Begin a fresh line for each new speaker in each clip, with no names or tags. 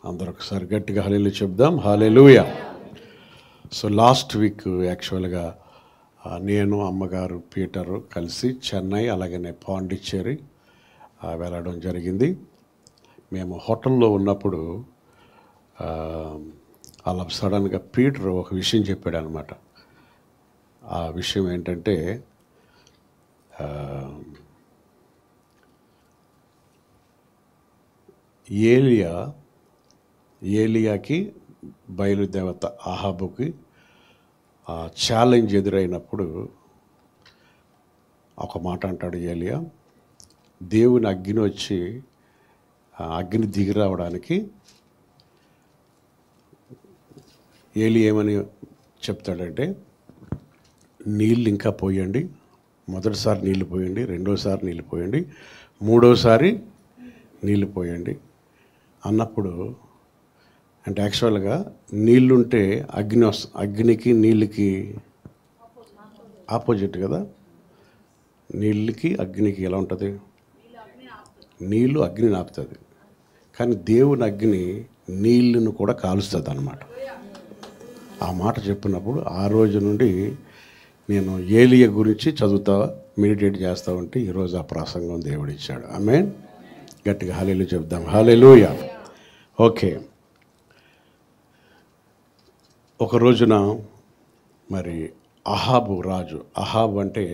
అందరూ ఒకసారి గట్టిగా హల్లెలూయా చెప్దాం. హల్లెలూయా. సో లాస్ట్ వీక్ యాక్చువల్గా నేను అమ్మగారు పీటరు కలిసి చెన్నై అలాగనే పాండిచ్చేరి వెళ్ళడం జరిగింది. మేము హోటల్లో ఉన్నప్పుడు అలా సడన్గా పీటర్ ఒక విషయం చెప్పాడు అనమాట. ఆ విషయం ఏంటంటే ఏలియాకి బయలుదేవత అహాబుకి ఛాలెంజ్ ఎదురైనప్పుడు ఒక మాట అంటాడు ఏలియా, దేవుని అగ్ని వచ్చి అగ్ని దిగి రావడానికి ఏలి ఏమని చెప్తాడంటే, నీళ్ళు ఇంకా పోయండి, మొదటిసారి నీళ్ళు పోయండి, రెండోసారి నీళ్ళు పోయండి, మూడోసారి నీళ్ళు పోయండి అన్నప్పుడు, అంటే యాక్చువల్గా నీళ్ళుంటే అగ్నికి నీళ్ళకి ఆపోజిట్ కదా. నీళ్ళకి అగ్నికి ఎలా ఉంటుంది? నీళ్ళు అగ్నిని ఆపుతుంది, కానీ దేవుని అగ్ని నీళ్ళను కూడా కాలుస్తుంది అన్నమాట. ఆ మాట చెప్పినప్పుడు ఆ రోజు నుండి నేను ఏలియా గురించి చదువుతా మెడిటేట్ చేస్తూ ఉంటే ఈరోజు ఆ ప్రసంగం దేవుడు ఇచ్చాడు. ఆమేన్. గట్టిగా హల్లెలూయా చెప్దాం. హల్లెలూయా. ఓకే, ఒక రోజున మరి అహాబు రాజు, అహాబు అంటే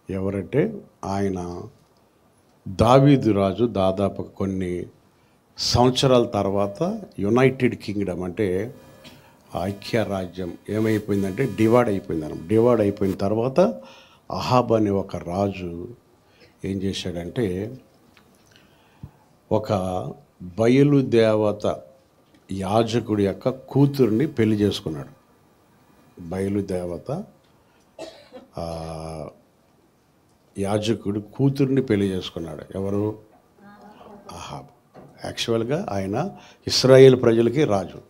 ఎవరంటే ఆయన దావీదు రాజు దాదాపు కొన్ని సంవత్సరాల తర్వాత యునైటెడ్ కింగ్డమ్ అంటే ఐక్య రాజ్యం ఏమైపోయిందంటే డివైడ్ అయిపోయింది. డివైడ్ అయిపోయిన తర్వాత అహాబ్ అనే ఒక రాజు ఏం చేశాడంటే ఒక బయలుదేవత యాజకుడి యొక్క కూతుర్ని పెళ్లి చేసుకున్నాడు. బయలుదేవత యాజకుడి కూతుర్ని పెళ్లి చేసుకున్నాడు. ఎవరు? అహాబ్. యాక్చువల్గా ఆయన ఇశ్రాయేల్ ప్రజలకి రాజు.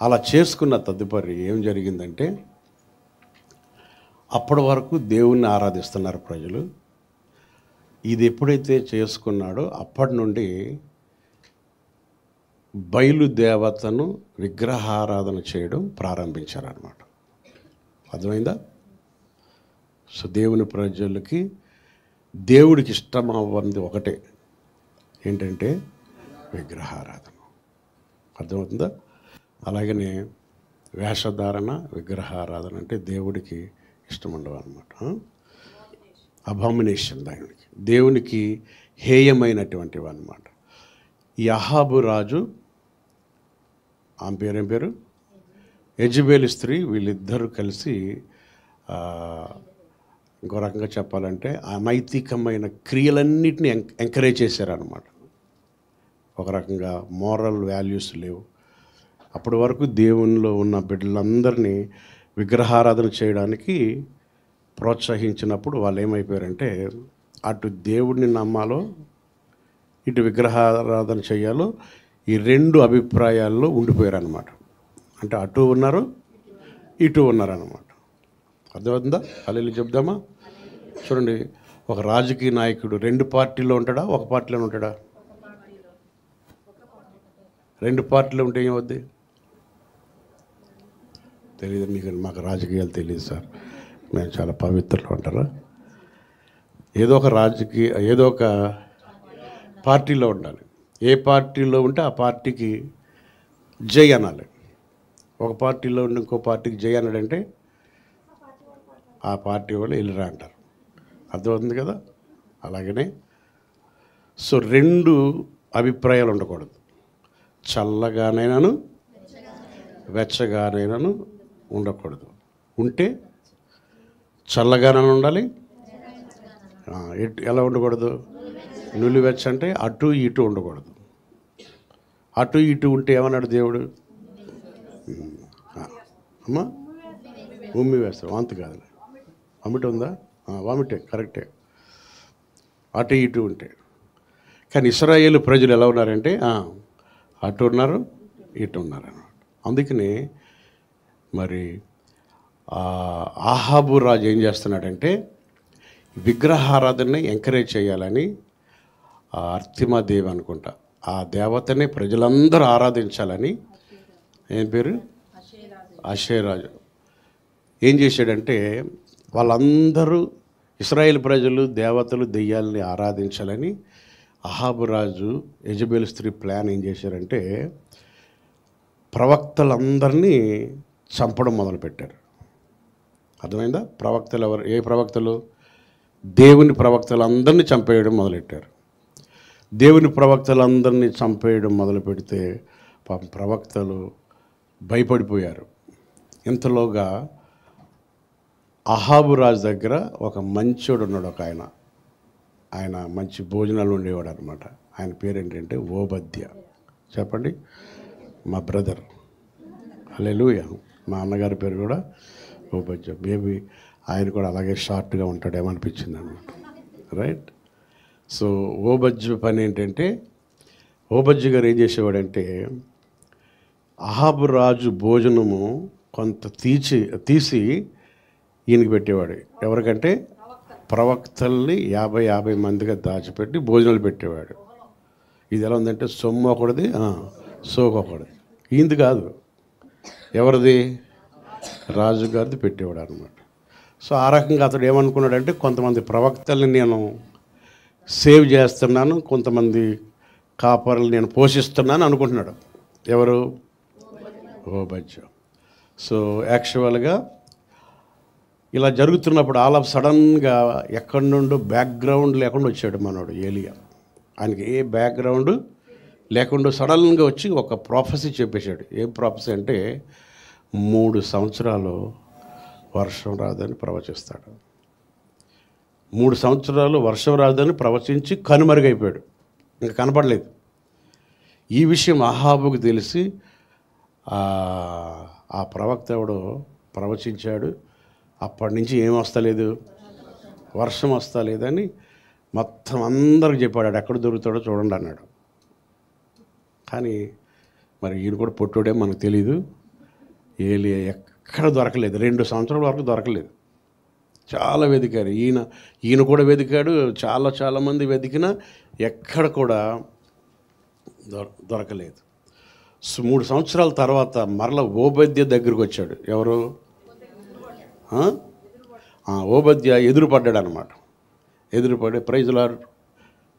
అలా చేసుకున్న తదుపరి ఏం జరిగిందంటే, అప్పటి వరకు దేవుణ్ణి ఆరాధిస్తున్నారు ప్రజలు. ఇది ఎప్పుడైతే చేసుకున్నాడో అప్పటి నుండి బయలుదేవతను విగ్రహారాధన చేయడం ప్రారంభించారన్నమాట. అర్థమైందా? సో దేవుని ప్రజలకి దేవుడికి ఇష్టం అవ్వంది ఒకటే, ఏంటంటే విగ్రహారాధన. అర్థమవుతుందా? అలాగనే వేషధారణ, విగ్రహారాధన అంటే దేవుడికి ఇష్టం ఉండవు అన్నమాట. అబామినేషన్, దేవునికి హేయమైనటువంటివి అన్నమాట. ఈ అహాబు రాజు, ఆమె పేరేం పేరు? యెజబెలు స్త్రీ, వీళ్ళిద్దరూ కలిసి ఇంకో రకంగా చెప్పాలంటే అనైతికమైన క్రియలన్నిటిని ఎంకరేజ్ చేశారన్నమాట. ఒక రకంగా మోరల్ వాల్యూస్ లేవు. అప్పటి వరకు దేవునిలో ఉన్న బిడ్డలందరినీ విగ్రహారాధన చేయడానికి ప్రోత్సహించినప్పుడు వాళ్ళు ఏమైపోయారంటే, అటు దేవుడిని నమ్మాలో ఇటు విగ్రహారాధన చేయాలో ఈ రెండు అభిప్రాయాల్లో ఉండిపోయారన్నమాట. అంటే అటు ఉన్నారు, ఇటు ఉన్నారన్నమాట. అర్థమవుతుందా? హల్లెలూయా చెప్దామా? చూడండి, ఒక రాజకీయ నాయకుడు రెండు పార్టీలో ఉంటాడా, ఒక పార్టీలో ఉంటాడా? రెండు పార్టీలో ఉంటే ఏమవుద్ది? తెలియదు మీకు. మాకు రాజకీయాలు తెలియదు సార్, మేము చాలా పవిత్రులు అంటారా? ఏదో ఒక పార్టీలో ఉండాలి. ఏ పార్టీలో ఉంటే ఆ పార్టీకి జై అనాలి. ఒక పార్టీలో ఉండి ఇంకో పార్టీకి జై అన్నాడంటే ఆ పార్టీ వాళ్ళు వెళ్ళరా అంటారు. అర్థమవుతుంది కదా? అలాగనే సో రెండు అభిప్రాయాలు ఉండకూడదు. చల్లగానైనాను వెచ్చగానైనాను ఉండకూడదు. ఉంటే చల్లగానే ఉండాలి. ఎలా ఉండకూడదు? నులివెచ్చ అంటే అటు ఇటు ఉండకూడదు. అటు ఇటు ఉంటే ఏమన్నాడు దేవుడు? అమ్మా ఉమ్మి వేస్తాడు. వాంతి కాదు, వామిట్ ఉందా? వామిటే, కరెక్టే. అటు ఇటు ఉంటే. కానీ ఇశ్రాయేలు ప్రజలు ఎలా ఉన్నారంటే అటు ఉన్నారు, ఇటు ఉన్నారు అన్నమాట. అందుకని మరి అహాబు రాజు ఏం చేస్తున్నాడంటే విగ్రహారాధనని ఎంకరేజ్ చేయాలని అర్తిమాదేవి అనుకుంటా ఆ దేవతని ప్రజలందరూ ఆరాధించాలని, ఏం పేరు, అషేరాజు ఏం చేశాడంటే వాళ్ళందరూ ఇశ్రాయేల్ ప్రజలు దేవతలు దెయ్యాలని ఆరాధించాలని అహాబు రాజు యెజబెల్ స్త్రీ ప్లాన్ ఏం చేశారంటే ప్రవక్తలందరినీ చంపడం మొదలుపెట్టారు. అర్థమైందా? ప్రవక్తలు ఎవరు? ఏ ప్రవక్తలు? దేవుని ప్రవక్తలందరినీ చంపేయడం మొదలెట్టారు. దేవుని ప్రవక్తలందరినీ చంపేయడం మొదలు పెడితే పాపం ప్రవక్తలు భయపడిపోయారు. ఇంతలోగా అహాబు రాజు దగ్గర ఒక మంచోడు ఉన్నాడు, ఒక ఆయన మంచి భోజనాలు ఉండేవాడు అనమాట. ఆయన పేరు ఏంటంటే ఓబద్య. చెప్పండి, మా బ్రదర్. హల్లెలూయా. మా అన్నగారి పేరు కూడా ఓబద్య. మేబీ ఆయన కూడా అలాగే షార్ట్గా ఉంటాడేమనిపించింది అనమాట. రైట్. సో ఓబద్య పని ఏంటంటే, ఓబద్య గారు ఏం చేసేవాడంటే అహాబు రాజు భోజనము కొంత తీసి ఈయనకి పెట్టేవాడు. ఎవరికంటే ప్రవక్తల్ని 50 మందిగా దాచిపెట్టి భోజనాలు పెట్టేవాడు. ఇది ఎలా ఉందంటే సొమ్ము ఒకటిది, సోకు ఒకటిది. ఈయనది కాదు, ఎవరిది? రాజుగారిది పెట్టేవాడు అనమాట. సో ఆ రకంగా అతడు ఏమనుకున్నాడంటే కొంతమంది ప్రవక్తల్ని నేను సేవ్ చేస్తున్నాను, కొంతమంది కాపర్లు నేను పోషిస్తున్నాను అనుకుంటున్నాడు. ఎవరు? ఓబద్య. సో యాక్చువల్గా ఇలా జరుగుతున్నప్పుడు ఆల్ ఆఫ్ సడన్గా ఎక్కడి నుండో బ్యాక్గ్రౌండ్ లేకుండా వచ్చాడు మనోడు ఏలియా. ఆయనకి ఏ బ్యాక్గ్రౌండ్ లేకుండా సడన్గా వచ్చి ఒక ప్రాఫెసీ చెప్పేశాడు. ఏం ప్రాఫెసీ అంటే 3 సంవత్సరాలు వర్షం రాదని ప్రవచిస్తాడు. 3 సంవత్సరాలు వర్షం రాదని ప్రవచించి కనుమరుగైపోయాడు, ఇంకా కనపడలేదు. ఈ విషయం అహాబుకు తెలిసి ఆ ప్రవక్త ఎవడో ప్రవచించాడు. అప్పటి నుంచి ఏం వస్తలేదు, వర్షం వస్తలేదని మొత్తం అందరికి చెప్పాడు. ఎక్కడ దొరుకుతాడో చూడండి అన్నాడు. కానీ మరి ఈయన కూడా పొట్టుడే మనకు తెలీదు. ఏలియా ఎక్కడ దొరకలేదు, 2 సంవత్సరాల వరకు దొరకలేదు. చాలా వెతికారు, ఈయన కూడా వెతికాడు, చాలామంది వెతికినా ఎక్కడ కూడా దొరకలేదు. సో 3 సంవత్సరాల తర్వాత మరలా ఓబద్య దగ్గరికి వచ్చాడు. ఎవరు? ఓబద్య ఎదురుపడ్డాడు అనమాట. ఎదురుపడి ప్రైజ్ లార్డ్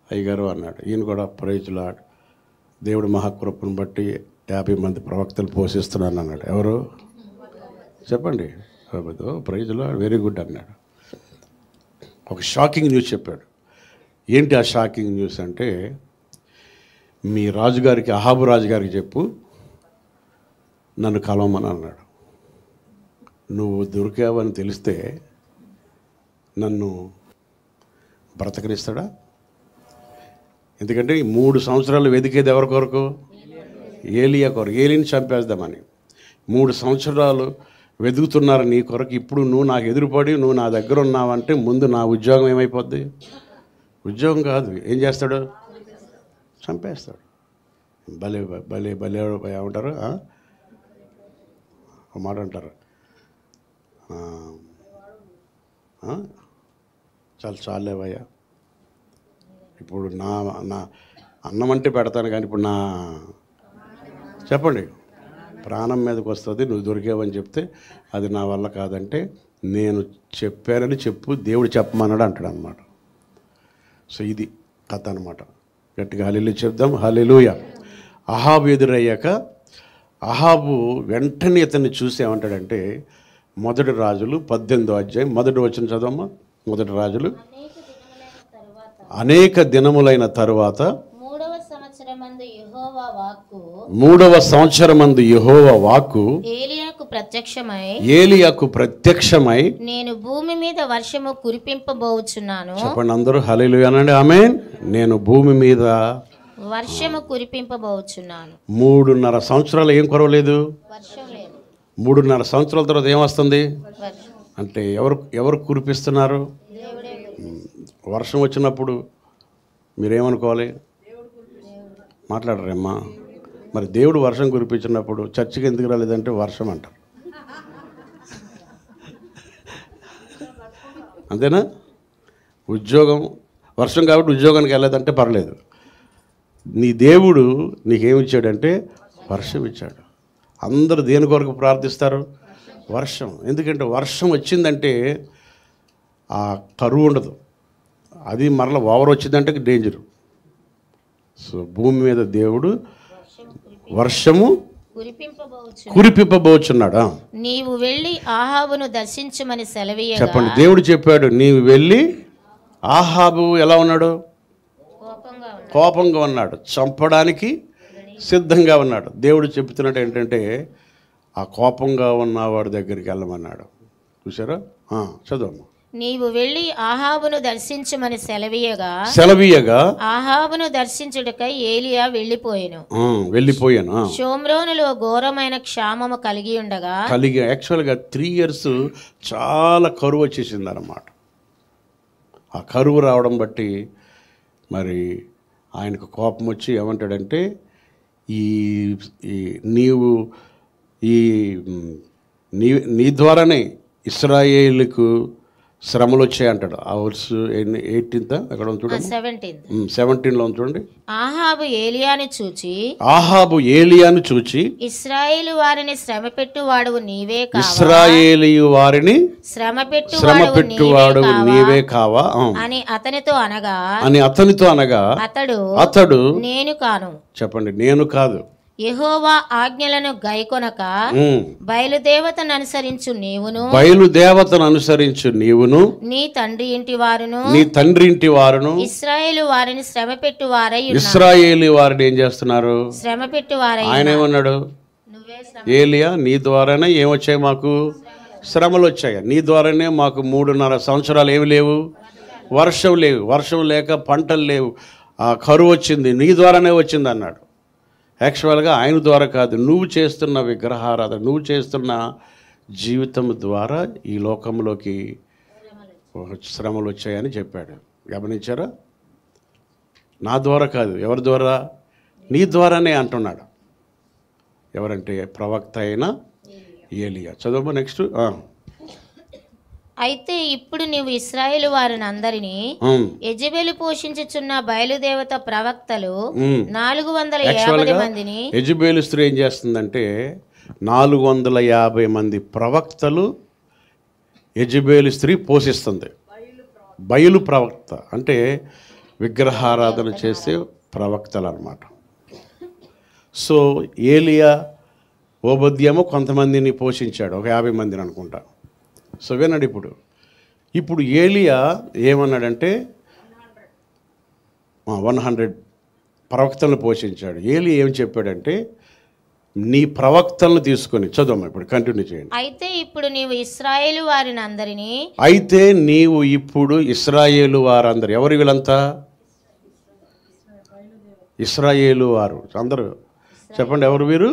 అయ్యగారు అన్నాడు. ఈయన కూడా ప్రైజ్ లార్డ్, దేవుడి మహాకృపను బట్టి 50 మంది ప్రవక్తలు పోషిస్తున్నాను అన్నాడు. ఎవరు? చెప్పండి. ప్రైజ్ లార్డ్, వెరీ గుడ్ అన్నాడు. ఒక షాకింగ్ న్యూస్ చెప్పాడు. ఏంటి ఆ షాకింగ్ న్యూస్ అంటే, మీ రాజుగారికి, అహాబు రాజుగారికి చెప్పు నన్ను కలవమని అన్నాడు. నువ్వు దొరికావని తెలిస్తే నన్ను బ్రతకనిస్తాడా? ఎందుకంటే 3 సంవత్సరాలు వెతికేది ఎవరి కొరకు? ఏలియా కొరకు. ఏలిని చంపేద్దామని 3 సంవత్సరాలు వెతుకుతున్నారు నీ కొరకు. ఇప్పుడు నువ్వు నాకు ఎదురుపడి నువ్వు నా దగ్గర ఉన్నావంటే ముందు నా ఉద్యోగం ఏమైపోద్ది? ఉద్యోగం కాదు, ఏం చేస్తాడు? చంపేస్తాడు. భలే భలే భలే ఏమంటారు, ఒక మాట అంటారు, చాలేవయ్యా, ఇప్పుడు నా అన్నం అంటే పెడతాను కానీ ఇప్పుడు చెప్పండి, ప్రాణం మీదకి వస్తుంది, నువ్వు దొరికావని చెప్తే అది నా వల్ల కాదంటే నేను చెప్పానని చెప్పు, దేవుడు చెప్పమన్నాడు అంటాడు అనమాట. సో ఇది కథ అనమాట. గట్టిగా హల్లెలూయా చెప్దాం. హల్లెలూయా. అహాబు ఎదురయ్యాక అహాబు వెంటనే ఇతన్ని చూసి ఏమంటాడంటే, 1 రాజులు 18వ అధ్యాయం 1వ వచనం చదవమ్మా. 1 రాజులు. అనేక దినములైన తరువాత
3వ
సంవత్సరమందు యెహోవా వాక్కు ఏలియాకు ప్రత్యక్షమై
నేను భూమి మీద వర్షము కురిపింపబోచున్నాను.
చెప్పండి అందరూ హల్లెలూయా అనండి. ఆమేన్. నేను భూమి మీద
వర్షము కురిపింపబోచున్నాను.
3.5 సంవత్సరాలు ఏం కొరవలేదు,
వర్షం లేదు.
3.5 సంవత్సరాల తర్వాత ఏమొస్తుంది అంటే ఎవరు కురిపిస్తున్నారు? వర్షం వచ్చినప్పుడు మీరేమనుకోవాలి? మాట్లాడరేమ్మా. మరి దేవుడు వర్షం కురిపించినప్పుడు చర్చికి ఎందుకు రాలేదంటే వర్షం అంటారు. అంతేనా? వర్షం కాబట్టి ఉద్యోగానికి వెళ్ళలేదంటే పర్లేదు. నీ దేవుడు నీకేమిచ్చాడంటే వర్షం ఇచ్చాడు. అందరూ దేని కొరకు ప్రార్థిస్తారు? వర్షం. ఎందుకంటే వర్షం వచ్చిందంటే ఆ కరువు ఉండదు. అది మరలా ఓవర్ వచ్చిందంటే డేంజరు. సో భూమి మీద దేవుడు వర్షము కురిపింపబోచున్నాడా?
నీవు వెళ్ళి ఆహాబును దర్శించమని సెలవీయగా.
చెప్పండి. దేవుడు చెప్పాడు నీవు వెళ్ళి. ఆహాబు ఎలా ఉన్నాడు? కోపంగా ఉన్నాడు, చంపడానికి సిద్ధంగా ఉన్నాడు. దేవుడు చెబుతున్నట్టు ఏంటంటే ఆ కోపంగా ఉన్నవాడి దగ్గరికి వెళ్ళమన్నాడు. చూసారా? చదవమ్మా.
నీవు వెళ్ళి ఆహాబును దర్శించమని
సెలవీయగా
ఆహాబును దర్శించుటకై ఏలియా
వెళ్ళిపోయాను.
షోమ్రోనులో ఘోరమైన క్షామము కలిగి
యాక్చువల్గా 3 years చాలా కరువు వచ్చేసింది అన్నమాట. ఆ కరువు రావడం బట్టి మరి ఆయనకు కోపం వచ్చి ఏమంటాడంటే నీ ద్వారానే ఇశ్రాయేలుకు శ్రమలు వచ్చాయి అంటాడు. ఆ వర్స్ 18 అక్కడ చూడండి, 17లో చూడండి.
ఆహాబు
ఏలియాను చూచి
ఇశ్రాయేలు వారిని శ్రమపెట్టువాడు నీవే కావా అని అతనితో అనగా అతడు నేను కాను.
చెప్పండి, నేను కాదు.
యెహోవా ఆజ్ఞలను గైకొనక బయలుదేవతను అనుసరించు నీవును నీ తండ్రి ఇంటి వారును ఇశ్రాయేలు వారిని ఇశ్రాయేలు వారిని ఏం చేస్తున్నారు? శ్రమపెట్టువారై.
ఆయన ఏమన్నాడు? ఏలియా, నీ ద్వారానే ఏమొచ్చాయి? మాకు శ్రమలు వచ్చాయి. నీ ద్వారానే మాకు 3.5 సంవత్సరాలు ఏమి లేవు, వర్షం లేక పంటలు లేవు, ఆ కరువు వచ్చింది, నీ ద్వారానే వచ్చింది అన్నాడు. యాక్చువల్గా ఆయన ద్వారా కాదు, నువ్వు చేస్తున్న విగ్రహారాధన, నువ్వు చేస్తున్న జీవితం ద్వారా ఈ లోకంలోకి శ్రమలు వచ్చాయని చెప్పాడు. గమనించారా? నా ద్వారా కాదు. ఎవరి ద్వారా? నీ ద్వారానే అంటున్నాడు. ఎవరంటే ప్రవక్త అయిన ఏలియా. చదువు నెక్స్ట్.
అయితే ఇప్పుడు నీవు ఇశ్రాయేలు వారిని అందరినీ యెజెబెలు పోషించుచున్న బయలుదేవత ప్రవక్తలు 450 మందిని.
యెజెబెలు స్త్రీ ఏం చేస్తుందంటే 450 మంది ప్రవక్తలు యెజెబెలు స్త్రీ పోషిస్తుంది. బయలు ప్రవక్త అంటే విగ్రహారాధన చేసే ప్రవక్తలు అన్నమాట. సో ఏలియా ఓబద్యేమో కొంతమందిని పోషించాడు, ఒక 50 మందిని అనుకుంటా. సో విన్నాడు. ఇప్పుడు ఏలియా ఏమన్నాడంటే 100 ప్రవక్తలను పోషించాడు. ఏలియా ఏం చెప్పాడంటే నీ ప్రవక్తలను తీసుకొని, చదవమ్మా ఇప్పుడు కంటిన్యూ చేయండి.
అయితే ఇప్పుడు నీవు ఇశ్రాయేలు
వారందరూ. ఎవరు వీళ్ళంతా? ఇశ్రాయేలు వారు అందరూ. చెప్పండి, ఎవరు వీరు?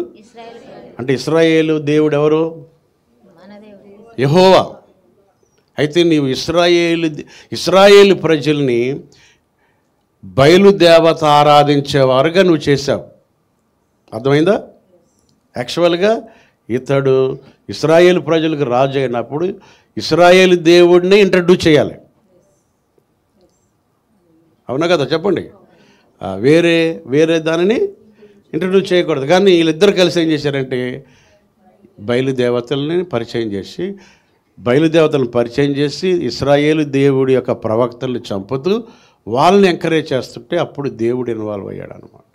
అంటే ఇశ్రాయేలు దేవుడు ఎవరు? యెహోవా. అయితే నీవు ఇశ్రాయేలు ప్రజల్ని బయలుదేవత ఆరాధించేవారుగా నువ్వు చేశావు. అర్థమైందా? యాక్చువల్గా ఇతడు ఇశ్రాయేలు ప్రజలకు రాజు అయినప్పుడు ఇశ్రాయేలు దేవుడిని ఇంట్రడ్యూస్ చేయాలి. అవునా కదా? చెప్పండి. వేరే దానిని ఇంట్రడ్యూస్ చేయకూడదు. కానీ వీళ్ళిద్దరు కలిసి ఏం చేశారంటే బయలుదేవతల్ని పరిచయం చేసి ఇశ్రాయేలు దేవుడి యొక్క ప్రవక్తల్ని చంపుతూ వాళ్ళని ఎంకరేజ్ చేస్తుంటే అప్పుడు దేవుడు ఇన్వాల్వ్ అయ్యాడు అనమాట.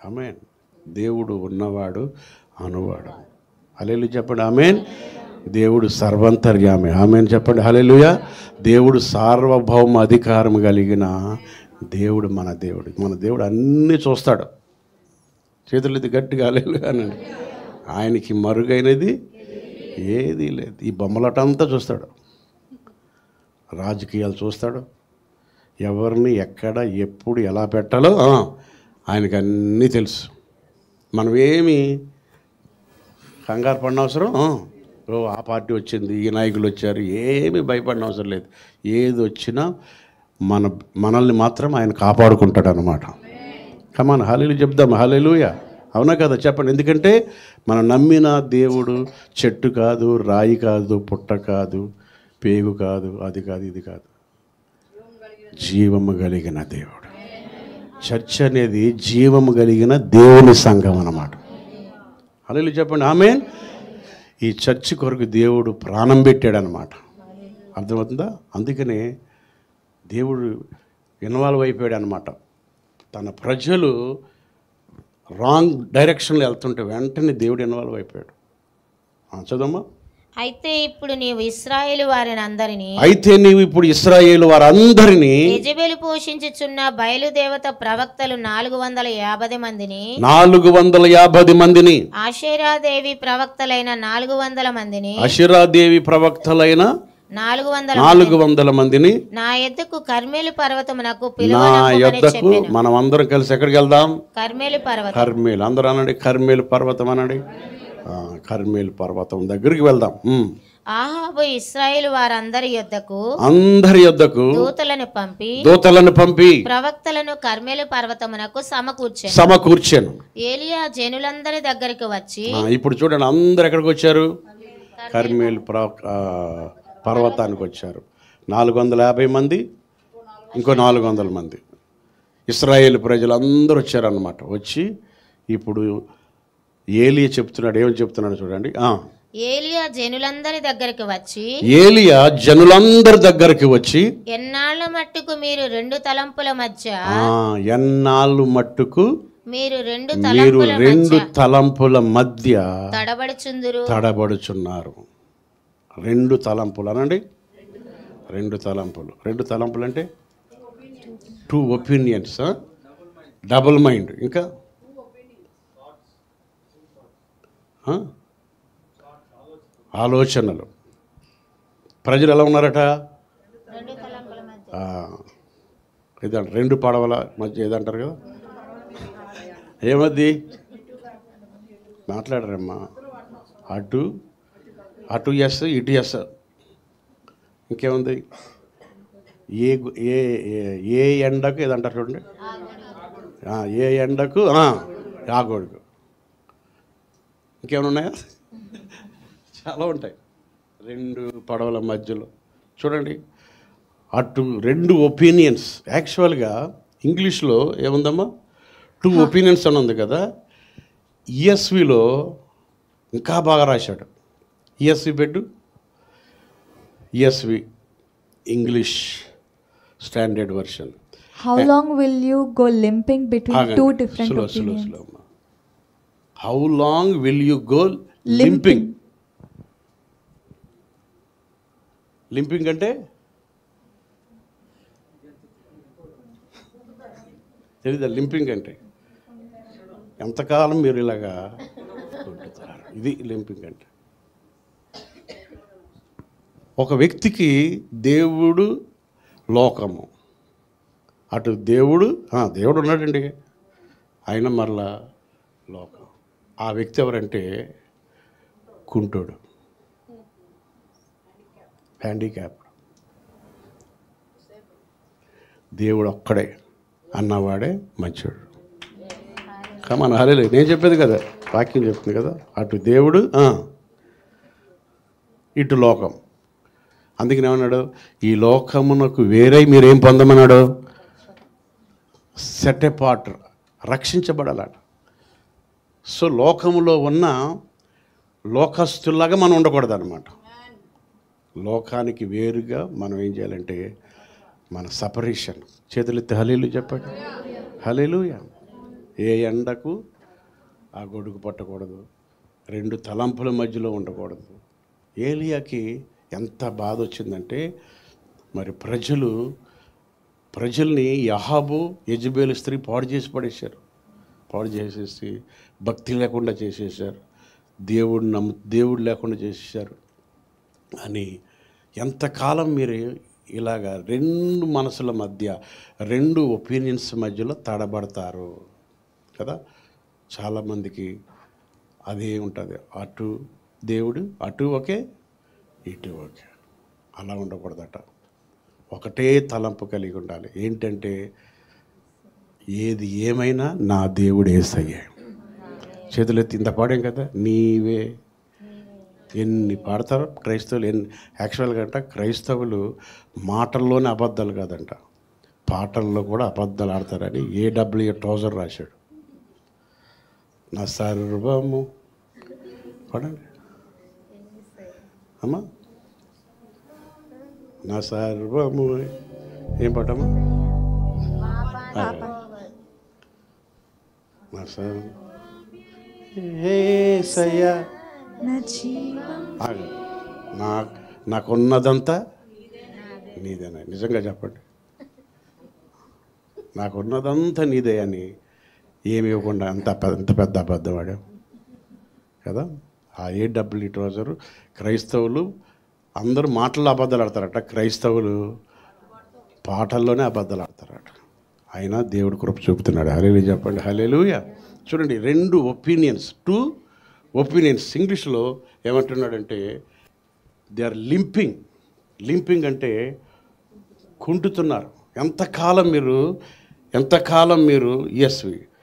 ఆమేన్. దేవుడు ఉన్నవాడు అనువాడు. హల్లెలూయా చెప్పండి. ఆమేన్. దేవుడు సర్వంతర్యామి. ఆమేన్ చెప్పండి. హల్లెలూయా. దేవుడు సార్వభౌమ అధికారం కలిగిన దేవుడు. మన దేవుడు అన్నీ చూస్తాడు. చేతులెత్తి గట్టిగా హల్లెలూయా అనండి. ఆయనకి మరుగైనది ఏదీ లేదు. ఈ బొమ్మలటంతా చూస్తాడు, రాజకీయాలు చూస్తాడు, ఎవరిని ఎక్కడ ఎప్పుడు ఎలా పెట్టాలో ఆయనకి అన్నీ తెలుసు. మనం ఏమి కంగారు పడిన అవసరం, ఆ పార్టీ వచ్చింది, ఈ నాయకులు వచ్చారు, ఏమీ భయపడిన అవసరం లేదు. ఏది వచ్చినా మనల్ని మాత్రం ఆయన కాపాడుకుంటాడు అన్నమాట. కమాన్ హల్లెలూయా చెప్దాం. హల్లెలూయా. అవునా కదా? చెప్పండి. ఎందుకంటే మనం నమ్మిన దేవుడు చెట్టు కాదు, రాయి కాదు, పుట్ట కాదు, పేగు కాదు, అది కాదు, ఇది కాదు, జీవము కలిగిన దేవుడు. చర్చ్ అనేది జీవము కలిగిన దేవుని సంఘం అన్నమాట. హల్లెలూయా చెప్పండి ఆమేన్. ఈ చర్చ్ కొరకు దేవుడు ప్రాణం పెట్టాడనమాట. అర్థమవుతుందా? అందుకనే దేవుడు ఇన్వాల్వ్ అయిపోయాడు అనమాట. తన ప్రజలు రాంగ్ డైరెక్షన్లో వెళ్తుంటే వెంటనే దేవుడు ఇన్వాల్వ్ అయిపోయాడు. చదమ్మా.
అయితే ఇప్పుడు నీవు ఇశ్రాయేలు వారిని అందరినీ
అయితే నీవు ఇప్పుడు ఇశ్రాయేలు వారందరినీ
యెజెబెలు పోషించుచున్న బయలుదేవత ప్రవక్తలు 450 మందిని
450 మందిని
ఆషేరాదేవి ప్రవక్తలైన 400 మందిని
అషిరాదేవి ప్రవక్తలైన
400
మందిని
నా యొద్దకు కర్మేలు పర్వతమునకు
నా
పిలువనమ్మని
యొద్దకు
చెప్పెను.
మనం అందరం కలిసి ఎక్కడికి వెళ్దాం?
కర్మేలు పర్వతం.
కర్మేలు. అందరూ అనండి కర్మేలు పర్వతం అనండి. కర్మేలు పర్వతం దగ్గరికి వెళ్దాం.
ఆహాబు ఇశ్రాయేలు వారందరి
అందరి యొద్దకు దూతలను పంపి
ప్రవక్తలను కర్మేలు పర్వతమునకు
సమకూర్చాను.
ఏలియా జనులందరి దగ్గరికి వచ్చి
ఇప్పుడు చూడండి, అందరు ఎక్కడికి వచ్చారు? కర్మేలు పర్వతానికి వచ్చారు. 450 మంది, ఇంకో 400 మంది ఇశ్రాయేలు ప్రజలు అందరూ వచ్చారన్నమాట. వచ్చి ఇప్పుడు ఏలియా చెప్తున్నాడు. ఏమని చెప్తున్నాడు చూడండి.
ఏలియా జనులందరి దగ్గరికి వచ్చి ఎన్నాళ్ళ మట్టుకు మీరు 2 తలంపుల మధ్య
ఎన్నాళ్ళు మట్టుకు
మీరు 2
తలంపుల మధ్య
తడబడుచున్నారు.
2 తలంపులు అనండి. 2 తలంపులు. 2 తలంపులు అంటే 2 ఒపీనియన్స్, డబుల్ మైండ్, ఇంకా ఆలోచనలు. ప్రజలు ఎలా ఉన్నారట? ఇదంట 2 పడవల మధ్య ఏదంటారు కదా, ఏమది మాట్లాడరమ్మా. అటు ఎస్, ఇటు ఎస్. ఇంకేముంది? ఏ ఎండకు ఏదంటారు చూడండి. ఏ ఎండకు ఆగోడుకు. ఇంకేమైనా ఉన్నాయా? చాలా ఉంటాయి. 2 పడవల మధ్యలో చూడండి. అటు 2 ఒపీనియన్స్. యాక్చువల్గా ఇంగ్లీష్లో ఏముందమ్మా? 2 ఒపీనియన్స్ అని ఉంది కదా. ఈఎస్విలో ఇంకా బాగా రాశాడు. ఈఎస్వి పెట్టు. ESV English standard version.
How long will you go limping between 2 different opinions?
How long will you go limping? Limping అంటే తెలీదా? లింపింగ్ అంటే ఎంతకాలం మీరు ఇలాగా కొట్టుతారు. ఇది లింపింగ్ అంటే. ఒక వ్యక్తికి దేవుడు, లోకము. అటు దేవుడు ఉన్నాడండి, ఆయన మరలా లోకం. ఆ వ్యక్తి ఎవరంటే కుంటోడు, హ్యాండిక్యాప్. దేవుడు ఒక్కడే అన్నవాడే మంచోడు. కమాన్ హల్లెలూయా. నేను చెప్పేది కదా, వాక్యం చెప్తుంది కదా. అటు దేవుడు, ఇటు లోకం. అందుకని ఏమన్నాడు? ఈ లోకమునకు వేరే మీరేం పొందమన్నాడు? సెట్ అపార్ట్, రక్షించబడాలట. సో లోకములో ఉన్న లోకస్తుల్లాగా మనం ఉండకూడదు అనమాట. లోకానికి వేరుగా మనం ఏం చేయాలంటే మన సపరేషన్. చేతులెత్తి హల్లెలూయా చెప్పండి. హల్లెలూయా. ఏ ఎండకు ఆ గొడుగు పట్టకూడదు, 2 తలంపుల మధ్యలో ఉండకూడదు. ఏలియాకి ఎంత బాధ వచ్చిందంటే, మరి ప్రజల్ని అహాబు యెజెబెలు స్త్రీ పాడు చేసేసి భక్తి లేకుండా చేసేసారు, దేవుడు లేకుండా చేసేసారు అని. ఎంతకాలం మీరు ఇలాగా 2 మనసుల మధ్య, 2 ఒపీనియన్స్ మధ్యలో తడబడతారు కదా. చాలామందికి అదే ఉంటుంది. అటు దేవుడు, అటు ఓకే, ఇటు ఓకే. అలా ఉండకూడదట. ఒకటే తలంపు కలిగి ఉండాలి. ఏంటంటే ఏది ఏమైనా నా దేవుడు యేసయ్యే. చేతులెత్తి ఇంత పాడాం కదా, నీవే. ఎన్ని పాడతారు క్రైస్తవులు. యాక్చువల్గా అంట క్రైస్తవులు మాటల్లోనే అబద్ధాలు కాదంట, పాటల్లో కూడా అబద్ధాలు ఆడతారని ఏడబ్ల్యూ ట్రౌజర్ రాశాడు. నా సర్వము పడండి అమ్మా, నా సర్వము ఏం పాటమ్మా? నా సర్వం యేసయ్యా, నాకున్నదంతా నీదేనా? నిజంగా చెప్పండి, నాకున్నదంతా నీదే అని ఏమి ఇవ్వకుండా ఎంత పెద్ద అబద్ధం వాడాం కదా. ఆ ఏడబ్ల్యూ ట్రౌజరు క్రైస్తవులు అందరూ మాటల్లో అబద్ధాలు ఆడతారట, క్రైస్తవులు పాటల్లోనే అబద్ధాలు ఆడతారట. అయినా దేవుడు కృప చూపుతున్నాడు. హల్లెలూయా చెప్పండి, హల్లెలూయా. చూడండి, రెండు ఒపీనియన్స్, టూ ఒపీనియన్స్. ఇంగ్లీష్లో ఏమంటున్నాడంటే దే ఆర్ లింపింగ్. లింపింగ్ అంటే కుంటుతున్నారు. ఎంతకాలం మీరు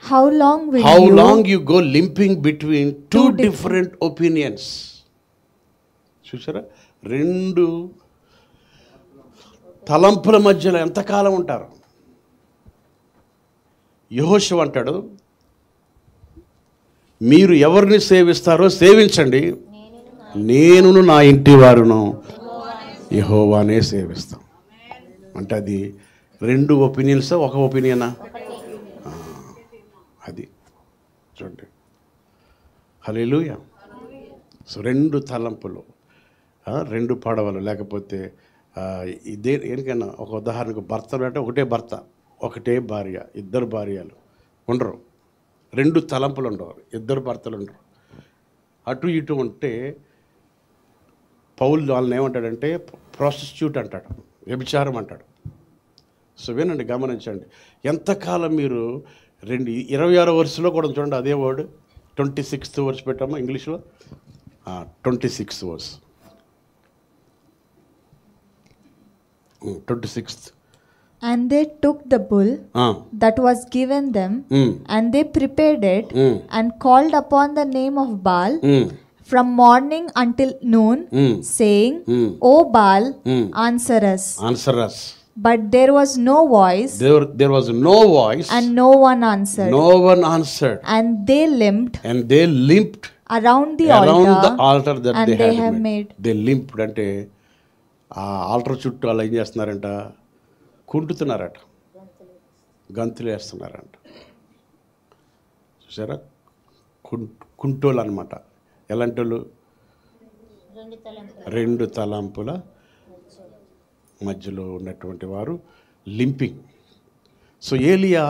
How long will
how
you
long you go limping between two different opinions? చూసారా, రెండు తలంపుల మధ్యలో ఎంతకాలం ఉంటారు? యెహోషువ అంటాడు, మీరు ఎవరిని సేవిస్తారో సేవించండి, నేనును నా ఇంటి వారును యెహోవానే సేవిస్తాం. అంటే అది రెండు ఒపీనియన్స్, ఒక ఒపీనియనా? అది చూడండి, హల్లెలూయా. సో రెండు తలంపులు, రెండు పడవలు, లేకపోతే ఇదే ఎందుకన్నా ఒక ఉదాహరణకు భర్తలు అంటే ఒకటే భర్త, ఒకటే భార్య, ఇద్దరు భార్యలు ఉండరు, రెండు తలంపులు ఉండవు, ఇద్దరు భర్తలు ఉండరు. అటు ఇటు ఉంటే పౌలు వాళ్ళని ఏమంటాడంటే ప్రాస్టిట్యూట్ అంటాడు, వ్యభిచారం అంటాడు. సో వినండి, గమనించండి, ఎంతకాలం మీరు 26వ వర్స్లో కూడా చూడండి, అదే వర్డ్ 26th వర్స్ పెట్టామా ఇంగ్లీష్లో, 26th verse, 26th.
And they took the bull that was given them, and they prepared it, and called upon the name of Baal from morning until noon, saying, O Baal, answer us. But there was no voice.
There was no voice.
And no one answered.
No one answered.
And they limped. Around the
altar that
and
they
have
had
made.
They limped అంటే ఆ alter చుట్టూ వాళ్ళు ఏం చేస్తున్నారంట? కుంటుతున్నారట, గంతులు వేస్తున్నారంట. చూసారా, కుంటోళ్ళు అనమాట. ఎలాంటి వాళ్ళు? రెండు తలంపుల మధ్యలో ఉన్నటువంటి వారు, లింపింగ్. సో ఏలియా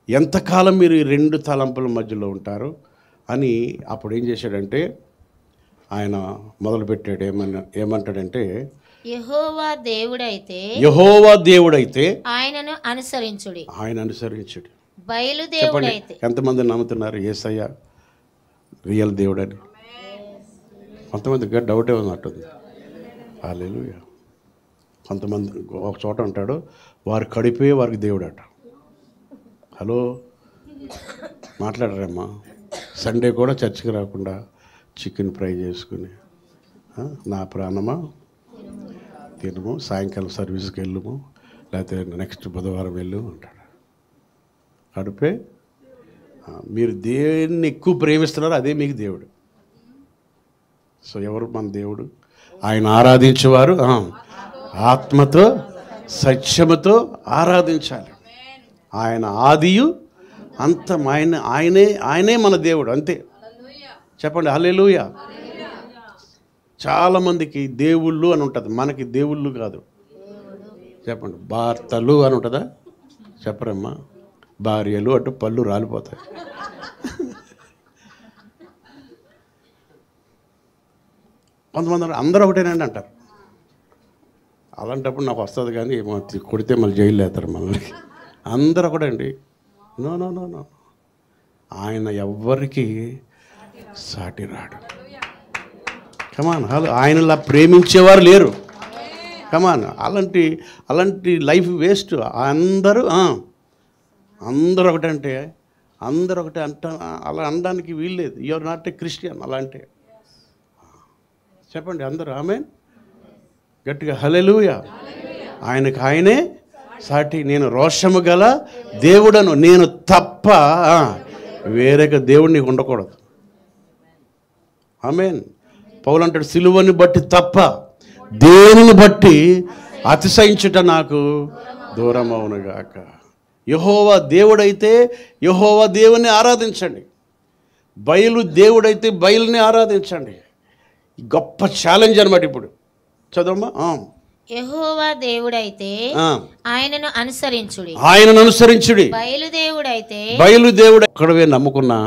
ఎంతకాలం మీరు ఈ రెండు తలంపుల మధ్యలో ఉంటారు అని అప్పుడు ఏం చేశాడంటే ఆయన మొదలుపెట్టాడు. ఏమంటాడంటే
యెహోవా దేవుడైతే
ఆయనను అనుసరించుడి.
బయలుదేవుడైతే
ఎంతమంది నమ్ముతున్నారు యేసయ్య రియల్ దేవుడని? కొంతమందికి డౌటే ఉన్నట్టుంది. హల్లెలూయా. కొంతమంది ఒక చోట ఉంటాడు, వారు కడిపే వారికి దేవుడు అట. హలో, మాట్లాడరమ్మా. సండే కూడా చర్చికి రాకుండా చికెన్ ఫ్రై చేసుకుని, నా ప్రాణమా తినము, సాయంకాలం సర్వీస్కి వెళ్ళము, లేకపోతే నెక్స్ట్ బుధవారం వెళ్ళు అంటాడు. కడిపే. మీరు దేన్ని ఎక్కువ ప్రేమిస్తున్నారో అదే మీకు దేవుడు. సో ఎవరు మన దేవుడు? ఆయన ఆరాధించేవారు ఆత్మతో సత్యముతో ఆరాధించాలి. ఆయన ఆదియు అంతం, ఆయనే మన దేవుడు, అంతే. చెప్పండి హల్లెలూయా. చాలామందికి దేవుళ్ళు అని ఉంటుంది, మనకి దేవుళ్ళు కాదు. చెప్పండి, భర్తలు అని ఉంటుందా? చెప్పరమ్మా. భార్యలు అటు పళ్ళు రాలిపోతాయి. కొంతమంది అందరూ ఒకటేనండి అంటారు. అలాంటప్పుడు నాకు వస్తుంది, కానీ కొడితే మళ్ళీ జైలు వేస్తారు మనల్ని. అందరూ ఒకటండి. నో నో నో నో, ఆయన ఎవ్వరికి సాటి రాడు. కమాన్, ఆయనలా ప్రేమించేవారు లేరు. కమాన్, అలాంటి లైఫ్ వేస్ట్. అందరూ ఒకటంటే అందరూ ఒకటే అలా అనడానికి వీల్లేదు. You are not a Christian అలా అంటే. చెప్పండి అందరూ ఆమేన్ గట్టిగా, హల్లెలూయా. ఆయనకు ఆయనే సాటి నేను రోషము గల దేవుడను, నేను తప్ప వేరొక దేవుడు నీకు ఉండకూడదు. ఆమేన్. పౌలు అంటాడు, సిలువని బట్టి తప్ప దేనిని బట్టి అతిశయించుట నాకు దూరం అవునుగాక. యెహోవా దేవుడైతే యెహోవా దేవుని ఆరాధించండి, బయలు దేవుడైతే బయలుని ఆరాధించండి. గొప్ప ఛాలెంజ్ అనమాట. ఇప్పుడు చదవమ్మా.
యెహోవా దేవుడైతే ఆయనను అనుసరించుడి,
ఆయనను అనుసరించుడి.
బయలు దేవుడు
ఒక్కడవే నమ్ముకున్నా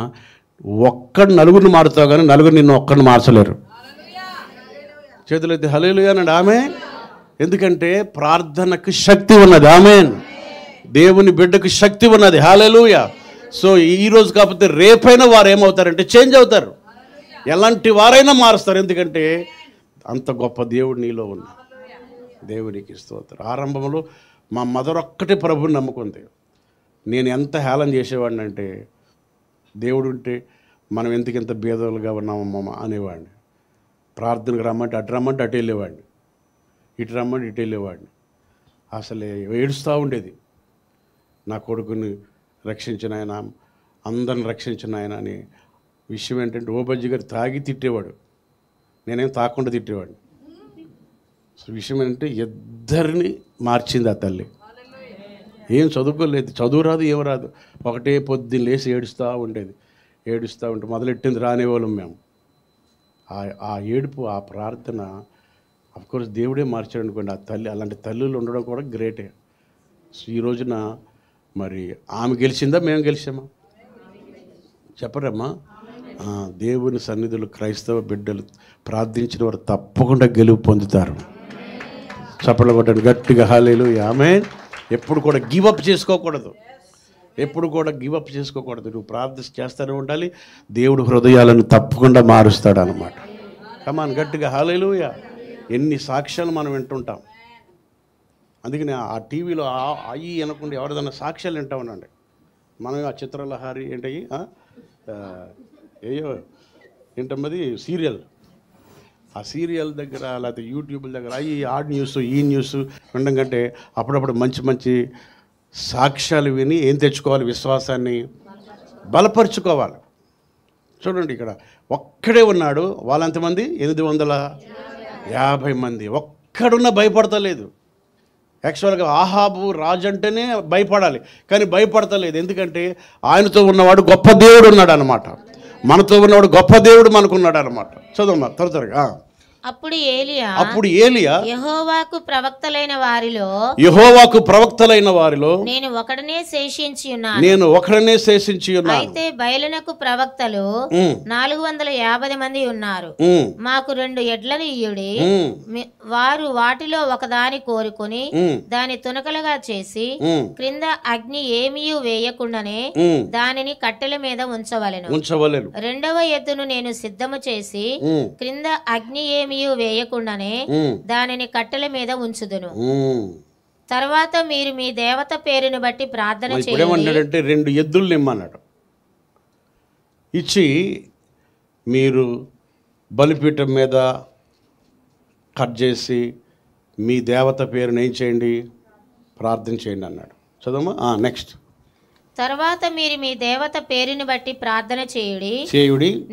ఒక్కడు నలుగురిని మారుతావు కానీ నలుగురు నిన్ను ఒక్కడిని మార్చలేరు. చేతులైతే హల్లెలూయా అనండి. ఆమె ఎందుకంటే ప్రార్థనకు శక్తి ఉన్నది. ఆమేన్. దేవుని బిడ్డకు శక్తి ఉన్నది. హల్లెలూయా. సో ఈరోజు కాకపోతే రేపైనా వారు ఏమవుతారంటే చేంజ్ అవుతారు. ఎలాంటి వారైనా మారుస్తారు. ఎందుకంటే అంత గొప్ప దేవుడు నీలో ఉన్న దేవునికి స్తోత్రం. ఆరంభంలో మా మదర్ ఒక్కటే ప్రభుని నమ్ముకుంది. నేను ఎంత హేళన చేసేవాడిని అంటే, దేవుడు ఉంటే మనం ఎందుకు ఇంత భేదలుగా ఉన్నామమ్మ అనేవాడిని. ప్రార్థనకు రమ్మంటే అటు రమ్మంటే అటు వెళ్ళేవాడిని, ఇటు రమ్మంటే ఇటు వెళ్ళేవాడిని. అసలే ఏడుస్తూ ఉండేది. నా కొడుకుని రక్షించిన ఆయన, అందరిని రక్షించిన ఆయన అని. విషయం ఏంటంటే ఓబజ్జి గారు తాగి తిట్టేవాడు, నేనేం తాకుండా తిట్టేవాడిని. సో విషయం ఏంటంటే ఇద్దరిని మార్చింది ఆ తల్లి. ఏం చదువుకోలేదు, చదువు రాదు, ఏం రాదు. ఒకటే పొద్దున్న లేసి ఏడుస్తూ ఉండేది. ఏడుస్తూ ఉంటే మొదలెట్టింది రానివ్వాళ్ళం మేము. ఆ ఏడుపు, ఆ ప్రార్థన అఫ్కోర్స్ దేవుడే మార్చాడు అనుకోండి. ఆ తల్లి, అలాంటి తల్లులు ఉండడం కూడా గ్రేటే. సో ఈ రోజున మరి ఆమె గెలిచిందా, మేము గెలిచామా చెప్పరమ్మా? దేవుని సన్నిధులు క్రైస్తవ బిడ్డలు ప్రార్థించిన వారు తప్పకుండా గెలుపు పొందుతారు. చప్పట్లు కొట్టండి గట్టిగా హల్లెలూయా. ఆమేన్. ఎప్పుడు కూడా గివప్ చేసుకోకూడదు, ఎప్పుడు కూడా గివప్ చేసుకోకూడదు. నువ్వు ప్రార్థన చేస్తూనే ఉండాలి. దేవుడు హృదయాలను తప్పకుండా మారుస్తాడు అన్నమాట. కమాన్ గట్టిగా హల్లెలూయా. ఎన్ని సాక్ష్యాలు మనం వింటుంటాం. అందుకని ఆ టీవీలో అయ్యి అనకుండా ఎవరిదన్నా సాక్ష్యాలు వింటా ఉండండి. మనం ఆ చిత్రలహారి ఏంటయ్యి ఏయో ఏంటమ్మది సీరియల్, ఆ సీరియల్ దగ్గర లేకపోతే యూట్యూబ్ దగ్గర అయ్యి ఆ న్యూస్ ఈ న్యూస్ వినడం కంటే అప్పుడప్పుడు మంచి మంచి సాక్ష్యాలు విని ఏం తెచ్చుకోవాలి, విశ్వాసాన్ని బలపరుచుకోవాలి. చూడండి, ఇక్కడ ఒక్కడే ఉన్నాడు, వాళ్ళంతమంది 850 మంది, ఒక్కడున్న భయపడతలేదు. యాక్చువల్గా ఆహాబు రాజు అంటేనే భయపడాలి, కానీ భయపడతలేదు. ఎందుకంటే ఆయనతో ఉన్నవాడు గొప్ప దేవుడు ఉన్నాడు అనమాట. మనతో ఉన్నవాడు గొప్ప దేవుడు మనకున్నాడు అనమాట. చదవమ్మా త్వరగా.
అప్పుడు
ఏలియా
యెహోవాకు ప్రవక్తలైన వారిలో
నేను ఒకడనే శేషించి ఉన్నాను.
అయితే బయలునకు ప్రవక్తలు 450 మంది ఉన్నారు. మాకు 2 ఎడ్లను ఇయ్యుడి. వారు వాటిలో ఒకదాని కోరుకొని దాని తునకలుగా చేసి క్రింద అగ్ని ఏమీ వేయకుండానే దానిని కట్టెల మీద ఉంచవలెను. రెండవ ఎద్దును నేను సిద్ధము చేసి క్రింద అగ్ని ఏమీ వేయకుండానే దానిని కట్టెల మీద ఉంచుదును. తర్వాత మీరు మీ దేవత పేరుని బట్టి ప్రార్థన చేయండి.
2 ఎద్దులు నిమ్మన్నాడు. ఇచ్చి మీరు బలిపీఠం మీద కట్ చేసి మీ దేవత పేరుని ఏం చేయండి, ప్రార్థన చేయండి అన్నాడు. చదవమ్మా. నెక్స్ట్.
తర్వాత మీరు మీ దేవత పేరుని బట్టి ప్రార్థన చేయుడి.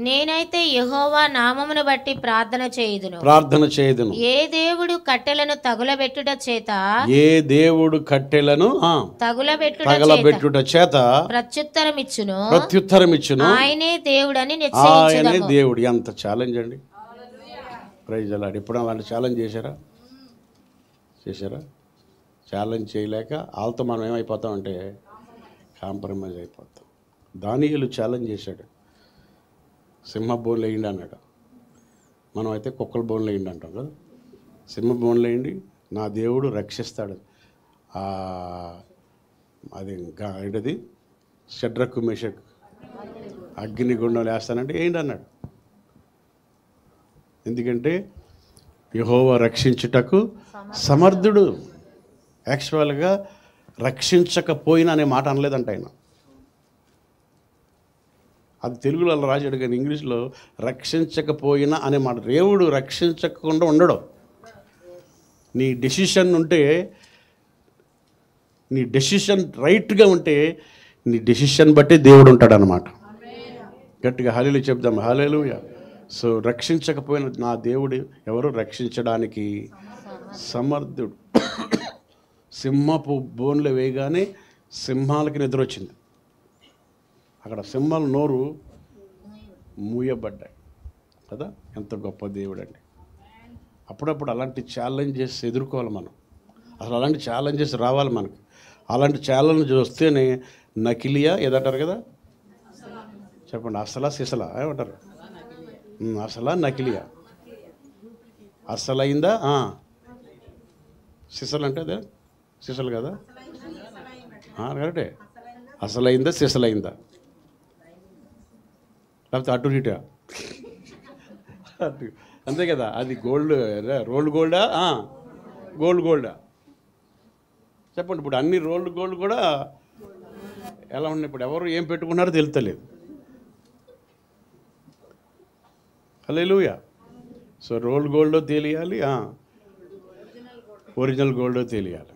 నేనైతే యెహోవా నామమును బట్టి ప్రార్థన చేయుదును. ఏ దేవుడు కట్టెలను తగులబెట్టుట చేత ప్రత్యుత్తరమిచ్చును. ఆయనే దేవుడని నిశ్చయించుదాము.
దేవుడు. ఎంత ఛాలెంజ్ అండి. ప్రైజ్ అలాంటి ఎప్పుడు అలాంటి ఛాలెంజ్ చేశారా? ఛాలెంజ్ చేయలేక వాళ్ళతో మనం ఏమైపోతామంటే కాంప్రమైజ్ అయిపోతాం. దానియేలు ఛాలెంజ్ చేశాడు, సింహ బోన్లు వేయండి అన్నాడు. మనం అయితే కుక్కల బోన్లు వేయండి అంటాం కదా. సింహ బోన్లు వేయండి, నా దేవుడు రక్షిస్తాడు. అది ఇంకా ఏంటది, షడ్రకు మేషక్ అగ్నిగుండం వేస్తానంటే ఏంటి అన్నాడు. ఎందుకంటే యెహోవా రక్షించుటకు సమర్థుడు. యాక్చువల్గా రక్షించకపోయినా అనే మాట అనలేదంట ఆయన. అది తెలుగులో అలా రాశాడు, కానీ ఇంగ్లీష్లో రక్షించకపోయినా అనే మాట. దేవుడు రక్షించకుండా ఉండడు. నీ డెసిషన్ ఉంటే నీ డెసిషన్ రైట్గా ఉంటే నీ డెసిషన్ బట్టి దేవుడు ఉంటాడనమాట. గట్టిగా హల్లెలూయా చెప్దాం. హల్లెలూయా. సో రక్షించకపోయిన నా దేవుడు ఎవరు? రక్షించడానికి సమర్థుడు. సింహపు బోన్లు వేయగానే సింహాలకి నిద్ర వచ్చింది. అక్కడ సింహాల నోరు మూయబడ్డాయి కదా. ఎంత గొప్ప దేవుడు అండి. అప్పుడప్పుడు అలాంటి ఛాలెంజెస్ ఎదుర్కోవాలి మనం. అసలు అలాంటి ఛాలెంజెస్ రావాలి మనకి. అలాంటి ఛాలెంజ్ వస్తేనే నకిలియా ఏదంటారు కదా, చెప్పండి. అసలా సిసలా ఏమంటారు? అసలా నకిలియా? అసలైందా? సిసలు అంటే అదే సిసలు కదా, కరెక్టే. అసలైందా సిసలైందా? లేకపోతే అటు ఇటా? అంతే కదా. అది గోల్డ్ రోల్డ్ గోల్డా గోల్డా? చెప్పండి. ఇప్పుడు అన్ని రోల్డ్ గోల్డ్ కూడా ఎలా ఉన్నాయి? ఇప్పుడు ఎవరు ఏం పెట్టుకున్నారో తెలుస్తలేదు. హల్లెలూయా. సో రోల్డ్ గోల్డో తెలియాలి, ఒరిజినల్ గోల్డో తెలియాలి.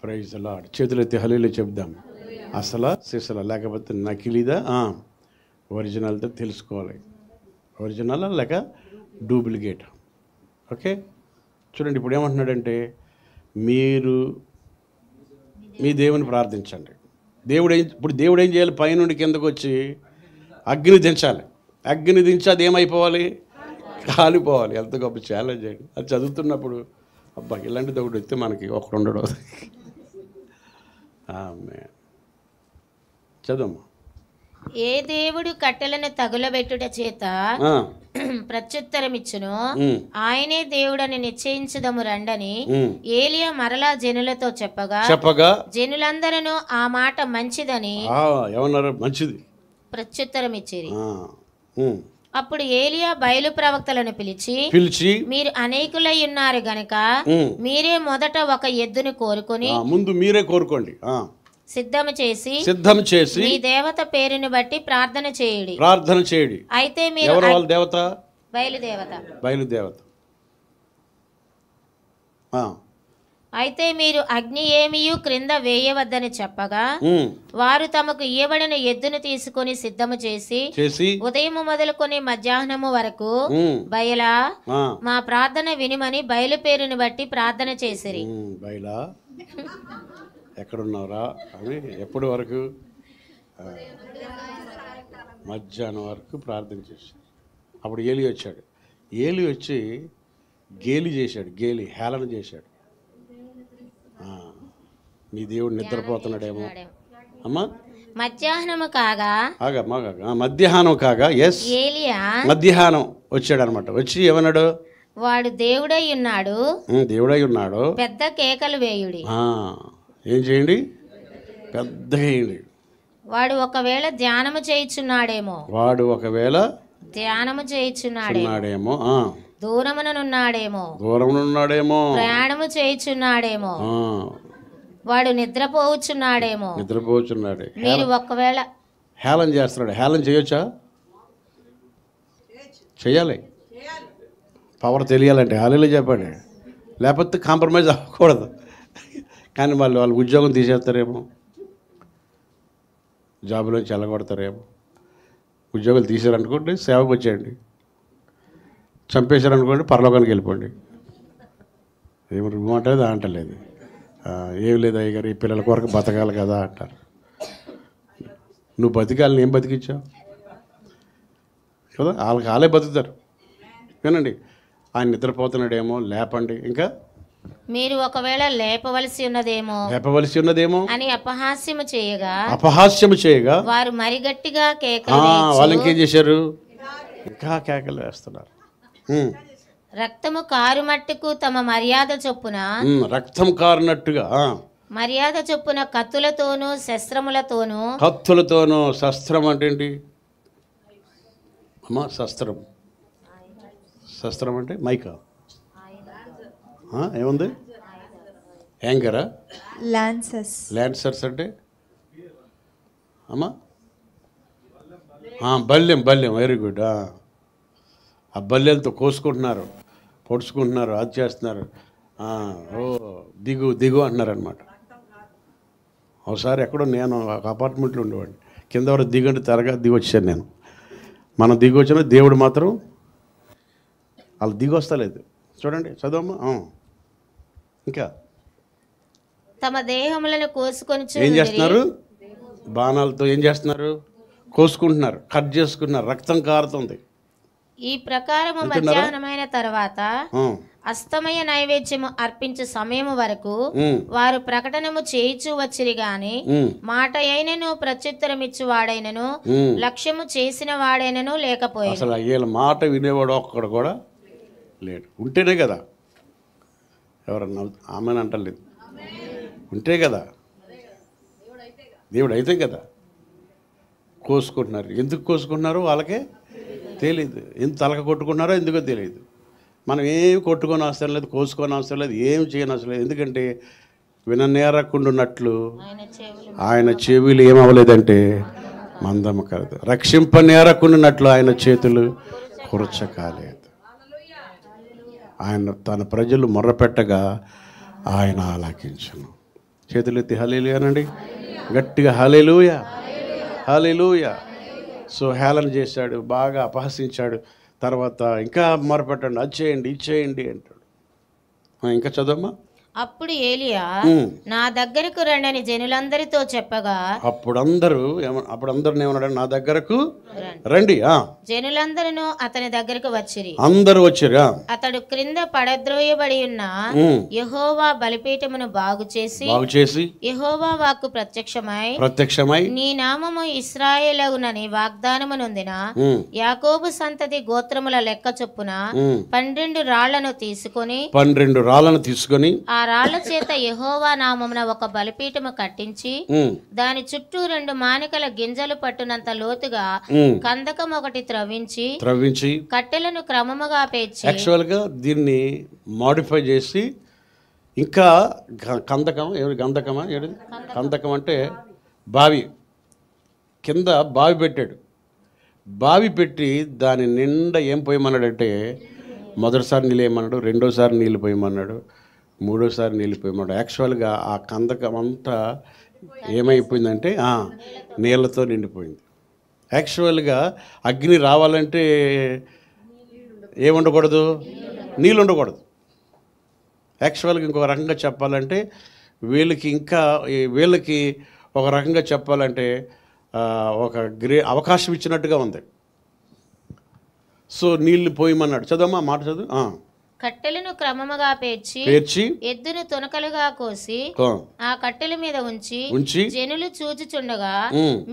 Praise the Lord. చేతులెత్తి హల్లెలూయా చెప్దాం. అసలా సిసలా లేకపోతే నకిలీదా ఒరిజినల్తో తెలుసుకోవాలి. ఒరిజినల్ లేక డూప్లికేట్. ఓకే. చూడండి ఇప్పుడు ఏమంటున్నాడంటే, మీరు మీ దేవుని ప్రార్థించండి. ఇప్పుడు దేవుడు ఏం చేయాలి? పైనుండి కిందకు వచ్చి అగ్ని దించాలి. అగ్ని దించి అది ఏమైపోవాలి? కాలిపోవాలి. ఎంత గొప్ప ఛాలెంజ్ అండి. అది చదువుతున్నప్పుడు అబ్బా ఇలాంటిది ఒకటి వస్తే మనకి ఒకడు ఉండడు. చదవమ్మా.
ఏ దేవుడు కట్టెలను తగులబెట్టుట చేత ప్రత్యుత్తరమిచ్చును, ఆయనే దేవుడని నిశ్చయించుదము రండని ఏలియా మరలా జనులతో చెప్పగా జనులందరూ ఆ మాట మంచిదని
ఏమన్నారు? మంచిది
ప్రత్యుత్తరమిచ్చిరి. అప్పుడు ఏలియా బయలు ప్రవక్తలను పిలిచి మీరు అనేకులై ఉన్నారు గనక మీరే మొదట ఒక ఎద్దును కోరుకొని,
ముందు మీరే కోరుకోండి,
సిద్ధము చేసి మీ దేవత పేరుని బట్టి ప్రార్థన చేయుడి. అయితే మీరు
ఎవరు వాళ్ళ దేవత?
బయలుదేవత. అయితే మీరు అగ్ని ఏమియు క్రింద వేయవద్దని చెప్పగా వారు తమకు ఇయ్యబడిన ఎద్దును తీసుకొని సిద్ధము చేసి ఉదయం మొదలుకొని మధ్యాహ్నము వరకు బయలా మా ప్రార్థన వినిమని బయలు పేరుని బట్టి ప్రార్థన చేసిరి.
బయలా ఎక్కడున్నారా అని ఎప్పటి వరకు? మధ్యాహ్నం వరకు ప్రార్థన చేశాడు. అప్పుడు ఏలి వచ్చాడు. ఏలి వచ్చి గేలి చేశాడు. హేళన చేశాడు. మీ దేవుడు నిద్రపోతున్నాడేమో అమ్మా.
మధ్యాహ్నము కాగా
మధ్యాహ్నం కాగా
ఏలియా
మధ్యాహ్నం వచ్చాడు అనమాట. వచ్చి ఏమన్నాడు?
వాడు దేవుడై ఉన్నాడు, పెద్ద కేకలు వేయుడి.
ఏం చేయండి? పెద్దగా వేయండి.
వాడు ఒకవేళ ధ్యానము చేయుచున్నాడేమో, దూరమునున్నాడేమో, ప్రయాణము చేయుచున్నాడేమో, వాడు నిద్రపోవచ్చున్నాడేమో. మీరు ఒకవేళ
హేళన చేస్తున్నాడు. హేళన చేయొచ్చా? చెయ్యాలి. పవర్ తెలియాలంటే హల్లెలూయా చెప్పండి. లేకపోతే కాంప్రమైజ్ అవ్వకూడదు. కానీ వాళ్ళ ఉద్యోగం తీసేస్తారేమో, జాబులో చెల్లగొడతారేమో. ఉద్యోగాలు తీసారనుకోండి సేవకు వచ్చేయండి, చంపేశారనుకోండి పరలోకానికి వెళ్ళిపోండి. ఏమంటారు? అంటలేదు. ఏం లేదు అయ్యగారు, ఈ పిల్లల కొరకు బతకాలి కదా అంటారు. నువ్వు బతికాలని ఏం బతికించావు కదా, వాళ్ళే బతుకుతారు. వినండి, ఆయన నిద్రపోతున్నాడేమో, లేపండి. ఇంకా
మీరు ఒకవేళ లేపవలసి ఉన్నదేమో అని అపహాస్యము చేయగా వారు మరి గట్టిగా కేకలు వేయచ్చు.
వాళ్ళు ఇంకేం చేశారు? ఇంకా కేకలు వేస్తున్నారు.
రక్తము కారు మట్టుకు తమ మర్యాద చొప్పున,
రక్తం కారునట్టుగా
మర్యాద చొప్పున కత్తులతోనూ శస్త్రములతోనూ.
శస్త్రం అంటే ఏంటి అమ్మా? శస్త్రం అంటే మైకా ఏముంది? యాంగరా? లాన్సర్స్ అంటే అమ్మా బల్యం. Very good. ఆ బల్యాలతో కోసుకుంటున్నారు, పొడుచుకుంటున్నారు, అది చేస్తున్నారు. దిగు అంటున్నారు అనమాట. ఒకసారి ఎక్కడో నేను ఒక అపార్ట్మెంట్లో ఉండేవాడిని, కింద వరకు దిగండి త్వరగా దిగి వచ్చాను నేను. మనం దిగి వచ్చిన దేవుడు మాత్రం వాళ్ళు దిగి వస్తలేదు. చూడండి చదవమ్మా. ఇంకా
తమ దేహములను కోసుకొని
ఏం చేస్తున్నారు? బాణాలతో ఏం చేస్తున్నారు? కోసుకుంటున్నారు, కట్ చేసుకుంటున్నారు, రక్తం కారుతుంది.
ఈ ప్రకారము మధ్యాహ్నమైన తర్వాత అస్తమయ నైవేద్యము అర్పించే సమయం వరకు వారు ప్రకటనము చేయిచు వచ్చిరి గాని మాట అయినను ప్రత్యుత్తరమిచ్చు వాడైనను లక్ష్యము చేసిన వాడైనను లేకపోయాడు.
అసలు వీళ్ళ మాట వినేవాడు ఒక్కడు కూడా లేడు. ఉంటేనే కదా, ఎవరన్నా ఆమెను అంటలేదు, ఉంటే కదా, దేవుడు అయితే కదా. కోసుకుంటున్నారు. ఎందుకు కోసుకుంటున్నారో వాళ్ళకే తెలియదు. ఎందుకు తలక కొట్టుకుంటున్నారో ఎందుకో తెలియదు. మనం ఏమి కొట్టుకొని అవసరం లేదు, కోసుకొని అవసరం లేదు, ఏం చేయని అవసరం లేదు. ఎందుకంటే విననేరకుండా ఉన్నట్లు ఆయన చెవులు ఏమవ్వలేదంటే మందము కలదు, రక్షింపనేరకుండాన్నట్లు ఆయన చేతులు కురచకాలేదు. ఆయన తన ప్రజలు మొర్రపెట్టగా ఆయన ఆలకించును. చేతులెత్తి హల్లెలూయా అనండి గట్టిగా. హల్లెలూయా, హల్లెలూయా. సో హేళన చేశాడు, బాగా అపహసించాడు. తర్వాత ఇంకా మొరపెట్టండి, అది చేయండి, ఇది చేయండి అంటాడు. ఇంకా చదవమ్మా.
అప్పుడు ఏలియా నా దగ్గరకు రండని జనులందరితో చెప్పగా
అప్పుడు అందరూ ఏమన్నాడు? నా దగ్గరకు రండి.
జనులందరూ అతని దగ్గరకు వచ్చిరి.
అందరూ వచ్చారు.
అతడు క్రింద పడద్రోయబడి ఉన్న యెహోవా బలిపీఠమును బాగు చేసి యెహోవా వాక్కు ప్రత్యక్షమై నీ నామము ఇశ్రాయేలగునని వాగ్దానము నొందిన యాకోబు సంతతి గోత్రముల లెక్క చొప్పున 12 రాళ్లను తీసుకొని ఆ రాళ్ల చేత యెహోవా నామమున ఒక బలిపీఠము కట్టించి దాని చుట్టూ 2 మానికల గింజలు పట్టునంత లోతుగా కందకం ఒకటి త్రవ్వించి కట్టెలను క్రమముగా పేర్చి
యాక్చువల్గా దీన్ని మాడిఫై చేసి ఇంకా కందకం అంటే బావి కింద బావి పెట్టాడు. బావి పెట్టి దాని నిండా ఏం పోయమన్నాడంటే మొదటిసారి నీళ్ళు వేయమన్నాడు, రెండోసారి నీళ్ళు పోయమన్నాడు, మూడోసారి నీళ్ళు పోయమన్నాడు. యాక్చువల్గా ఆ కందకం అంతా ఏమైపోయిందంటే నీళ్ళతో నిండిపోయింది. యాక్చువల్గా అగ్ని రావాలంటే ఏముండకూడదు? నీళ్ళు ఉండకూడదు. యాక్చువల్గా ఇంకొక రకంగా చెప్పాలంటే వీళ్ళకి ఒక రకంగా చెప్పాలంటే ఒక అవకాశం ఇచ్చినట్టుగా ఉంది. సో నీళ్లు పోయమన్నాడు. చదవమ్మా, మాట చదువు.
కట్టెలను క్రమముగా పేర్చి ఎద్దును తునకలుగా కోసి ఆ కట్టెల మీద ఉంచి జనులు చూచుచుండగా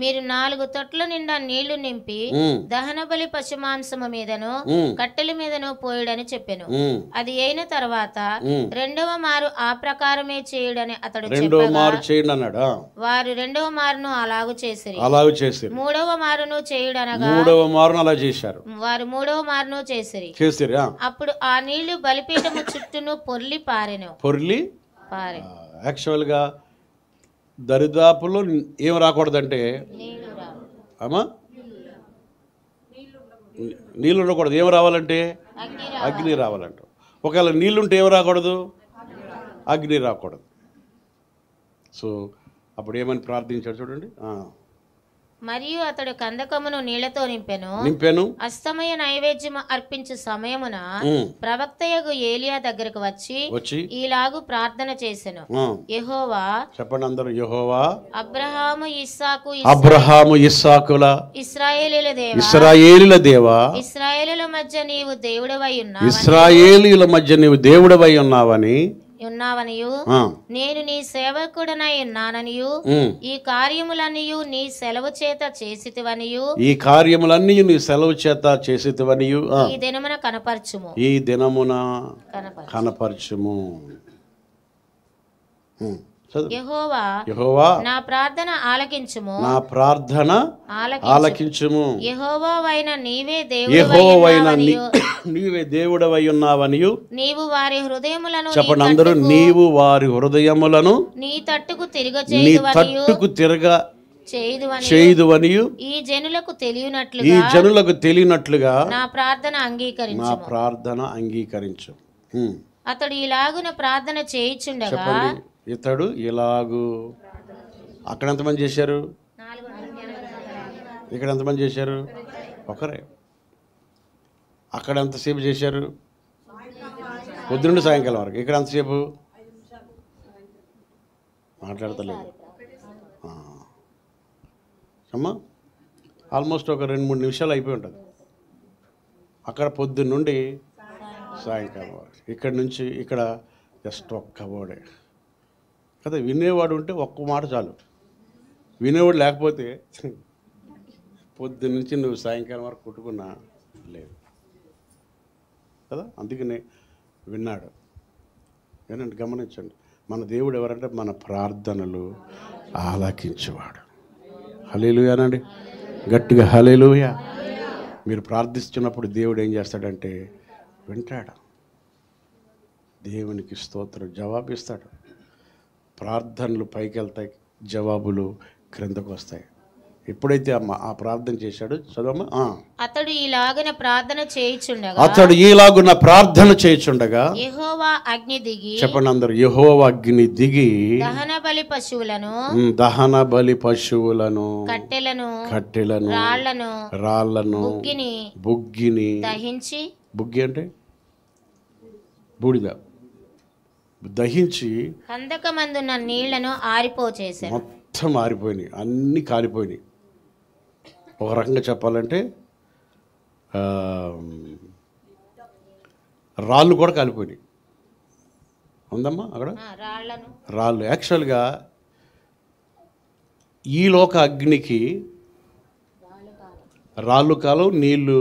మీరు 4 తొట్ల నిండా నీళ్లు నింపి దహన బలి పశుమాంసము మీదను కట్టెల మీదను పోయుడని చెప్పెను. అది అయిన తర్వాత 2వ మారు ఆ ప్రకారమే చేయుడని అతడు చెప్పగా వారు 2వ మారును అలాగు చేసిరి. 3వ మారును చేయుడనగా వారు 3వ మారును చేసిరి. అప్పుడు ఆ నీళ్లు బలిపీఠము చుట్టూను పొర్లి పారెను.
యాక్చువల్గా దరిదాపులో ఏం రాకూడదంటే నీళ్ళు ఉండకూడదు. ఏం రావాలంటే అగ్ని రావాలంట. ఒకవేళ నీళ్ళుంటే ఏం రాకూడదు? అగ్ని రాకూడదు. సో అప్పుడు ఏమని ప్రార్థించాడు చూడండి.
మరియు అతడు కందకమును నీళ్లతో నింపెను. అస్తమయ నైవేద్యము అర్పించు సమయమున ప్రవక్తయగు ఏలియా దగ్గరకు వచ్చి ఈలాగు ప్రార్థన చేసెను. యెహోవా, చెప్పండి అందరూ, యెహోవా అబ్రహాము ఇస్సాకుల ఇశ్రాయేలీయుల దేవా, ఇశ్రాయేలీయుల మధ్య నీవు దేవుడవై ఉన్నావని నేను నీ సేవకుడనై ఉన్నాననియు ఈ కార్యములన్నీయు నీ సెలవు చేత చేసితివనియు ఈ దినమున కనపరచుము. యెహోవా నా ప్రార్థన ఆలకించుము. యెహోవావైన నీవే
దేవుడవై ఉన్నావనియు
నీవు వారి హృదయములను
చెప్పండి అందరూ, నీవు వారి హృదయములను
నీ తట్టుకు
చేయుదువనియు
ఈ జనులకు తెలియనట్లుగా నా ప్రార్థన అంగీకరించు. అతడు ఇలాగున ప్రార్థన చేయుచుండగా
ఇతడు ఇలాగు అక్కడ ఎంతమంది చేశారు? ఇక్కడ ఎంతమంది చేశారు? ఒకరే. అక్కడ ఎంతసేపు చేశారు? పొద్దునుండి సాయంకాలం వరకు. ఇక్కడ ఎంతసేపు? మాట్లాడతలేదు అమ్మా. ఆల్మోస్ట్ ఒక 2-3 నిమిషాలు అయిపోయి ఉంటుంది. అక్కడ పొద్దున్న నుండి సాయంకాలం వరకు. ఇక్కడ నుంచి ఇక్కడ జస్ట్ ఒక్క వర్డే కదా. వినేవాడు ఉంటే ఒక్క మాట చాలు. వినేవాడు లేకపోతే పొద్దున్న నుంచి నువ్వు సాయంకాలం వరకు కొట్టుకున్నా లేదు కదా. అందుకనే విన్నాడు. ఏనండి, గమనించండి, మన దేవుడు ఎవరంటే మన ప్రార్థనలు ఆలకించేవాడు. హల్లెలూయా అనండి గట్టిగా, హల్లెలూయా. మీరు ప్రార్థిస్తున్నప్పుడు దేవుడు ఏం చేస్తాడంటే వింటాడు. దేవునికి స్తోత్రం, జవాబిస్తాడు. ప్రార్థనలు పైకి వెళ్తాయి, జవాబులు క్రిందకు వస్తాయి. ఎప్పుడైతే ఆ ప్రార్థన చేశాడు, చదవమ్మా.
అతడు ఈలాగున ప్రార్థన చేయుచుండగా యెహోవా అగ్ని దిగి, చెప్పండి అందరూ, యెహోవా అగ్ని దిగి దహన బలి పశువులను కట్టెలను రాళ్లను బుగ్గిని దహించి, బుగ్గి అంటే బూడిద, దహించి కందకమందున్న నీళ్లను ఆరిపోచేశాడు.
మొత్తం ఆరిపోయినాయి, అన్నీ కాలిపోయినాయి. ఒక రకంగా చెప్పాలంటే రాళ్ళు కూడా కాలిపోయినాయి. ఉందమ్మా అక్కడ రాళ్ళు. యాక్చువల్గా ఈ లోక అగ్నికి రాళ్ళు కాలం, నీళ్ళు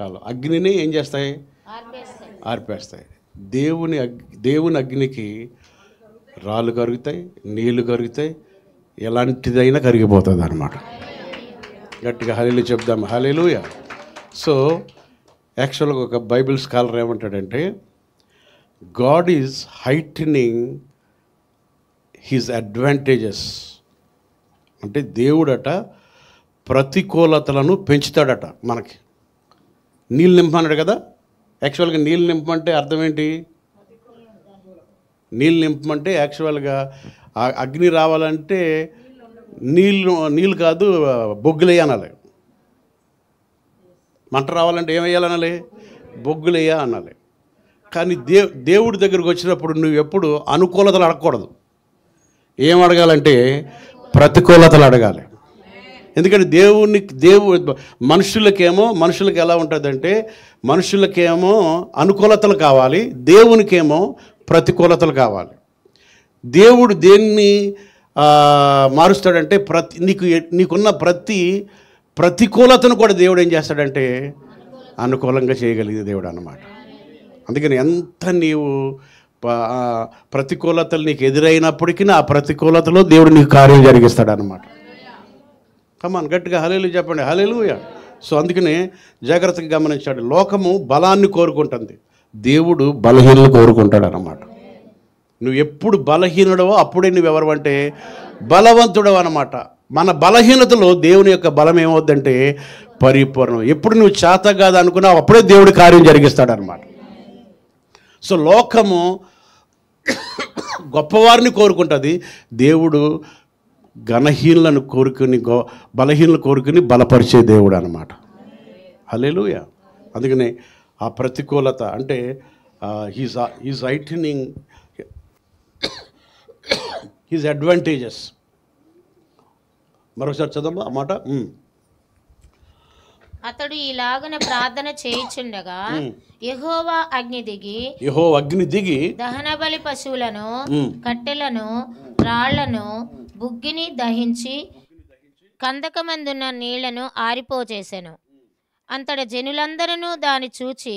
కాలం. అగ్నిని ఏం చేస్తాయి? ఆర్పేస్తాయి. దేవుని అగ్నికి రాళ్ళు కరుగుతాయి, నీళ్లు కరుగుతాయి, ఎలాంటిదైనా కరిగిపోతుంది అన్నమాట. గట్టిగా హల్లెలూయా చెప్దాం. హల్లెలూయా. సో యాక్చువల్గా ఒక బైబిల్ స్కాలర్ ఏమంటాడంటే, గాడ్ ఈజ్ హైటనింగ్ హిజ్ అడ్వాంటేజెస్. అంటే దేవుడట ప్రతికూలతలను పెంచుతాడట. మనకి నీళ్ళు నింపమన్నాడు కదా. యాక్చువల్గా నీళ్ళు నింపమంటే అర్థం ఏంటి? నీళ్ళు నింపమంటే యాక్చువల్గా అగ్ని రావాలంటే నీళ్ళు కాదు, బొగ్గులేయ అనాలి. మంట రావాలంటే ఏమేయాలనాలి? బొగ్గులేయ అనాలి. కానీ దేవుడి దగ్గరకు వచ్చినప్పుడు నువ్వు ఎప్పుడు అనుకూలతలు అడగకూడదు. ఏం అడగాలంటే ప్రతికూలతలు అడగాలి. ఎందుకంటే మనుషులకి ఎలా ఉంటుందంటే, మనుషులకేమో అనుకూలతలు కావాలి, దేవునికేమో ప్రతికూలతలు కావాలి. దేవుడు దేన్ని మారుస్తాడంటే నీకున్న ప్రతికూలతను కూడా దేవుడు ఏం చేస్తాడంటే అనుకూలంగా చేయగలిగే దేవుడు అన్నమాట. అందుకని ఎంత నీవు ప్రతికూలతలు నీకు ఎదురైనప్పటికీ ఆ ప్రతికూలతలో దేవుడు నీకు కార్యం జరిగిస్తాడు అన్నమాట. కమాన్ గట్టిగా హల్లెలూయా చెప్పండి. హల్లెలూయా. సో అందుకనే జాగ్రత్తగా గమనించాడు. లోకము బలాన్ని కోరుకుంటుంది, దేవుడు బలహీనలు కోరుకుంటాడు అన్నమాట. నువ్వు ఎప్పుడు బలహీనుడవో అప్పుడే నువ్వెవరు అంటే బలవంతుడవు అన్నమాట. మన బలహీనతలో దేవుని యొక్క బలం ఏమవుద్దంటే పరిపూర్ణం. ఎప్పుడు నువ్వు చేత కాదు అనుకున్నావు అప్పుడే దేవుడు కార్యం జరిగిస్తాడు అన్నమాట. సో లోకము గొప్పవారిని కోరుకుంటుంది, దేవుడు ఘనహీనులను బలహీనలను కోరుకుని బలపరిచే దేవుడు అన్నమాట. హల్లెలూయా. అందుకనే ఆ ప్రతికూలత అంటే హీజ్ హైటనింగ్ హిజ్ అడ్వాంటేజెస్. మరొకసారి చదవమ్మా ఆ మాట.
అతడు ఈలాగున ప్రార్థన చేయుచుండగా యెహోవా అగ్ని దిగి దహన బలి పశువులను కట్టెలను రాళ్లను బుగ్గిని దహించి కందకమందున్న నీళ్లను ఆరిపోచేసెను. అంతట జనులందరూ దాని చూచి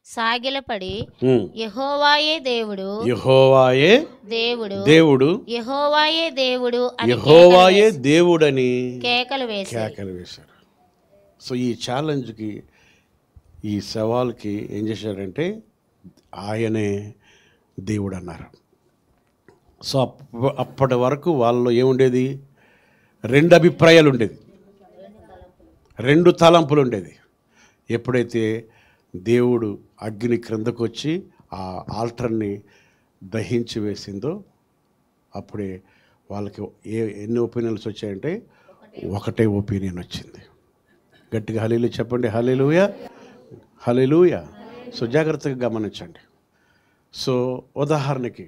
సాగిలపడి యెహోవాయే దేవుడు యెహోవాయే దేవుడని కేకలు వేశారు.
సో ఈ ఛాలెంజ్కి, ఈ సవాల్కి ఏం చేశారంటే ఆయనే దేవుడు అన్నారు. సో అప్పటి వరకు వాళ్ళలో ఏముండేది? 2 అభిప్రాయాలు ఉండేది, 2 తలంపులు ఉండేది. ఎప్పుడైతే దేవుడు అగ్ని క్రిందకు వచ్చి ఆ ఆల్టర్ని దహించి వేసిందో అప్పుడే వాళ్ళకి ఎన్ని ఒపీనియన్స్ వచ్చాయంటే ఒకటే ఒపీనియన్ వచ్చింది. గట్టిగా హల్లెలూయా చెప్పండి. హల్లెలూయా, హల్లెలూయా. సో జాగ్రత్తగా గమనించండి. సో ఉదాహరణకి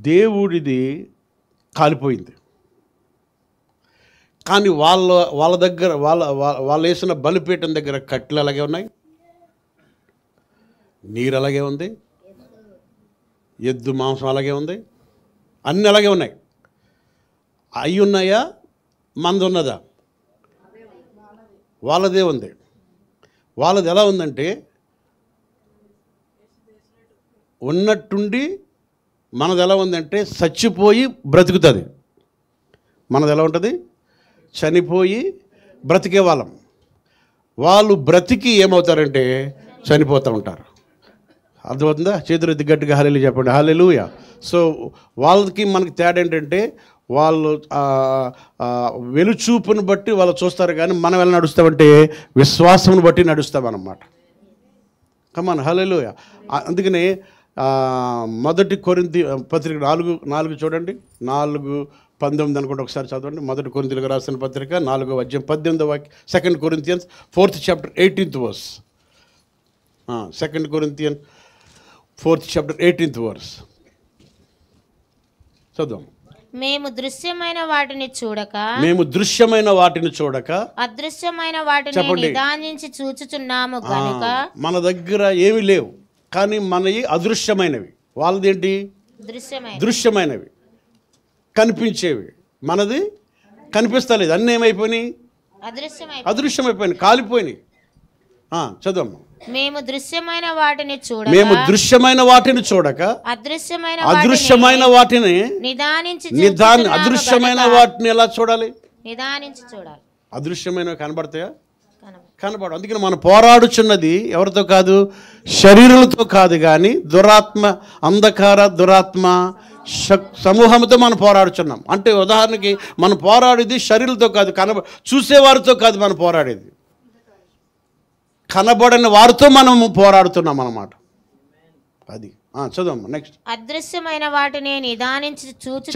దేవుడిది కాలిపోయింది, కానీ వాళ్ళ దగ్గర వాళ్ళు వేసిన బలిపీఠం దగ్గర కట్టెలు అలాగే ఉన్నాయి, నీరు అలాగే ఉంది, ఎద్దు మాంసం అలాగే ఉంది, అన్నీ అలాగే ఉన్నాయి. అవి ఉన్నాయా, మంది ఉన్నదా? వాళ్ళదే ఉంది. వాళ్ళది ఎలా ఉందంటే ఉన్నట్టుండి, మనది ఎలా ఉందంటే చచ్చిపోయి బ్రతుకుతుంది. మనది ఎలా ఉంటుంది? చనిపోయి బ్రతికే వాళ్ళం. వాళ్ళు బ్రతికి ఏమవుతారంటే చనిపోతూ ఉంటారు. అర్థమవుతుందా? చేతులు ఎత్తి గట్టిగా హల్లెలూయా చెప్పండి. హల్లెలూయా. సో వాళ్ళకి మనకి తేడా ఏంటంటే వాళ్ళు వెలుచూపును బట్టి వాళ్ళు చూస్తారు, కానీ మనం ఎలా నడుస్తామంటే విశ్వాసమును బట్టి నడుస్తామన్నమాట. కమాన్ హల్లెలూయా. అందుకనే మొదటి కొరింథీ పత్రిక 4 చూడండి, 4:19 అనుకుంటే ఒకసారి చదవండి. మొదటి కొరింథీయులకు రాసిన పత్రిక 4వ అధ్యాయం 18వ వాక్యం. 2 Corinthians 4th chapter 18th verse. 2 Corinthians 4th chapter 18th verse చదువు.
మేము దృశ్యమైన వాటిని చూడక అదృశ్యమైన వాటిని నిదానించి చూచుచున్నాము గనుక.
మన దగ్గర ఏమీ లేవు, కానీ మనవి అదృశ్యమైనవి. వాళ్ళదేంటి? దృశ్యమైనవి, కనిపించేవి. మనది కనిపిస్తలేదు. అన్నీ ఏమైపోయినాయి? అదృశ్యమైపోయినాయి, కాలిపోయినాయి. చదవమ్మా.
మేము దృశ్యమైన వాటిని
చూడక అదృశ్యమైన వాటిని అదృశ్యమైన వాటిని ఎలా చూడాలి?
నిదానించి చూడాలి.
అదృశ్యమైనవి కనబడతాయా? కనబడు. అందుకని మనం పోరాడుచున్నది ఎవరితో కాదు? శరీరులతో కాదు, కానీ అంధకార దురాత్మ సమూహంతో మనం పోరాడుచున్నాం. అంటే ఉదాహరణకి మనం పోరాడేది శరీరులతో కాదు, చూసేవారితో కాదు. మనం పోరాడేది కనబడని వారితో మనము పోరాడుతున్నాం అన్నమాట. అది చదవమ్మా నెక్స్ట్.
అదృశ్యమైన వాటిని నిదానించి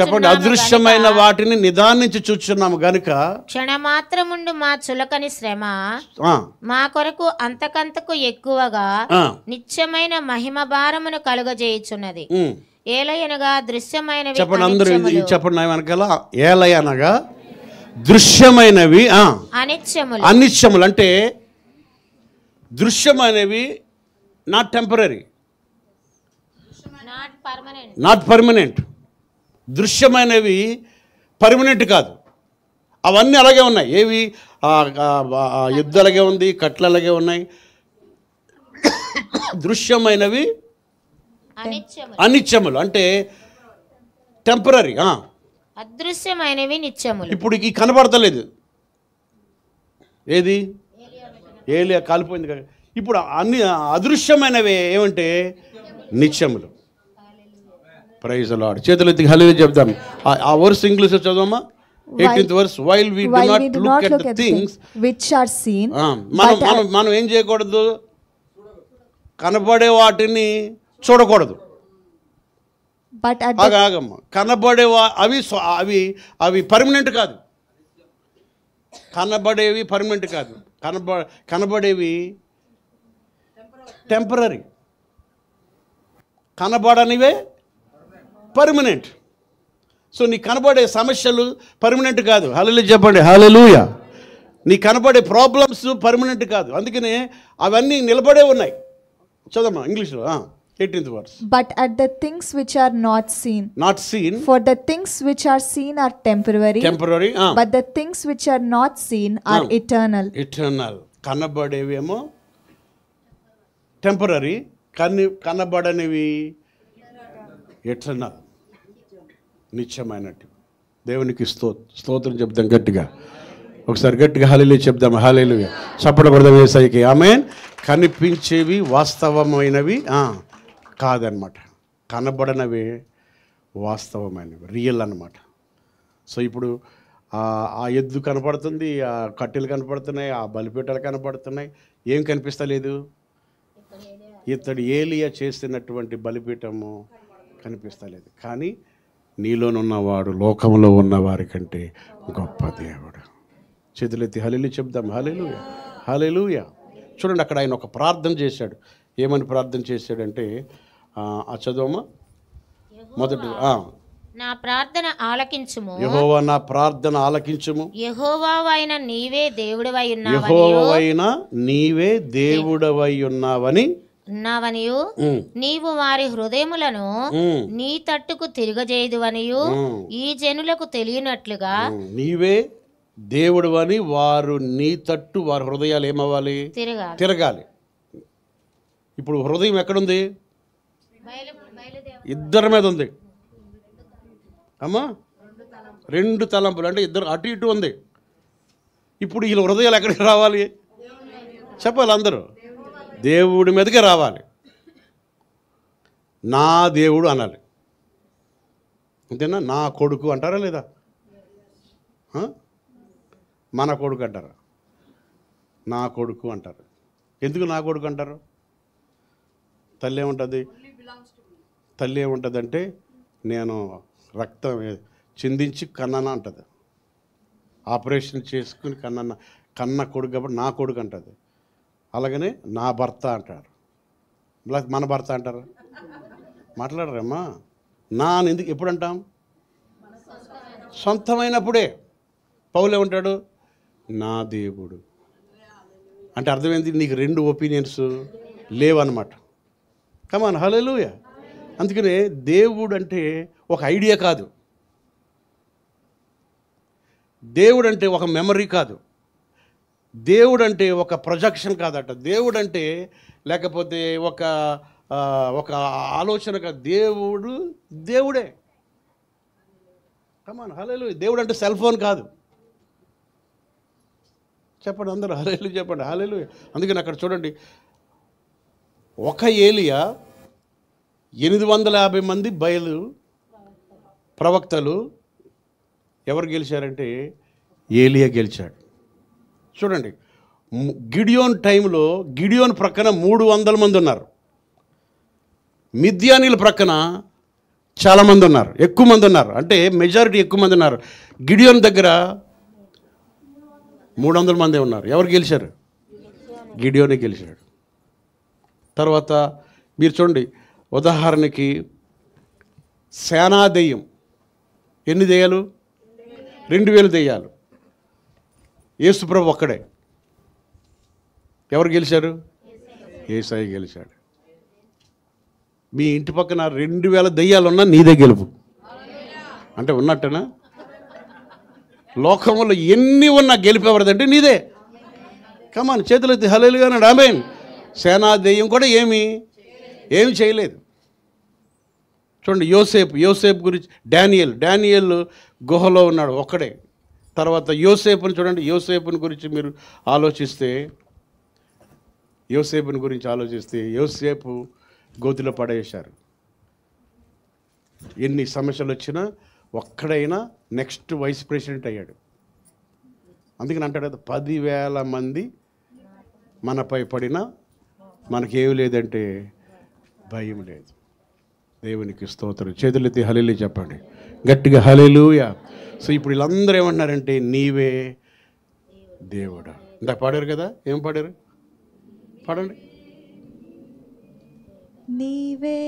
చెప్పండి. అదృశ్యమైన వాటిని నిదానించి చూచున్నాము గనుక
క్షణమాత్రముండు మా చులకని శ్రమ మా కొరకు అంతకంతకు ఎక్కువగా నిత్యమైన మహిమ భారమును కలుగజేయుచున్నది. ఏలయనగా దృశ్యమైనవి.
చెప్పండి అందరూ చెప్పండి వెనకాల. ఏలయనగా దృశ్యమైనవి అనిత్యములు. అంటే దృశ్యమైనవి నాట్ టెంపరీ, నాట్ పర్మనెంట్. దృశ్యమైనవి పర్మనెంట్ కాదు. అవన్నీ అలాగే ఉన్నాయి. ఏవి? యుద్ధ అలాగే ఉంది, కట్లు అలాగే ఉన్నాయి. దృశ్యమైనవి అనిత్యములు, అంటే టెంపరీ.
అదృశ్యమైనవి నిత్యములు.
ఇప్పుడు ఈ కనబడతలేదు. ఏది? ఏలియా కాలిపోయింది కదా. ఇప్పుడు అన్ని అదృశ్యమైనవి ఏమంటే నిత్యములు. Praise the lord. చేతులు ఎత్తి హల్లెలూయా చెప్దాం. ఆ వర్స్ ఇంగ్లీష్ చదవమ్మా. 18th verse. While we do not look at the things
which are seen.
మనం ఏం చేయకూడదు? కనబడే వాటిని చూడకూడదు. ఆగమ్మా. కనబడే అవి పర్మనెంట్ కాదు. కనబడేవి పర్మనెంట్ కాదు. కనబడేవి టెంపరీ, కనబడనివే పర్మనెంట్. సో నీ కనబడే సమస్యలు పర్మనెంట్ కాదు. హల్లెలూయా చెప్పండి. హల్లెలూయా. నీ కనబడే ప్రాబ్లమ్స్ పర్మనెంట్ కాదు. అందుకనే అవన్నీ నిలబడే ఉన్నాయి. చదమ్మా ఇంగ్లీష్లో. 18th verse.
But at the things which are not seen.
For
the things which are seen are temporary. But the things which are not seen are eternal.
కనబడేవేమో టెంపరీ, కనబడనివి ఎటర్నల్, నిత్యమైనట్టు. దేవునికి స్తోత్రం చెప్దాం గట్టిగా. ఒకసారి గట్టిగా హల్లెలూయా చెప్దాం. హల్లెలూయా. చప్పట్లు కొడదాం యేసయ్యకి. ఆమేన్. కనిపించేవి వాస్తవమైనవి కాదనమాట. కనబడనవి వాస్తవమైనవి, రియల్ అన్నమాట. సో ఇప్పుడు ఆ ఎద్దు కనపడుతుంది, ఆ కట్టెలు కనపడుతున్నాయి, ఆ బలిపీఠాలు కనపడుతున్నాయి. ఏం కనిపిస్తలేదు? ఇతడు ఏలియా చేసినటువంటి బలిపీఠము కనిపిస్తలేదు. కానీ నీలోనున్నవాడు లోకంలో ఉన్నవారి కంటే గొప్ప దేవుడు. చేతులెత్తి హల్లెలూయా చెప్దాం. హల్లెలూయా, హల్లెలూయా. చూడండి, అక్కడ ఆయన ఒక ప్రార్థన చేశాడు. ఏమని ప్రార్థన చేశాడంటే, ఆ చదవమా మొదటి.
నా ప్రార్థన ఆలకించుము.
యెహోవా నా ప్రార్థన ఆలకించుము.
యెహోవావైన నీవే దేవుడవై
యెహోవావైన నీవే దేవుడవై ఉన్నావనియు
నీవు వారి హృదయములను నీ తట్టుకు తిరగజేయుదువనియు ఈ జనులకు తెలియనట్లుగా.
నీవే దేవుడవని వారు నీ తట్టు వారి హృదయాలు ఏమవ్వాలి? తిరగాలి. ఇప్పుడు హృదయం ఎక్కడుంది? ఇద్దరి మీద ఉంది అమ్మా. 2 తలంపులు అంటే ఇద్దరు అటు ఇటు ఉంది. ఇప్పుడు వీళ్ళ హృదయాలు ఎక్కడికి రావాలి? చెప్పాలి అందరూ. దేవుడి మీదకే రావాలి. నా దేవుడు అనాలి, అంతేనా? నా కొడుకు అంటారా లేదా? మన కొడుకు అంటారా? నా కొడుకు అంటారు. ఎందుకు నా కొడుకు అంటారు? తల్లి ఏముంటుంది? తల్లి ఏముంటుంది అంటే, నేను రక్తం చిందించి కన్నాన అంటుంది. ఆపరేషన్ చేసుకుని కన్న కొడుకు కాబట్టి నా కొడుకు అంటుంది. అలాగనే నా భర్త అంటారు. మన భర్త అంటారు? మాట్లాడరమ్మా. నా అని ఎందుకు ఎప్పుడు అంటాం? సొంతమైనప్పుడే. పౌలు ఏమంటాడు? నా దేవుడు అంటే అర్థమైంది, నీకు 2 ఒపీనియన్స్ లేవన్నమాట. కమాన్, హల్లెలూయా. అందుకనే దేవుడు అంటే ఒక ఐడియా కాదు, దేవుడు అంటే ఒక మెమరీ కాదు, దేవుడు అంటే ఒక ప్రొజెక్షన్ కాదట, దేవుడు అంటే లేకపోతే ఒక ఆలోచన కాదు. దేవుడు దేవుడే. కమాన్, హల్లెలూయా. దేవుడు అంటే సెల్ ఫోన్ కాదు. చెప్పండి అందరూ హల్లెలూయా చెప్పండి. హల్లెలూయా. అందుకని అక్కడ చూడండి, ఒక ఏలియా 850 మంది బయలు ప్రవక్తలు ఎవరు గెలిచారంటే ఏలియా గెలిచాడు. చూడండి, గిడియోన్ టైంలో గిడియోన్ ప్రక్కన 300 మంది ఉన్నారు. మిద్యానీల ప్రక్కన చాలామంది ఉన్నారు, ఎక్కువ మంది ఉన్నారు. అంటే మెజారిటీ ఎక్కువ మంది ఉన్నారు. గిడియోన్ దగ్గర 300 మందే ఉన్నారు. ఎవరు గెలిచారు? గిడియోనే గెలిచాడు. తర్వాత మీరు చూడండి, ఉదాహరణకి సేనా దెయ్యం ఎన్ని దెయ్యాలు? 2000 దెయ్యాలు. యేసుప్రభు ఒక్కడే. ఎవరు గెలిచారు? యేసయ్య గెలిచాడు. మీ ఇంటి పక్కన 2000 దెయ్యాలు ఉన్నా నీదే గెలుపు అంటే ఉన్నట్టేనా? లోకంలో ఎన్ని ఉన్నా గెలిపేవరదంటే నీదే. కమాన్, చేతులెత్తి హల్లెలూయా అన్నాడు. ఆమేన్. సేనా దెయ్యం కూడా ఏమి చేయలేదు. చూడండి, యోసేపు గురించి డానియేల్ గుహలో ఉన్నాడు ఒక్కడే. తర్వాత యోసేపుని చూడండి, యోసేపుని గురించి మీరు ఆలోచిస్తే యోసేపు గోతిలో పడేశారు. ఎన్ని సమస్యలు వచ్చినా ఒక్కడైనా నెక్స్ట్ వైస్ ప్రెసిడెంట్ అయ్యాడు. అందుకని అంటాడు కదా, 10,000 మంది మనపై పడినా మనకేమి లేదంటే భయం లేదు. దేవునికి స్తోత్రం. చేతులెత్తి హల్లెలూయా చెప్పండి గట్టిగా, హల్లెలూయా. సో ఇప్పుడు వీళ్ళందరూ ఏమంటున్నారంటే నీవే దేవుడు. ఇందాక పాడారు కదా, ఏం పాడారు? పాడండి.
నీవే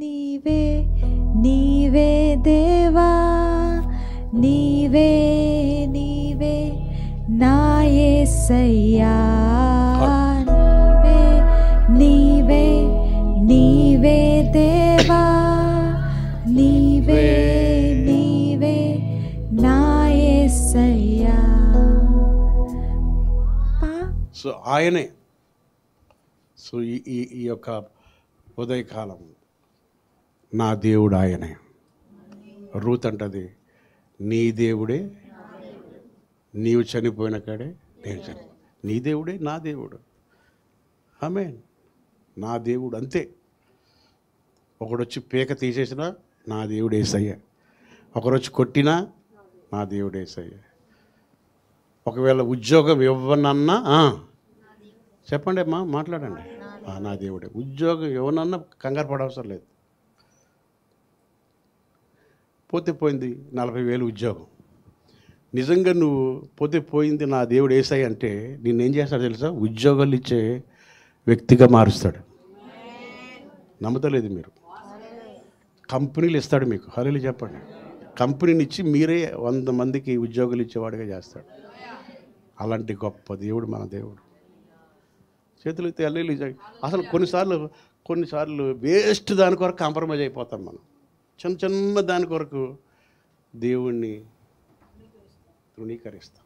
నీవే నీవే దేవా, నీవే నీవే నా యేసయ్యా, నీవే నీవే దేవా, నీవే నీవే నా యేసయ్యా.
సో ఆయనే. సో ఈ యొక్క ఉదయకాలం నా దేవుడు ఆయనే. రూత్ అంటది, నీ దేవుడే, నీవు చనిపోయిన కాడే నేను చనిపో, నీ దేవుడే నా దేవుడు. ఆమేన్. నా దేవుడు అంతే. ఒకడొచ్చి పీక తీసేసినా నా దేవుడు యేసయ్య, ఒకరొచ్చి కొట్టినా నా దేవుడు యేసయ్య. ఒకవేళ ఉద్యోగం ఇవ్వనన్నా చెప్పండి అమ్మా, మాట్లాడండి. నా దేవుడే. ఉద్యోగం ఇవ్వనన్నా కంగారు పడవసరం లేదు. పోతే పోయింది 40,000 ఉద్యోగం. నిజంగా నువ్వు పోతే పోయింది నా దేవుడు యేసయ్య అంటే నిన్నేం చేస్తాడు తెలుసా? ఉద్యోగాలు ఇచ్చే వ్యక్తిగా మారుస్తాడు. నమ్మతలేదు మీరు? కంపెనీలు ఇస్తాడు మీకు. హల్లెలూయా చెప్పండి. కంపెనీని ఇచ్చి మీరే 100 మందికి ఉద్యోగాలు ఇచ్చేవాడిగా చేస్తాడు. అలాంటి గొప్ప దేవుడు మన దేవుడు. చేతులు ఎత్తి హల్లెలూయా. అసలు కొన్నిసార్లు వేస్ట్ దాని కొరకు కాంప్రమైజ్ అయిపోతాం మనం. చిన్న దాని కొరకు దేవుణ్ణి తృణీకరిస్తాం.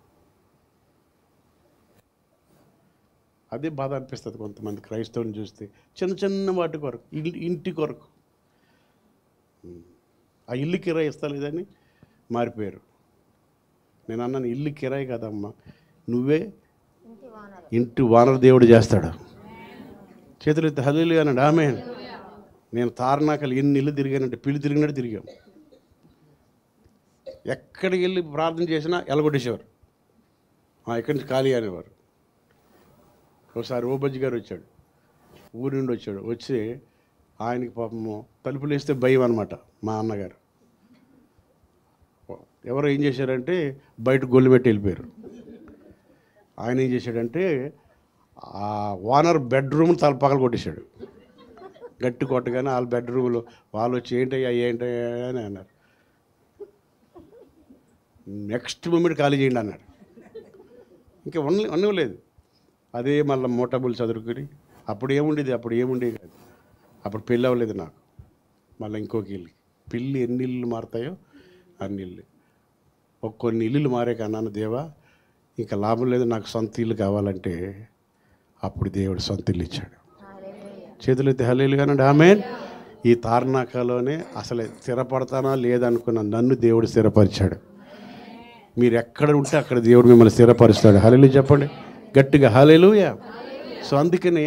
అదే బాధ అనిపిస్తుంది కొంతమంది క్రైస్తవుని చూస్తే. చిన్న వాటి కొరకు, ఇంటి కొరకు, ఆ ఇల్లు కిరాయి ఇస్తలేదని మారిపోయారు. నేను అన్నాను, ఇల్లు కిరాయి కదమ్మా, నువ్వే ఇంటి వానర దేవుడు చేస్తాడు. చేతులు ఎత్తి హల్లెలూయా అన్నాడు. ఆమేన్. నేను తారనాకలు ఎన్ని ఇల్లు తిరిగానంటే పిల్లి తిరిగినట్టు తిరిగాం. ఎక్కడికి వెళ్ళి ప్రార్థన చేసినా ఎలగొట్టేసేవారు. ఎక్కడి నుంచి ఖాళీ అనేవారు. ఒకసారి ఓబజ్జి గారు వచ్చాడు, ఊరి నుండి వచ్చాడు. వచ్చి ఆయనకి పాపము తలుపులు వేస్తే భయం అనమాట. మా అన్నగారు ఎవరో ఏం చేశారంటే బయట గొల్లు పెట్టి వెళ్ళిపోయారు. ఆయన ఏం చేశాడంటే ఆ ఓనర్ బెడ్రూమ్ పగలు కొట్టేశాడు. గట్టి కొట్టగానే వాళ్ళ బెడ్రూమ్లో వాళ్ళు వచ్చి ఏంటయ్యా అని అన్నారు. నెక్స్ట్ మూమెంట్ ఖాళీ చేయండి అన్నాడు. ఇంకా అన్నలేదు. అదే మళ్ళీ మోటబుల్ చదువుకుని అప్పుడు ఏముండేది కాదు. అప్పుడు పెళ్ళి అవ్వలేదు నాకు. మళ్ళీ ఇంకొక ఇల్లు. పిల్లి ఎన్ని ఇల్లు మారుతాయో అన్ని ఇల్లు. కొన్ని ఇల్లులు మారాక అన్నాను, దేవా ఇంకా లాభం లేదు, నాకు సొంత ఇల్లు కావాలంటే అప్పుడు దేవుడు సొంత ఇల్లు ఇచ్చాడు. చేతులు ఎత్తి హల్లెలూయా అనండి. ఆమేన్. ఈ తార్నాకలోనే అసలు స్థిరపడతానా లేదనుకున్న నన్ను దేవుడు స్థిరపరిచాడు. మీరు ఎక్కడ ఉంటే అక్కడ దేవుడు మిమ్మల్ని స్థిరపరుస్తాడు. హల్లెలూయా చెప్పండి గట్టిగా, హల్లెలూయా. సో అందుకనే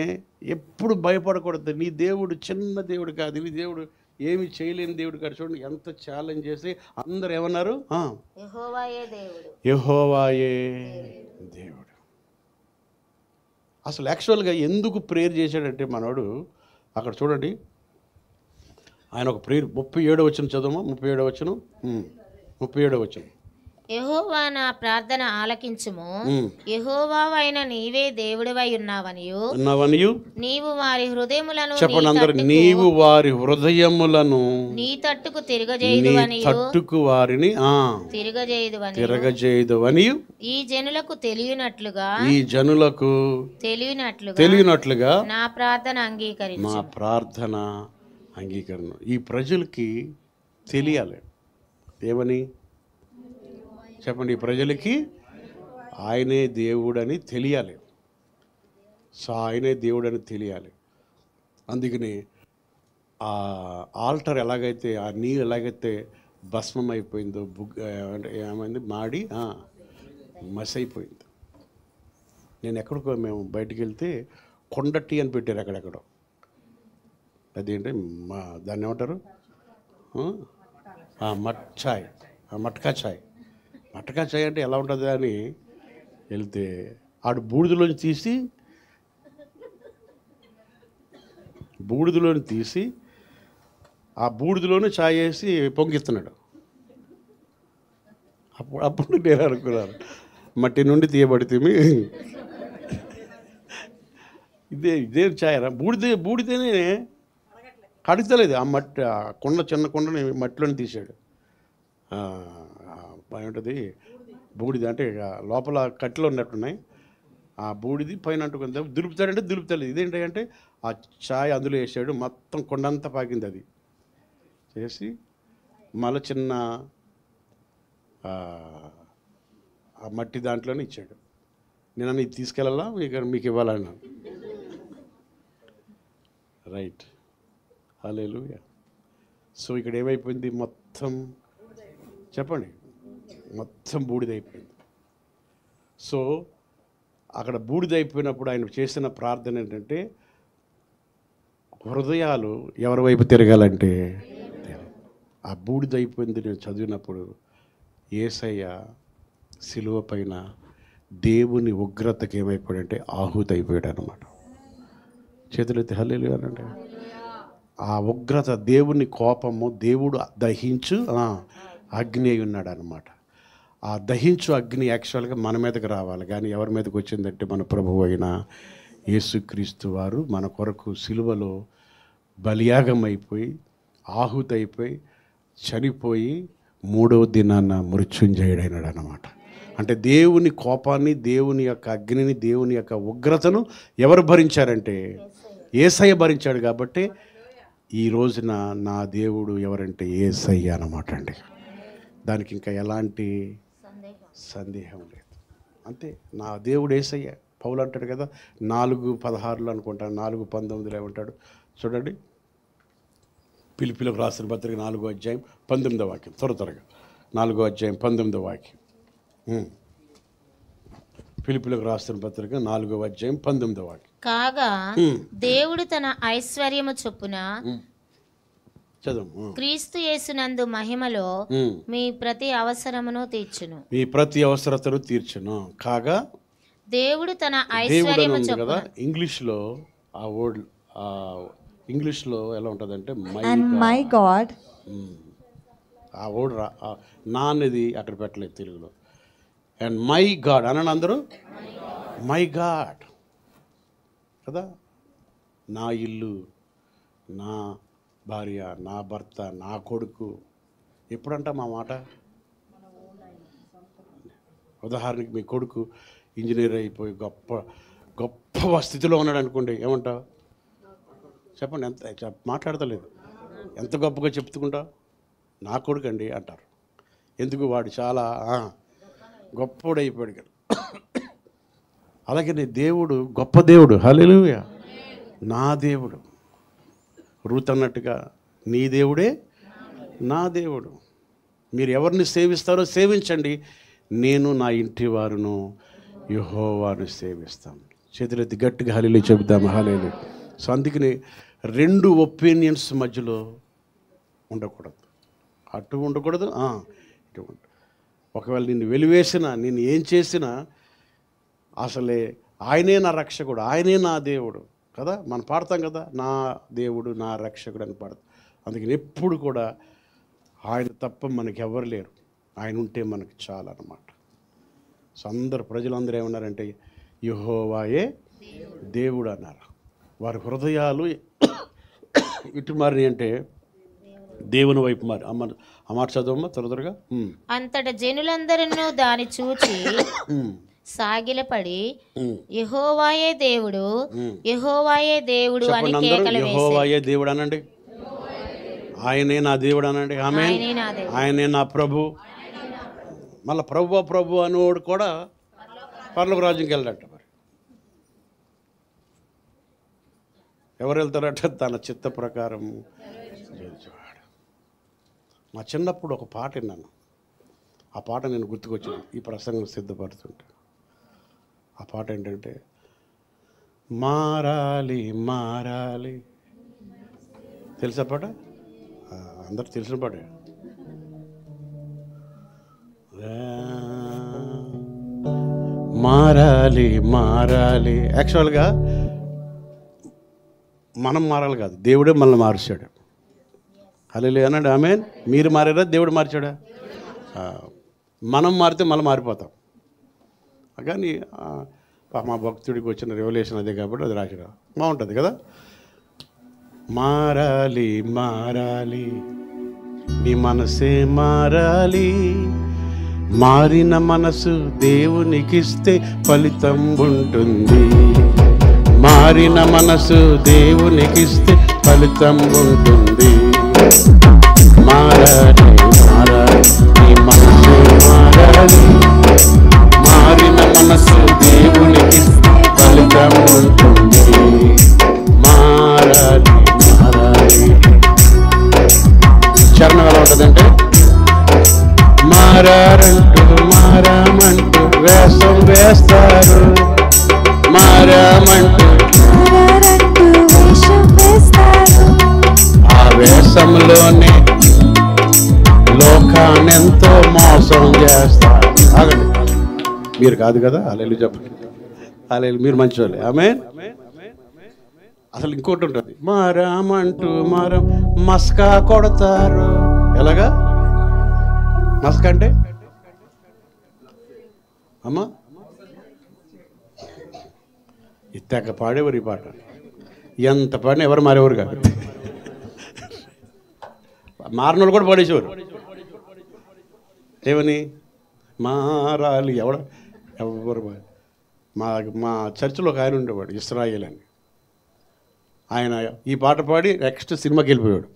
ఎప్పుడు భయపడకూడదు. నీ దేవుడు చిన్న దేవుడు కాదు. నీ దేవుడు ఏమి చేయలేని దేవుడు కాదు. చూడండి ఎంత ఛాలెంజ్ చేసి అందరు ఏమన్నారు? యెహోవాయే దేవుడు. అసలు యాక్చువల్గా ఎందుకు ప్రేయర్ చేశాడంటే మనోడు అక్కడ చూడండి, ఆయన ఒక ప్రేయర్ 37వ వచనం చదవమా. 37వ వచనం.
యెహోవా నా ప్రార్థన ఆలకించుము, యెహోవావైన నీవే దేవుడివై ఉన్నావనియు నీవు వారి హృదయములను
చెప్పండి అందరూ, నీవు వారి హృదయములను
నీ తట్టుకు తిరగజేయుదువనియు
వారిని తిరగజేయుదువనియు
ఈ జనులకు తెలియనట్లుగా నా ప్రార్థన
అంగీకరణ. ఈ ప్రజలకి తెలియాలి. ఏమని చెప్పండి? ఈ ప్రజలకి ఆయనే దేవుడని తెలియాలి. సో ఆయనే దేవుడని తెలియాలి. అందుకని ఆ ఆల్టర్ ఎలాగైతే, ఆ నీళ్ళు ఎలాగైతే భస్మం అయిపోయిందో, అంటే ఏమైంది, మాడి మసి అయిపోయింది. నేను ఎక్కడికో మేము బయటికి వెళ్తే కొండ టీ అని పెట్టారు ఎక్కడెక్కడో. అదేంటి దాన్ని ఏమంటారు? మట్కా ఛాయ్ అంటే ఎలా ఉంటుంది అని వెళ్తే ఆడు బూడిదలోని తీసి ఆ బూడిదలోనే ఛాయ్ వేసి పొంగిస్తున్నాడు. అప్పుడు నేను అనుకున్నాను, మట్టి నుండి తీయబడితే ఇదే ఛాయ్ రా. బూడిదనే కడుగుతలేదు. ఆ మట్టి, ఆ చిన్న కొండని మట్టిలోని తీసాడు. ఏమిటది బూడిది అంటే లోపల కట్టెలు ఉన్నట్టున్నాయి. ఆ బూడిది పైన అంటుకుంది. దులుపుతాడంటే దులుపుతలేదు. ఇదేంటంటే ఆ ఛాయ్ అందులో వేసాడు. మొత్తం కొండంతా పాకింది. అది చేసి మళ్ళీ చిన్న ఆ మట్టి దాంట్లోనే ఇచ్చాడు. నేను ఇది తీసుకెళ్ళాలా మీకు ఇవ్వాలన్నాను. రైట్, హల్లెలూయా. సో ఇక్కడ ఏమైపోయింది? మొత్తం చెప్పండి, మొత్తం బూడిదైపోయింది. సో అక్కడ బూడిదైపోయినప్పుడు ఆయన చేసిన ప్రార్థన ఏంటంటే, హృదయాలు ఎవరి వైపు తిరగాలంటే, ఆ బూడిదైపోయింది నేను చదివినప్పుడు యేసయ్య సిలువ పైన దేవుని ఉగ్రతకి ఏమైపోయాడంటే ఆహుతి అయిపోయాడు అనమాట. చేతులెత్తి హల్లెలూయా అనండి. ఆ ఉగ్రత, దేవుని కోపము, దేవుడు దహించు అగ్ని అయి ఉన్నాడు అనమాట. ఆ దహించు అగ్ని యాక్చువల్గా మన మీదకి రావాలి, కానీ ఎవరి మీదకి వచ్చిందంటే మన ప్రభువు అయిన యేసుక్రీస్తు వారు మన కొరకు సిలువలో బలియాగం అయిపోయి, ఆహుతి అయిపోయి, చనిపోయి 3వ దినాన మృత్యుంజయుడైనాడు అన్నమాట. అంటే దేవుని కోపాన్ని, దేవుని యొక్క అగ్నిని, దేవుని యొక్క ఉగ్రతను ఎవరు భరించారంటే యేసయ్య భరించాడు. కాబట్టి ఈ రోజున నా దేవుడు ఎవరంటే యేసయ్య అన్నమాట అండి. దానికి ఇంకా ఎలాంటి సందేహం లేదు. అంతే, నా దేవుడు యేసయ్య. పౌలు అంటాడు కదా 4:16 అనుకుంటాను, 4:19 ఏమంటాడు చూడండి. పిలిపిలకు రాసిన పత్రిక 4వ అధ్యాయం 19వ వాక్యం, త్వరగా 4వ అధ్యాయం 19వ వాక్యం. ఫిలిప్పీయులకు రాసిన పత్రిక 4వ అధ్యాయం 19వ వాక్యం.
కాగా దేవుడు తన ఐశ్వర్యము చొప్పున
చదువు.
క్రీస్తు యేసునందు మహిమలో మీ ప్రతి అవసరమును తీర్చును.
మీ ప్రతి అవసరతను తీర్చును. కాగా
దేవుడు తన ఐశ్వర్యము
కదా
చొప్పున.
ఇంగ్లీష్లో ఆ వర్డ్, ఇంగ్లీష్లో ఎలా ఉంటుందంటే
మై గాడ్.
ఆ వర్డ్ నా అనేది అక్కడ పెట్టలేదు తెలుగులో. అండ్ మై గాడ్ అనండి అందరూ, మై గాడ్ కదా. నా ఇల్లు, నా భార్య, నా భర్త, నా కొడుకు. ఎప్పుడంట మా మాట? ఉదాహరణకి మీ కొడుకు ఇంజనీర్ అయిపోయి గొప్ప గొప్ప స్థితిలో ఉన్నాడు అనుకోండి, ఏమంటావు? చెప్పండి, ఎంత మాట్లాడతలేదు, ఎంత గొప్పగా చెప్పుకుంటావు? నా కొడుకు అండి అంటారు. ఎందుకు? వాడు చాలా గొప్పోడు అయిపోయాడు కదా. అలాగే దేవుడు గొప్ప దేవుడు. హల్లెలూయా. నా దేవుడు. రూత్ అన్నట్టుగా నీ దేవుడే నా దేవుడు. మీరు ఎవరిని సేవిస్తారో సేవించండి, నేను నా ఇంటి వారును యెహోవాను సేవిస్తాం. చేతులెత్తి గట్టిగా హల్లెలూయా చెబుదాం. హల్లెలూయా. సో అందుకని 2 ఒపీనియన్స్ మధ్యలో ఉండకూడదు. అటు ఉండకూడదు, ఇటు ఉండదు. ఒకవేళ నిన్ను వెలివేసినా, నిన్ను ఏం చేసినా, అసలే ఆయనే నా రక్షకుడు, ఆయనే నా దేవుడు కదా. మనం పాడతాం కదా, నా దేవుడు నా రక్షకుడు అని పాడతాం. అందుకని ఎప్పుడు కూడా ఆయన తప్ప మనకి ఎవరు లేరు, ఆయన ఉంటే మనకి చాలా అన్నమాట. సో అందరు ప్రజలందరూ ఏమన్నారంటే యెహోవాయే దేవుడు అన్నారు. వారి హృదయాలు ఇటు మారినాయి అంటే దేవుని వైపు మారి. ఆ మాట చదవమ్మా త్వరగా.
అంతట జనులందరూ దాన్ని చూచి సాగిలపడి యెహోవాయే దేవుడు, యెహోవాయే దేవుడు అని కేకలు వేసి.
యెహోవాయే దేవుడు అనండి, ఆయనే నా దేవుడు అనండి. ఆయనే నా ప్రభు. మళ్ళీ ప్రభు అనేవాడు కూడా పరలోక రాజ్యంకి వెళ్ళాడట. మరి ఎవరు వెళ్తారట? తన చిత్త ప్రకారం జీవించేవాడు. మా చిన్నప్పుడు ఒక పాట విన్నాను, ఆ పాట నేను గుర్తుకొచ్చింది ఈ ప్రసంగం సిద్ధపడుతుంటే. ఆ పాట ఏంటంటే మారాలి మారాలి. తెలుసా పాట? అందరు తెలిసిన పాట. మారాలి మారాలి. యాక్చువల్గా మనం మారాలి కాదు, దేవుడే మనల్ని మార్చాడు. హల్లెలూయా అనండి. ఆమేన్. మీరు మారారా? దేవుడు మార్చాడా? మనం మారితే మళ్ళీ మారిపోతాం. కానీ మా భక్తుడికి వచ్చిన రెవల్యూషన్ అదే కాబట్టి అది రాసిరా బాగుంటుంది కదా. మారాలి మారాలి, నీ మనసే మారాలి. మారిన మనసు దేవునికిస్తే ఫలితం ఉంటుంది. మారిన మనసు దేవునికిస్తే ఫలితం ఉంటుంది. మారాలి మారాలి, నీ మనసే మారాలి. మారిన మనసు దేవునికిస్తే ఫలితం ఉంటుంది. మారాలి మారాలి. చరణం ఎలా ఉంటుందంటే మారారంటూ మారామంటూ వేషం వేస్తారు. మారామంటూ ఆ వేషంలోనే లోకాన్నెంతో మోసం చేస్తారు. ఆగండి, మీరు కాదు కదా. హల్లెలూయా చెప్పండి. హల్లెలూయా, మీరు మంచివాళ్ళే. ఆమేన్. అసలు ఇంకోటి ఉంటుంది, మారామంటూ మస్కా కొడతారు. ఎలాగా మస్కా అంటే అమ్మా ఇత్తాక పాడేవారు ఈ పాట, ఎంత పాడినా ఎవరు మారేవారు కాదు. మారినోళ్ళు కూడా పాడేసేవారు. ఏమని మారాలి ఎవరు మా చర్చిలో ఒక ఆయన ఉండేవాడు, ఇస్రాయేల్ అని. ఆయన ఈ పాట పాడి నెక్స్ట్ సినిమాకి వెళ్ళిపోయాడు.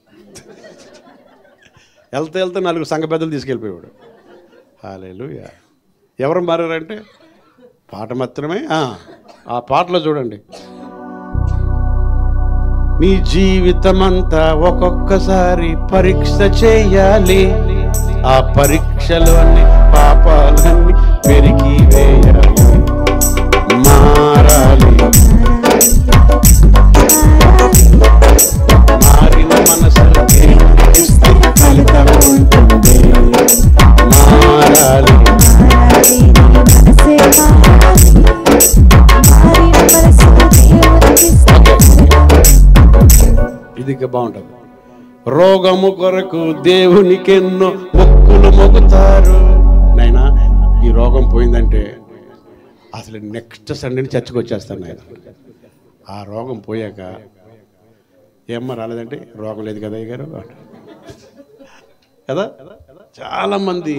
వెళ్తే 4 సంఘ పెద్దలు తీసుకెళ్ళిపోయాడు. హల్లెలూయా. ఎవరు మారారంటే పాట మాత్రమే. ఆ పాటలో చూడండి, నీ జీవితమంతా ఒక్కొక్కసారి పరీక్ష చేయాలి, ఆ పరీక్షలోని పాపాలన్నీ పెరిగి వేయాలి, మారాలి, మారిన మనసులకి ఫలితం ఉంటుంది, మారాలి. ఇది బాగుంటుంది. రోగము కొరకు దేవునికెన్నో మొక్కులు మొక్కుతారు. నైనా ఈ రోగం పోయిందంటే అసలు నెక్స్ట్ సండేని చర్చకు వచ్చేస్తాను నాయన. ఆ రోగం పోయాక ఏమ్మా రాలేదంటే రోగం లేదు కదా అయ్య గారు కదా. చాలామంది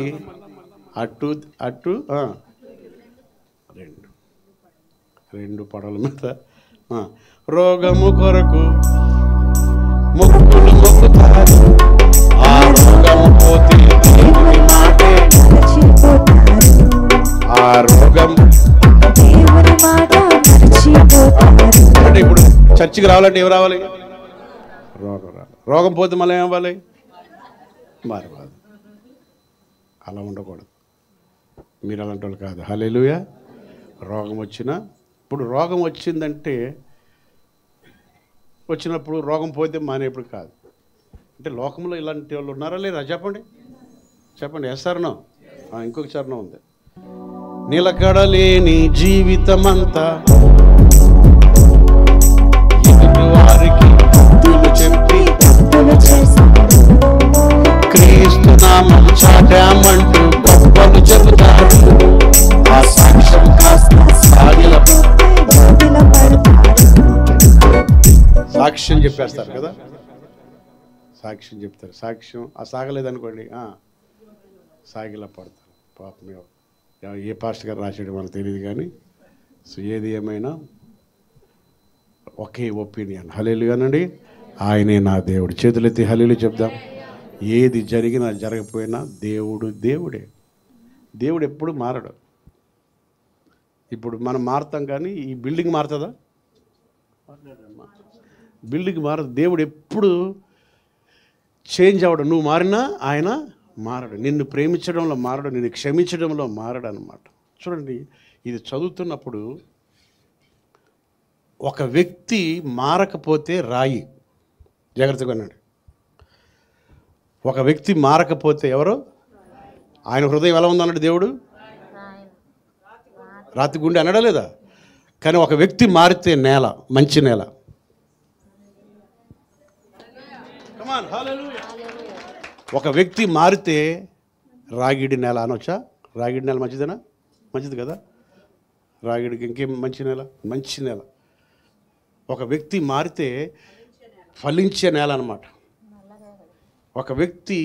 అటు అటు రెండు పడవల మీద రోగము కొరకు మొక్కులు మొక్కుతారు, ఆ రోగము పోతే దేవుని మాటే, ఆ రోగం దేవుని మాట అంటే ఇప్పుడు చర్చికి రావాలంటే ఏం రావాలి? రోగం రావాలి. రోగం పోతే మళ్ళీ ఏమవ్వాలి? మారిపోదు. అలా ఉండకూడదు. మీరు అలాంటి వాళ్ళు కాదు. హల్లెలూయా. రోగం వచ్చినా, ఇప్పుడు రోగం వచ్చిందంటే వచ్చినప్పుడు రోగం పోతే మానేప్పుడు కాదు. అంటే లోకంలో ఇలాంటి వాళ్ళు ఉన్నారా లేరా? చెప్పండి. ఎస్ఆర్నో ఇంకొక చరణం ఉంది, నిలకడలేని జీవితమంతా ఎదుటి వారికి చెప్పి క్రీస్తు నామం చాటామంటూ గొప్పలు చెబుతారు, ఆ సాక్ష్యం సాక్ష్యం చెప్పేస్తారు కదా. సాక్ష్యం చెప్తారు. సాక్ష్యం సాగలేదనుకోండి సాగిలా పడతారు. పాపం ఏ పాస్టర్ గారు రాసేయడం మనకు తెలియదు కానీ, సో ఏది ఏమైనా ఒకే ఒపీనియన్. హల్లెలూయానండి. ఆయనే నా దేవుడు. చేతులెత్తి హల్లెలూయా చెప్దాం. ఏది జరిగినా జరగకపోయినా దేవుడే. దేవుడు ఎప్పుడు మారడు. ఇప్పుడు మనం మారుతాం కానీ ఈ బిల్డింగ్ మారుతుందా? బిల్డింగ్ మారదు. దేవుడు ఎప్పుడు చేంజ్ అవ్వడు. నువ్వు మారినా ఆయన మారడు. నిన్ను ప్రేమించడంలో మారడు, నిన్ను క్షమించడంలో మారడు అన్నమాట. చూడండి, ఇది చదువుతున్నప్పుడు ఒక వ్యక్తి మారకపోతే రాయి, జాగ్రత్తగా అన్నాడు. ఒక వ్యక్తి మారకపోతే ఎవరు? ఆయన హృదయం ఎలా ఉందన్నాడు దేవుడు? రాతి గుండె అనడా లేదా? కానీ ఒక వ్యక్తి మారితే నేల, మంచి నేల. ఒక వ్యక్తి మారితే రాగిడి నేల అనొచ్చా? రాగిడి నేల మంచిదేనా? మంచిది కదా. రాగిడికి ఇంకేం మంచి నేల? మంచి నేల. ఒక వ్యక్తి మారితే ఫలించే నేల అన్నమాట. ఒక వ్యక్తి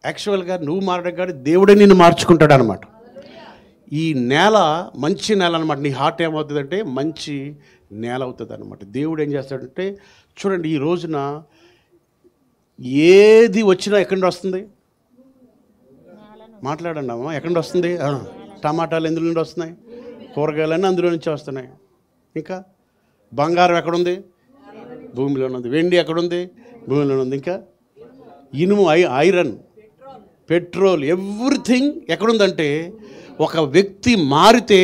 యాక్చువల్గా నువ్వు మారడం కానీ దేవుడే నిన్ను మార్చుకుంటాడు అనమాట. ఈ నేల మంచి నేల అనమాట. నీ హార్ట్ ఏమవుతుందంటే మంచి నేల అవుతుంది అనమాట. దేవుడు ఏం చేస్తాడంటే, చూడండి, ఈ రోజున ఏది వచ్చినా ఎక్కడి నుండి వస్తుంది? మాట్లాడండి అమ్మా. ఎక్కడి నుండి వస్తుంది? టమాటాలు ఎందులో నుండి వస్తున్నాయి? కూరగాయలన్నీ అందులో నుంచి వస్తున్నాయి. ఇంకా బంగారం ఎక్కడుంది? భూమిలోనే ఉంది. వెండి ఎక్కడుంది? భూమిలోనే ఉంది. ఇంకా ఇనుము, ఐరన్, పెట్రోల్, ఎవ్రీథింగ్ ఎక్కడుందంటే ఒక వ్యక్తి మారితే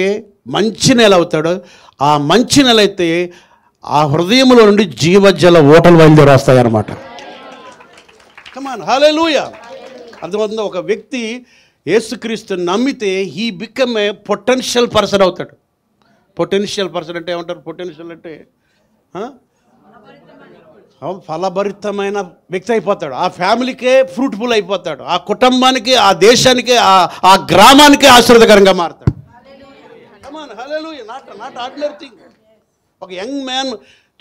మంచి నెల అవుతాడు. ఆ మంచి నెల అయితే ఆ హృదయంలో నుండి జీవజల ఓటలు బయలుదేరి వస్తాయి అన్నమాట. కమాన్, హల్లెలూయా. అర్థమవుతుందా? ఒక వ్యక్తి యేసుక్రీస్తు నమ్మితే he become a potential person అవుతాడు. పొటెన్షియల్ పర్సన్ అంటే ఏమంటారు? పొటెన్షియల్ అంటే ఫలభరితమైన వ్యక్తి అయిపోతాడు. ఆ ఫ్యామిలీకే ఫ్రూట్ఫుల్ అయిపోతాడు. ఆ కుటుంబానికి, ఆ దేశానికి, ఆ గ్రామానికి ఆశీర్వాదకరంగా మారుతాడు. హల్లెలూయా. Not ordinary thing. ఒక యంగ్ మ్యాన్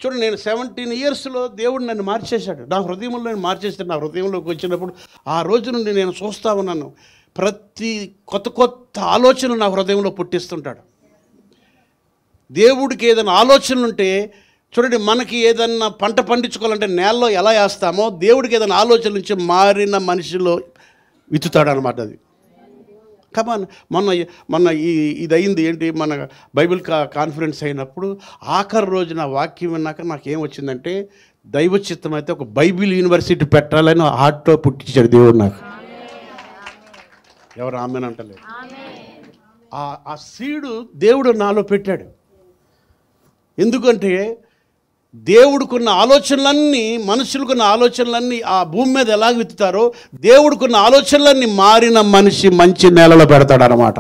చూడండి, నేను 17 ఇయర్స్లో దేవుడు నన్ను మార్చేశాడు. నా హృదయంలో నేను మార్చేస్తాడు. నా హృదయంలోకి వచ్చినప్పుడు ఆ రోజు నుండి నేను చూస్తూ ఉన్నాను, ప్రతి కొత్త ఆలోచనలు నా హృదయంలో పుట్టిస్తుంటాడు. దేవుడికి ఏదైనా ఆలోచనలు ఉంటే చూడండి, మనకి ఏదన్నా పంట పండించుకోవాలంటే నేలలో ఎలా వేస్తామో, దేవుడికి ఏదైనా ఆలోచన నుంచి మారిన మనిషిలో విత్తుతాడు అనమాట. అది కమాన్. మొన్న ఇది అయింది ఏంటి, మన బైబిల్ కాన్ఫరెన్స్ అయినప్పుడు ఆఖరి రోజున వాక్యం విన్నాక నాకు ఏం వచ్చిందంటే, దైవ చిత్తం అయితే ఒక బైబిల్ యూనివర్సిటీ పెట్టాలని హార్ట్లో పుట్టించాడు దేవుడు నాకు. ఎవరు ఆమెనంటలేదు. ఆ సీడు దేవుడు నాలో పెట్టాడు. ఎందుకంటే దేవుడికున్న ఆలోచనలన్నీ, మనుషులకున్న ఆలోచనలన్నీ ఆ భూమి మీద ఎలాగ విత్తుతారో, దేవుడికున్న ఆలోచనలన్నీ మారిన మనిషి మంచి నేలలో పెడతాడు అన్నమాట.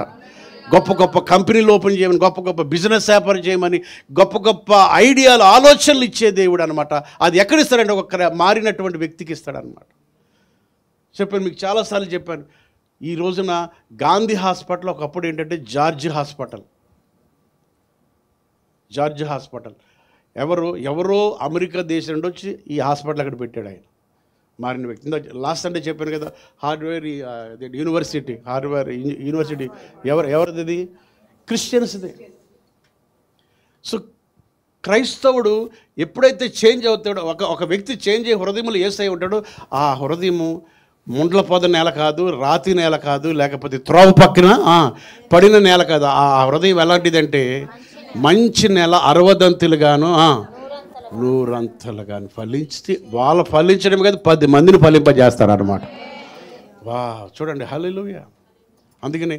గొప్ప కంపెనీలు ఓపెన్ చేయమని, గొప్ప బిజినెస్ వ్యాపారం చేయమని, గొప్ప ఐడియాలు, ఆలోచనలు ఇచ్చే దేవుడు అనమాట. అది ఎక్కడిస్తాడంటే ఒక మారినటువంటి వ్యక్తికి ఇస్తాడనమాట. చెప్పాను మీకు చాలాసార్లు చెప్పాను. ఈ రోజున గాంధీ హాస్పిటల్ ఒకప్పుడు ఏంటంటే జార్జ్ హాస్పిటల్. ఎవరో అమెరికా దేశం నుండి వచ్చి ఈ హాస్పిటల్ అక్కడ పెట్టాడు ఆయన, మారిన వ్యక్తి. లాస్ట్ అంటే చెప్పాను కదా, హార్డ్వేర్ యూనివర్సిటీ ఎవరిది? క్రిస్టియన్స్ది. సో క్రైస్తవుడు ఎప్పుడైతే చేంజ్ అవుతాడో, ఒక వ్యక్తి చేంజ్ అయ్యి హృదయంలో యేసై ఉంటాడో, ఆ హృదయము ముండ్ల పొద నేల కాదు, రాతి నేల కాదు, లేకపోతే త్రోవ పక్కన పడిన నేల కాదు. ఆ హృదయం ఎలాంటిదంటే మంచి నేల, 60 100 ఫలించి, వాళ్ళు ఫలించడం కాదు 10 మందిని ఫలింపజేస్తారు అన్నమాట. చూడండి, హల్లెలూయా. అందుకని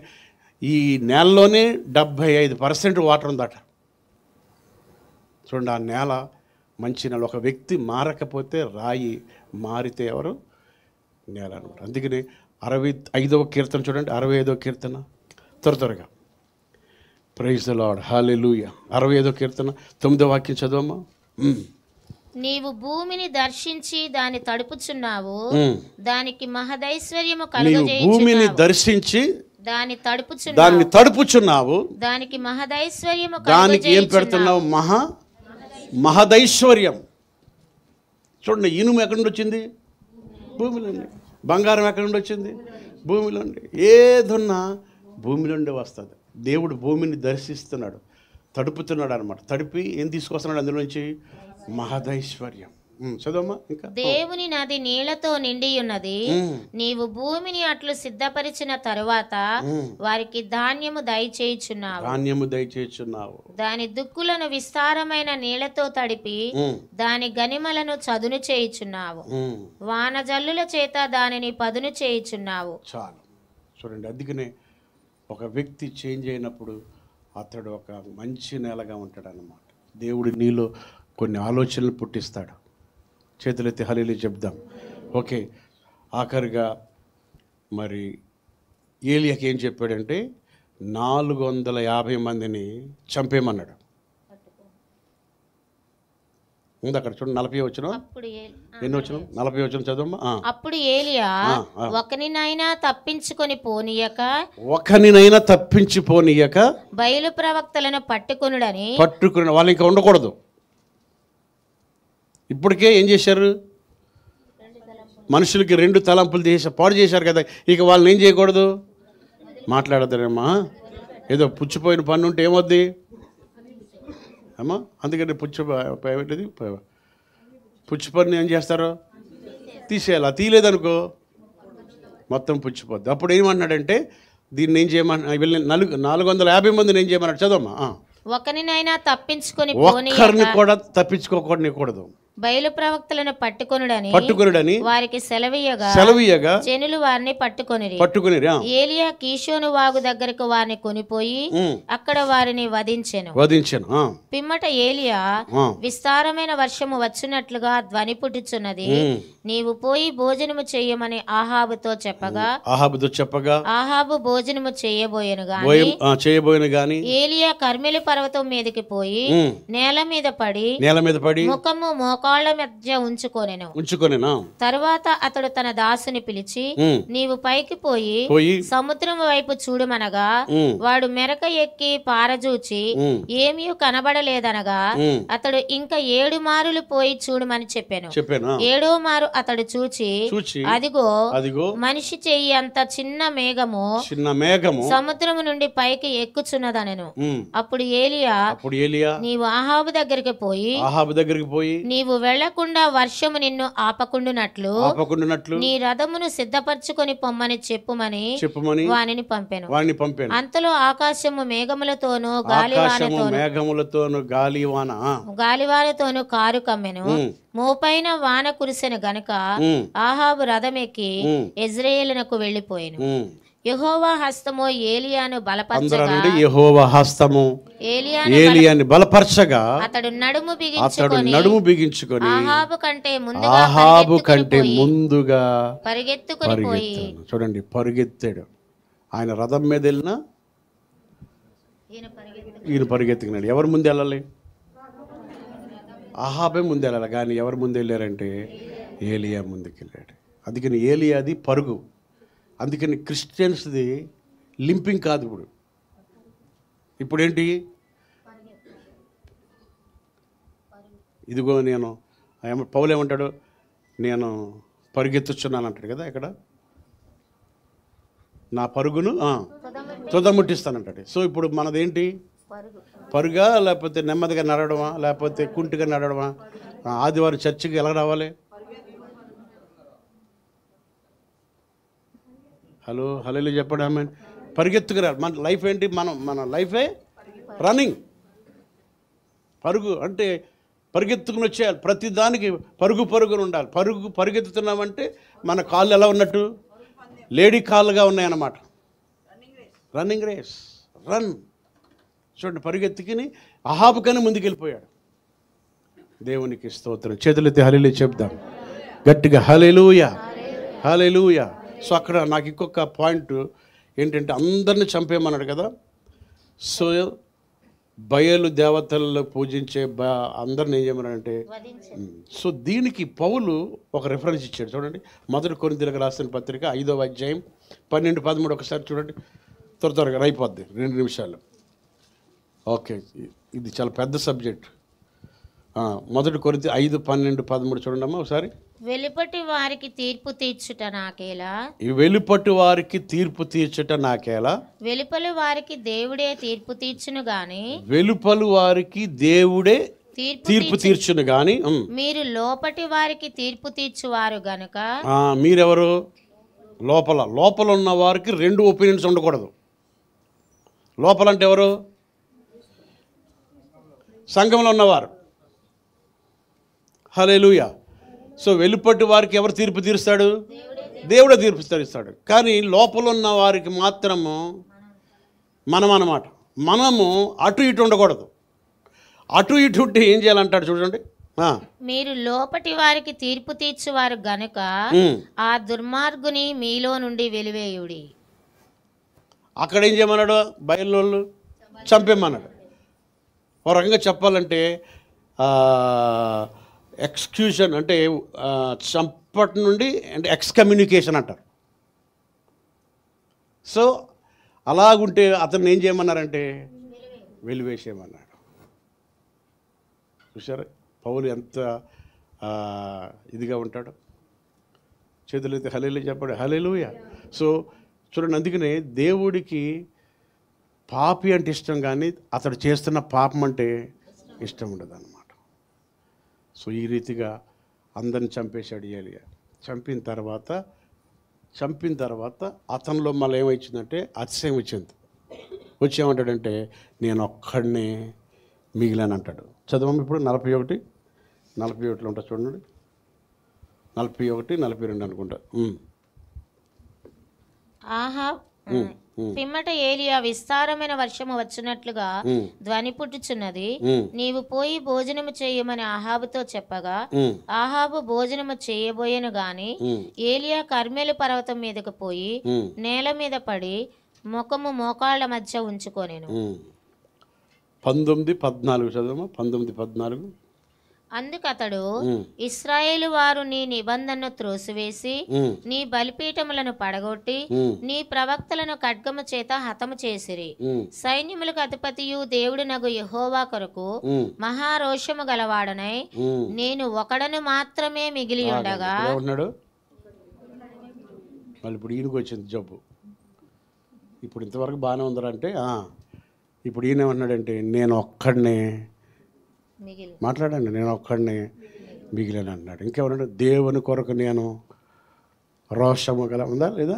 ఈ నేలలోనే 75% వాటర్ ఉందట. చూడండి, ఆ నేల మంచి నేల. ఒక వ్యక్తి మారకపోతే రాయి, మారితే ఎవరు? నేల అనమాట. అందుకని 65వ కీర్తన చూడండి, 65వ కీర్తన త్వరగా. ప్రైజ్ ది లార్డ్, హల్లెలూయా. 65వ కీర్తన 9వ వాక్యం చదవమ్మా.
నీవు భూమిని దర్శించి దాన్ని తడుపుచున్నావు, దానికి మహదైశ్వర్యము కలుగజేయుచున్నావు.
భూమిని దర్శించి
దాన్ని
తడుపుచున్నావు,
దానికి మహదైశ్వర్యము
దానికి ఏం పెడుతున్నావు? మహదైశ్వర్యం. చూడండి, ఇనుము ఎక్కడి నుండి వచ్చింది? భూమిలోండి. బంగారం ఎక్కడి నుండి వచ్చింది? భూమిలోండి. ఏదున్నా భూమిలోండి వస్తుంది. దేవుడు భూమిని దర్శిస్తున్నాడు, తడుపుతున్నాడు అనమాట. తడిపి ఏం తీసుకొస్తున్నాడు అందులోంచి? మహదైశ్వర్యం. చదవమ్మా ఇంకా.
దేవుని నది నీళ్లతో నిండి ఉన్నది, నీవు భూమిని అట్లు సిద్ధపరిచిన తరువాత వారికి ధాన్యము దయచేయుచున్నావు. దాని దుక్కులను విస్తారమైన నీళ్లతో తడిపి దాని గనిమలను చదును చేయుచున్నావు. వానజల్లుల చేత దానిని పదును చేయుచున్నావు.
చాలు. చూడండి, అందుకనే ఒక వ్యక్తి చేంజ్ అయినప్పుడు అతడు ఒక మంచి నేలగా ఉంటాడు అన్నమాట. దేవుడు నీలో కొన్ని ఆలోచనలు పుట్టిస్తాడు. చేతులెత్తి హల్లెలూయా చెప్దాం. ఓకే, ఆఖరిగా మరి ఏలియాకి ఏం చెప్పాడంటే 450 మందిని చంపేయమన్నాడు. ఉంది అక్కడ చూడండి, 40 వచ్చిన ఎన్ని వచ్చిన 40 వచ్చిన చదవమ్మా.
అప్పుడు ఏలియా ఒకనినైనా తప్పించుకొని పోనీయక బయలు ప్రవక్తలను పట్టుకుని
వాళ్ళు ఇంకా ఉండకూడదు. ఇప్పటికే ఏం చేశారు? మనుషులకి 2 తలంపులు పాడు చేశారు కదా. ఇక వాళ్ళని ఏం చేయకూడదు? మాట్లాడతారేమ్మా. ఏదో పుచ్చిపోయిన పన్ను ఉంటే ఏమవుద్ది అమ్మా? అందుకని పుచ్చి పన్ను ఏం చేస్తారు? తీసేయాలి. తీయలేదనుకో మొత్తం పుచ్చిపోద్ది. అప్పుడు ఏమన్నాడంటే దీన్ని ఏం చేయమన్నా, వీళ్ళని 450 మందిని ఏం చేయమన్నాడు? చదవమ్మా.
ఒకరినైనా తప్పించుకొని
ఒక్కరిని కూడా తప్పించుకోకూడదు.
బయలు ప్రవక్తలను పట్టుకొనుడని వారికి సెలవీయగా జనులు వారిని పట్టుకొనిరి. ఏలియా కీషోను వాగు దగ్గరకు వారిని కొనిపోయి అక్కడ వారిని వధించెను. పిమ్మట ఏలియా విస్తారమైన వర్షము వచ్చినట్లుగా ధ్వని పుట్టుచున్నది, నీవు పోయి భోజనము చెయ్యమని ఆహాబుతో చెప్పగా ఆహాబు భోజనము చేయబోయెను గాని ఏలియా కర్మెలు పర్వతం మీదకి పోయి నేల మీద పడి ముఖము మోకాళ్ళ మధ్య ఉంచుకొనెను. తరువాత అతడు తన దాసుని పిలిచి, నీవు పైకి పోయి సముద్రం వైపు చూడమనగా వాడు మెరక ఎక్కి పారజూచి ఏమీ కనబడలేదనగా అతడు ఇంకా 7 మారులు పోయి చూడమని చెప్పాను. 7వ మారు అతడు చూచి అదిగో మనిషి చెయ్యి అంత చిన్న మేఘము సముద్రము నుండి పైకి ఎక్కుచున్నదనెను. అప్పుడు ఏలియా నీవు ఆహాబు దగ్గరికి పోయి నీవు వెళ్లకుండా వర్షము నిన్ను ఆపకుండునట్లు నీ రథమును సిద్ధపరచుకొని పొమ్మని చెప్పుమని వానిని పంపెను. అంతలో ఆకాశము మేఘములతోనూ గాలివానతోనూ కారు కమ్మెను. మోపైన వాన కురిసెను గనుక ఆహాబు రథమెక్కి యెజ్రెయేలునకు వెళ్లిపోయెను. యెహోవా హస్తము ఏలియాను బలపరచగా అతడు నడుము బిగించుకొని ఆహాబు కంటే ముందుగా పరిగెత్తుకొని పోయి.
చూడండి, పరిగెత్తాడు. ఆయన రథం మీద వెళ్ళినా ఈయన పరిగెత్తుకున్నాడు. ఎవరు ముందు వెళ్ళాలి? ఆహాబే ముందు వెళ్ళాలి. కానీ ఎవరు ముందు వెళ్ళారంటే ఏలియా ముందుకు వెళ్ళాడు. అందుకని ఏలియాది పరుగు. అందుకని క్రిస్టియన్స్ది లింపింగ్ కాదు. ఇప్పుడు ఏంటి? ఇదిగో నేను పౌలు ఏమంటాడు? నేను పరిగెత్తుచున్నాను అంటాడు కదా. ఇక్కడ నా పరుగును తుదముట్టిస్తానంటాడు. సో ఇప్పుడు మనదేంటి? పరుగా, లేకపోతే నెమ్మదిగా నడవడమా, లేకపోతే కుంటిగా నడవడమా? ఆదివారం చర్చికి ఎలా రావాలి? హలో చెప్పండి. ఆమె పరిగెత్తుకురా. మన లైఫ్ ఏంటి? మన లైఫే రన్నింగ్. పరుగు అంటే పరిగెత్తుకుని వచ్చేయాలి. ప్రతి దానికి పరుగుని ఉండాలి. పరిగెత్తుతున్నామంటే మన కాళ్ళు ఎలా ఉన్నట్టు? లేడీ కాళ్ళుగా ఉన్నాయన్నమాట. Running race, run. చూడండి, పరిగెత్తుకుని అహాబుకని ముందుకెళ్ళిపోయాడు. దేవునికి స్తోత్రం. చేతులెత్తి హల్లెలూయా చెప్దాం గట్టిగా. హల్లెలూయా. సో అక్కడ నాకు ఇంకొక పాయింట్ ఏంటంటే, అందరిని చంపేయమన్నాడు కదా. సో బయలు దేవతల్లో పూజించే అందరిని ఏం చేయమన్నాడంటే, సో దీనికి పౌలు ఒక రిఫరెన్స్ ఇచ్చాడు. చూడండి, 1 కొరింథీయులకు రాసిన పత్రిక 5వ అధ్యాయం 12-13 ఒకసారి చూడండి. త్వరగా అయిపోద్ది 2 నిమిషాలు. ఓకే, ఇది చాలా పెద్ద సబ్జెక్ట్. 1 కొరింథీ 5:12-13 చూడండి అమ్మా ఒకసారి.
వెలుపటి వారికి తీర్పు తీర్చుట నాకేలా, వెలుపలి వారికి దేవుడే తీర్పు తీర్చును గాని మీరు లోపటి వారికి తీర్పు తీర్చువారు గనుక.
మీరెవరు? లోపల ఉన్న వారికి 2 ఒపీనియన్స్ ఉండకూడదు. లోపల అంటే ఎవరు? సంఘంలో ఉన్నవారు. హల్లెలూయా. సో వెలుపటి వారికి ఎవరు తీర్పు తీరుస్తాడు? దేవుడే తీర్పు తీరుస్తాడు. కానీ లోపల ఉన్న వారికి మాత్రము మనం అన్నమాట. మనము అటు ఇటు ఉండకూడదు. అటు ఇటు ఉంటే ఏం చేయాలంటాడు చూడండి.
మీరు లోపటి వారికి తీర్పు తీర్చువారు గనుక ఆ దుర్మార్గుని మీలో నుండి వెలివేయుడి.
అక్కడ ఏం చేయమన్నాడు? బయలు చంపేమన్నాడు. ఒక రకంగా చెప్పాలంటే ఎక్స్క్యూషన్ అంటే చంపటి నుండి అంటే ఎక్స్కమ్యూనికేషన్ అంటారు. సో అలాగుంటే అతన్ని ఏం చేయమన్నారంటే వెలివేసేయమన్నాడు. చూసారు పౌలు ఎంత ఇదిగా ఉంటాడు. చేతులైతే హల్లెలూయా చెప్పాడు. హల్లెలూయా. సో చూడండి, అందుకనే దేవుడికి పాపి అంటే ఇష్టం, కానీ అతడు చేస్తున్న పాపం అంటే ఇష్టం ఉండదు అన్నమాట. సో ఈ రీతిగా అందరిని చంపేశాడు ఏలియా. చంపిన తర్వాత అతనిలో మళ్ళీ ఏమొచ్చిందంటే అతిశయం వచ్చింది. వచ్చేమంటాడంటే నేను ఒక్కడినే మిగిలాను అంటాడు. చదవము ఇప్పుడు 41 41 ఉంటుంది చూడండి, 41, 42 అనుకుంటా.
పిమ్మట ఏలియా విస్తారమైన వర్షము వచ్చినట్లుగా ధ్వని పుట్టుచున్నది, నీవు పోయి భోజనము చేయమని ఆహాబుతో చెప్పగా ఆహాబు భోజనము చేయబోయెను గాని ఏలియా కర్మెలు పర్వతం మీదకు పోయి నేల మీద పడి ముఖము మోకాళ్ళ మధ్య ఉంచుకొనెను.
19:14 చదవమా. 19:14.
అందుకతడు, ఇశ్రాయేలు వారు నీ నిబంధనను త్రోసివేసి నీ బలిపీఠములను పడగొట్టి నీ ప్రవక్తలను ఖడ్గము చేత హతము చేసిరి. సైన్యములకు అధిపతియు దేవుడినగు యెహోవా కొరకు మహారోషము గలవాడనై నేను ఒకడను మాత్రమే మిగిలి ఉండగా.
ఉన్నాడు మళ్ళీ ఇప్పుడు ఈయనకు వచ్చింది జబ్బు. ఇప్పుడు ఇంతవరకు బాగానే ఉందరంటే ఇప్పుడు ఈయన ఏమన్నాడంటే నేను ఒక్కడనే మాట్లాడండి, నేను ఒక్కడిని మిగిలిన అన్నాడు. ఇంకెవరంటే దేవుని కొరకు నేను రోషము గల ఉందా లేదా?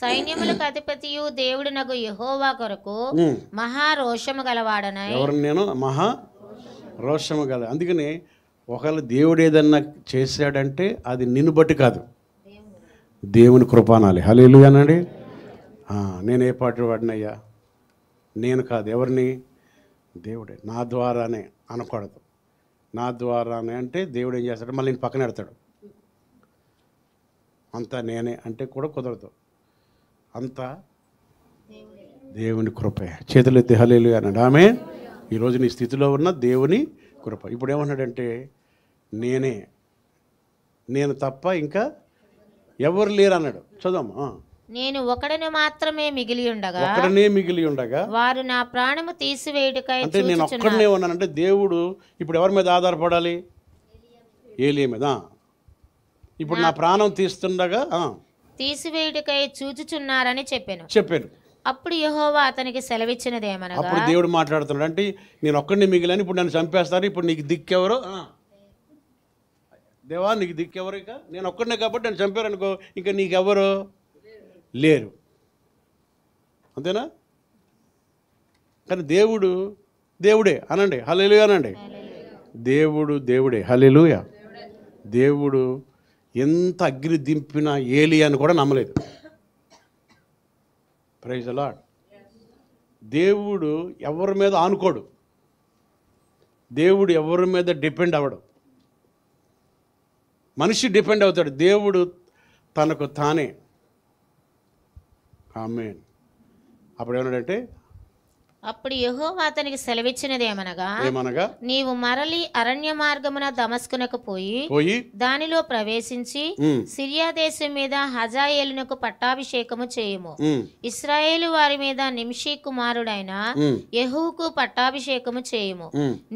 సైన్యములకు అధిపతియు దేవుడినగు యెహోవా కొరకు మహారోషము గలవాడనై.
ఎవరు? నేను మహా రోషము గల. అందుకని ఒకవేళ దేవుడు ఏదన్నా చేశాడంటే అది నిన్ను బట్టి కాదు, దేవుని కృపానాలి. హల్లెలూయా అనండి. నేను ఏ పార్టీ వాడినయ్యా, నేను కాదు. ఎవరిని? దేవుడే. నా ద్వారానే అనకూడదు. నా ద్వారానే అంటే దేవుడు ఏం చేస్తాడు, మళ్ళీ నేను పక్కన పెడతాడు. అంతా నేనే అంటే కూడా కుదరదు. అంతా దేవుని కృపే. చేతులు ఎత్తి హల్లెలూయా అన్నాడు. ఆమె ఈరోజు నీ స్థితిలో ఉన్న దేవుని కృప. ఇప్పుడు ఏమన్నాడంటే నేను తప్ప ఇంకా ఎవరు లేరు అన్నాడు. చదవమ్మా.
నేను ఒకడను మాత్రమే మిగిలి ఉండగా వారు నా ప్రాణము తీసివేయుటకై.
అంటే నేను ఒక్కడనే ఉన్నానంటే దేవుడు ఇప్పుడు ఎవరి మీద ఆధారపడాలి? ఏలియా మీద. ఇప్పుడు నా ప్రాణం తీస్తుండగా
తీసివేయుటకై చూచుచున్నారని చెప్పాను. అప్పుడు యెహోవా అతనికి సెలవిచ్చినదేమనగా,
అప్పుడు దేవుడు మాట్లాడుతున్నాడు. అంటే నేను ఒక్కడిని మిగిలిని, ఇప్పుడు నన్ను చంపేస్తారు, ఇప్పుడు నీకు దిక్కెవరు? దేవా నీకు దిక్కెవరు? ఇక నేను ఒక్కడినే కాబట్టి నన్ను చంపారు అనుకో, ఇంకా నీకెవరు లేరు. అంతేనా? కానీ దేవుడే అనండి. హల్లెలూయా అనండి. దేవుడే. హల్లెలూయా. దేవుడు ఎంత అగ్ని దింపినా ఏలియాని కూడా నమ్మలేదు. Praise the Lord. దేవుడు ఎవరి మీద ఆనుకోడు, దేవుడు ఎవరి మీద డిపెండ్ అవ్వడు. మనిషి డిపెండ్ అవుతాడు, దేవుడు తనకు తానే. ఆమేన్. అప్పుడు ఏమన్నాడంటే,
అప్పుడు యెహోవా అతనికి సెలవిచ్చినదేమనగా, నీవు మరలి అరణ్య మార్గమున దమస్కునకు పోయి దానిలో ప్రవేశించి సిరియా దేశం మీద హజాయేలునకు పట్టాభిషేకము చేయుము. ఇశ్రాయేలు వారి మీద నింషీ కుమారుడైన యెహూకు పట్టాభిషేకము చేయుము.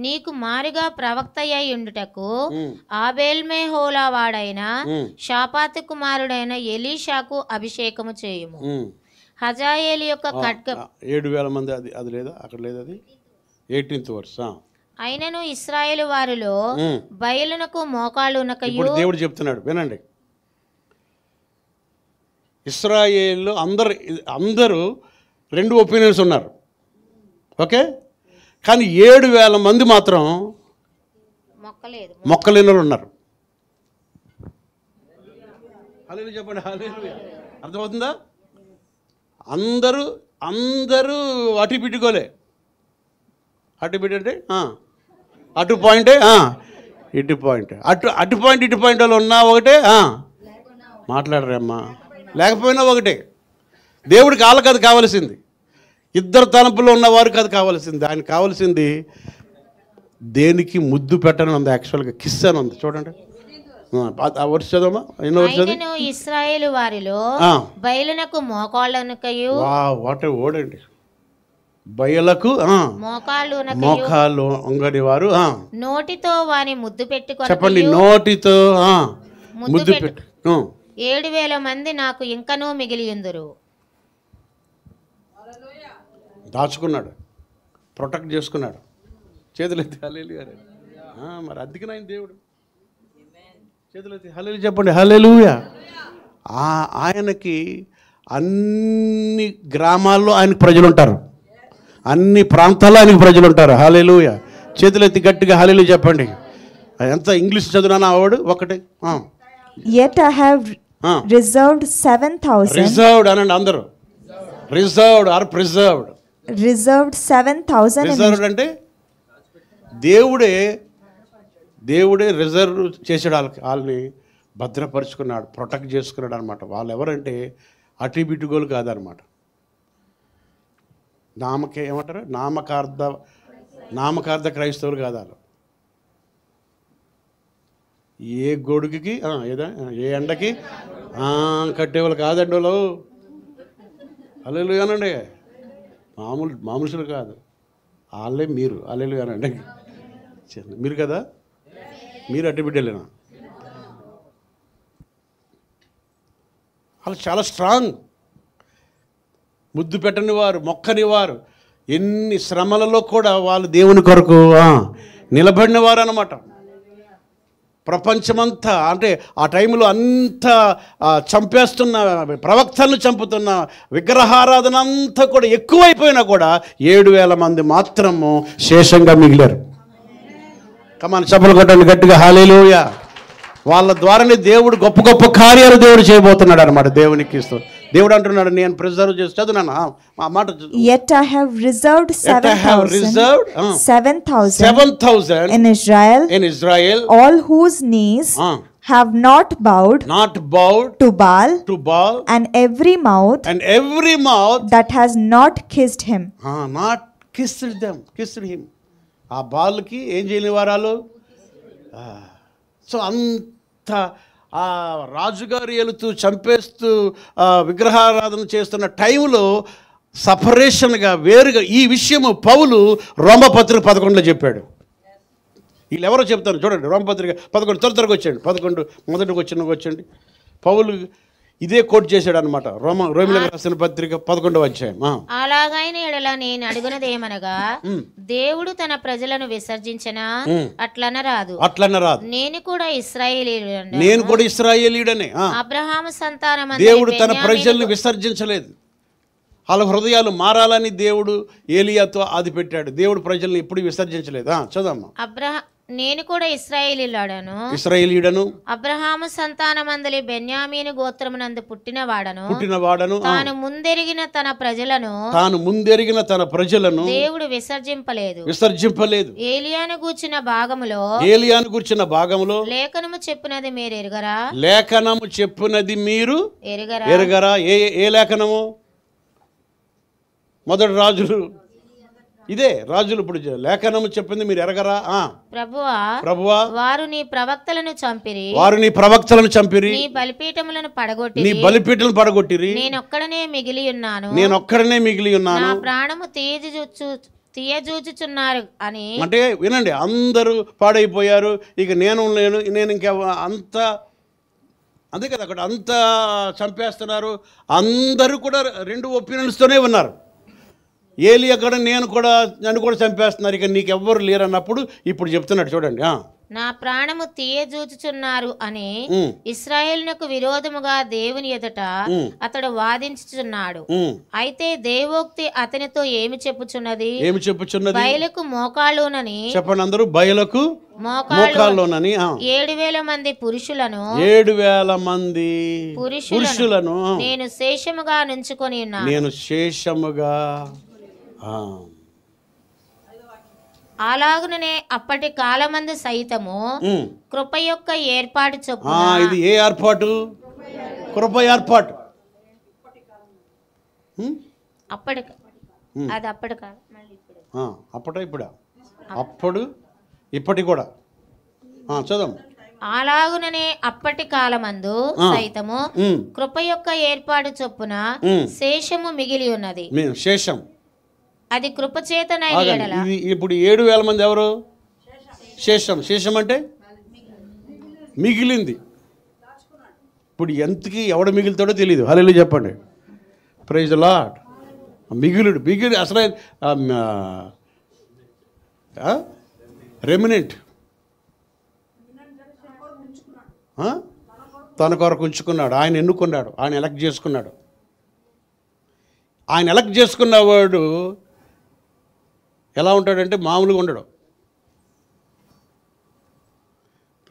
నీకు మారుగా ప్రవక్తయ్య ఉండుటకు ఆబేల్మెహోలా వాడైన షాపాతు కుమారుడైన ఎలీషాకు అభిషేకము చేయుము. హజాయేలు యొక్క ఖడ్గం
7,000 మంది. అది లేదా అక్కడ లేదు. అది 18th verse.
అయినను ఇశ్రాయేలు వారిలో బయలునకు మోకాళ్ళునకయు.
దేవుడు చెప్తున్నాడు వినండి. ఇశ్రాయేలు అందరూ 2 ఒపీనియన్స్ ఉన్నారు. ఓకే. కానీ 7,000 మంది మాత్రం మొక్కలేని ఉన్నారు. హల్లెలూయా చెప్పండి. హల్లెలూయా. అర్థమవుతుందా? అందరూ అటు పిట్టుకోలే. అటు పిట్టు అంటే అటు పాయింటే, ఇటు పాయింట్. అటు పాయింట్ ఇటు పాయింట్ వాళ్ళు ఉన్నా ఒకటే, మాట్లాడరమ్మా. లేకపోయినా ఒకటే. దేవుడికి వాళ్ళకి అది కావాల్సింది. ఇద్దరు తలంపులో ఉన్నవారికి అది కావాల్సింది. ఆయన కావాల్సింది దేనికి ముద్దు పెట్టని ఉంది. యాక్చువల్గా కిస్ అని ఉంది. చూడండి.
ఇశ్రాయేలు వారిలో బయలునకు మోకాళ్ళునకయు.
వాట్ వర్డ్ అండి. బయలకు మోకాళ్ళు అంగడి వారు
నోటితో వాని ముద్దు పెట్టుకొని.
చెప్పండి. నోటితో ముద్దు పెట్టు.
7,000 మంది నాకు ఇంకనూ మిగిలియుందురు.
దాచుకున్నాడు, ప్రొటెక్ట్ చేసుకున్నాడు. చేతులెత్తి హల్లెలూయా. మరి అందుకని దేవుడు చేతులెత్తి హల్లెలూయా చెప్పండి. హల్లెలూయా. ఆయనకి అన్ని గ్రామాల్లో ఆయనకు ప్రజలు ఉంటారు, అన్ని ప్రాంతాల్లో ఆయనకు ప్రజలు ఉంటారు. హల్లెలూయా. చేతులు ఎత్తి గట్టిగా హల్లెలూయా చెప్పండి. ఎంత ఇంగ్లీష్ చదువునా ఆవిడ ఒకటి.
Yet I have reserved 7,000.
Reserved అనండి అందరూ. Reserved or preserved.
Reserved 7,000.
Reserved అంటే దేవుడే రిజర్వ్ చేసాడు వాళ్ళని భద్రపరుచుకున్నాడు, ప్రొటెక్ట్ చేసుకున్నాడు అనమాట. వాళ్ళు ఎవరంటే అటు బిట్టుగోలు కాదనమాట. ఏమంటారు, నామకార్థ క్రైస్తవులు కాదు వాళ్ళు. ఏ గొడుగుకి ఏ ఎండకి కట్టేవాళ్ళు కాదండి వాళ్ళు. హల్లెలూయా అనండి. మామూలులు కాదు వాళ్ళే మీరు. హల్లెలూయా అనండి. మీరు కదా, మీరు అట్టి బిడ్డలేనా? వాళ్ళు చాలా స్ట్రాంగ్. ముద్దు పెట్టని వారు, మొక్కని వారు, ఎన్ని శ్రమలలో కూడా వాళ్ళు దేవుని కొరకు నిలబడిన వారు అన్నమాట. ప్రపంచమంతా అంటే ఆ టైంలో అంతా చంపేస్తున్న, ప్రవక్తలను చంపుతున్న, విగ్రహారాధన అంతా కూడా ఎక్కువైపోయినా కూడా 7,000 మంది మాత్రము శేషంగా మిగిలారు. కమాన్ చప్పలు కొట్టండి గట్టిగా హల్లెలూయా. వాళ్ళ ద్వారానే దేవుడు గొప్ప గొప్ప కార్యాలు దేవుడు చేయబోతున్నాడు అనమాట. దేవునికి దేవుడు అంటున్నాడు, నేను ప్రిజర్వ్ చేసి చదువునా ఆ మాట.
Yet I have reserved 7,000 in Israel, all whose knees have not bowed to Baal, and every mouth that has not kissed him.
ఆ బాల్కి ఏం చేయని వారాలు. సో అంత ఆ రాజుగారు వెళుతూ చంపేస్తూ విగ్రహారాధన చేస్తున్న టైంలో సపరేషన్గా వేరుగా ఈ విషయము పౌలు రోమపత్రిక 11లో చెప్పాడు. వీళ్ళు ఎవరో చెప్తాను చూడండి. రోమపత్రిక 11 త్వరగా వచ్చండి. 11 మొదటికి వచ్చండి. పౌలు ఇదే కోట్ చేశాడు అనమాట. రోమిలకు రాసిన పత్రిక 11వ అధ్యాయం.
అలాగైన ఎడల నేను అడుగునదేమనగా, దేవుడు తన ప్రజలను విసర్జించనా? అట్లనరాదు. నేను కూడా ఇశ్రాయేలీయుడనే. అబ్రహాము సంతానం. దేవుడు తన ప్రజలను విసర్జించలేదు.
వాళ్ళ హృదయాలు మారాలని దేవుడు ఏలియాతో ఆది పెట్టాడు. దేవుడు ప్రజల్ని ఎప్పుడు విసర్జించలేదు. చదమ్మా.
నేను కూడా ఇశ్రాయేలీయుడను, అబ్రహాము సంతానమందలి బెన్యామీను గోత్రమునందు పుట్టినవాడను. తాను ముందెరిగిన తన ప్రజలను దేవుడు విసర్జింపలేదు. ఏలియాను గూర్చిన భాగములో లేఖనము చెప్పినది మీరు ఎరుగరా?
లేఖనము చెప్పినది మీరు ఎరుగరా? ఏ లేఖనము? మొదటి రాజులు. ఇదే రాజులు ఇప్పుడు లేఖనము చెప్పింది మీరు ఎరగరా? ప్రభువా
వారు నీ ప్రవక్తలను చంపిరి, నీ బలిపీఠములను పడగొట్టిరి, నేనొక్కడనే మిగిలి ఉన్నాను, నా ప్రాణము తీయజూచుచున్నారు అని.
అంటే వినండి, అందరూ పాడైపోయారు, ఇక నేను ఇంకా అంతే కదా. అక్కడ అంతా చంపేస్తున్నారు. అందరూ కూడా 2 ఒపీనియన్స్తోనే ఉన్నారు. ఏలియా కూడా నన్ను కూడా చంపేస్తున్నారు, ఇక నీకెవ్వరు లేరు అన్నప్పుడు ఇప్పుడు చెప్తున్నాడు చూడండి.
నా ప్రాణము తీయజూచుచున్నారు అని ఇశ్రాయేలునకు విరోధముగా దేవుని ఎదుట అతడు వాదించుచున్నాడు. అయితే దేవోక్తి అతనితో ఏమి చెప్పుచున్నది? బయలుకు మోకాళ్ళునని
చెప్పండి అందరూ. బయలుకు మోకాళ్ళునని
7,000 మంది పురుషులను నేను శేషముగా నుంచుకొని ఉన్నాను. అలాగుననే అప్పటి కాలమందు సైతము కృప యొక్క ఏర్పాటు చొప్పున.
ఇది ఏ ఏర్పాటు? కృప ఏర్పాటు. అప్పుడు ఇప్పటి కూడా చదువు.
అలాగుననే అప్పటి కాలమందు సైతము కృప యొక్క ఏర్పాటు చొప్పున శేషము మిగిలి ఉన్నది.
శేషం
అది కృపచేతన.
ఇప్పుడు 7,000 మంది ఎవరు? శేషం అంటే మిగిలింది. ఇప్పుడు ఎంతకి ఎవడు మిగులుతాడో తెలియదు. హల్లెలూయా చెప్పండి. Praise the Lord. మిగిలి అసలు రెమినెంట్ తన కొరకు ఉంచుకున్నాడు. ఆయన ఎన్నుకున్నాడు, ఆయన ఎలక్ట్ చేసుకున్నాడు. ఆయన ఎలక్ట్ చేసుకున్నవాడు ఎలా ఉంటాడంటే మామూలుగా ఉండడు.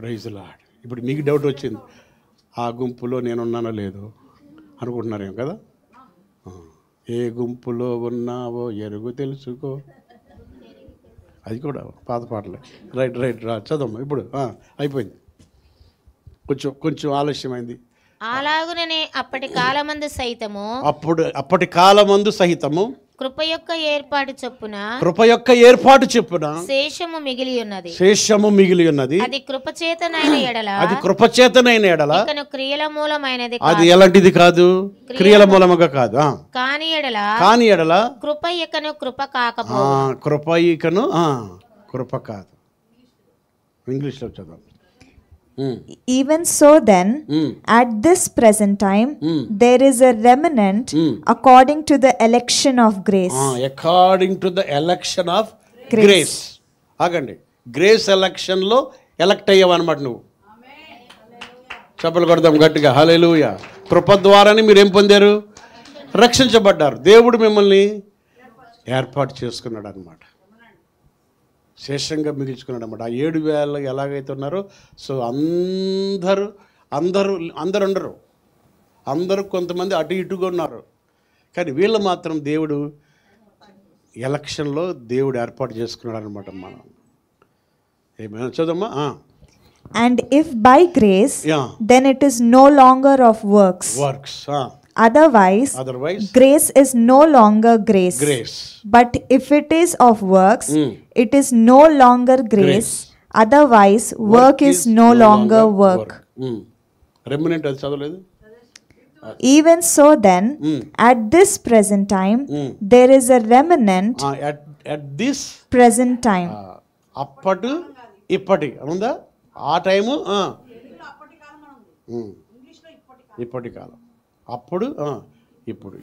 Praise Lord. ఇప్పుడు మీకు డౌట్ వచ్చింది, ఆ గుంపులో నేనున్నానో లేదో అనుకుంటున్నారేం కదా. ఏ గుంపులో ఉన్నావో ఎరుగు తెలుసుకో, అది కూడా పాత పాటలే. రైట్ రైట్ రా చదవమ్మా. ఇప్పుడు అయిపోయింది, కొంచెం ఆలస్యమైంది.
అలాగుననే అప్పటి కాలమందు సైతము,
అప్పటి కాలమందు సహితము
కృప యొక్క ఏర్పాటు చొప్పున శేషము మిగిలి ఉన్నది. అది కృపచేతనైన ఎడల ఇకను క్రియల మూలమైనది
అది ఎలాంటిది కాదు, క్రియల మూలముగా కాదు.
కాని ఎడల కృప ఇకను
కృప కాదు. ఇంగ్లీష్లో చదువు.
Even so then, at this present time, there is a remnant according to the election of grace.
According to the election of grace. ఆగండి, గ్రేస్ ఎలక్షన్లో ఎలక్ట్ అయ్యావన్నమాట నువ్వు. చప్పలు కొడదాం గట్టిగా, హల్లెలూయా. కృప ద్వారానే మీరు ఏం పొందారు? రక్షించబడ్డారు. దేవుడు మిమ్మల్ని ఏర్పాటు చేసుకున్నాడు అన్నమాట, శేషంగా మిగిల్చుకున్నాడు అన్నమాట. ఆ 7,000 ఎలాగైతే ఉన్నారో, సో అందరూ ఉండరు, అందరూ కొంతమంది అటు ఇటుగా ఉన్నారు. కానీ వీళ్ళు మాత్రం దేవుడు ఎలక్షన్లో దేవుడు ఏర్పాటు చేసుకున్నాడు అనమాట. మనం ఏమైనా చదమ్మా.
And if by grace, then it is no longer of works. Otherwise, grace is no longer grace. But if it is of works, it is no longer grace. Otherwise, work is no longer work.
Remnant అది చదవలేదు.
Even so then, at this present time, there is a remnant.
At this
present time.
అప్పటి ఇప్పటి ఉందా? ఆ time ఇప్పటి కాలం, అప్పుడు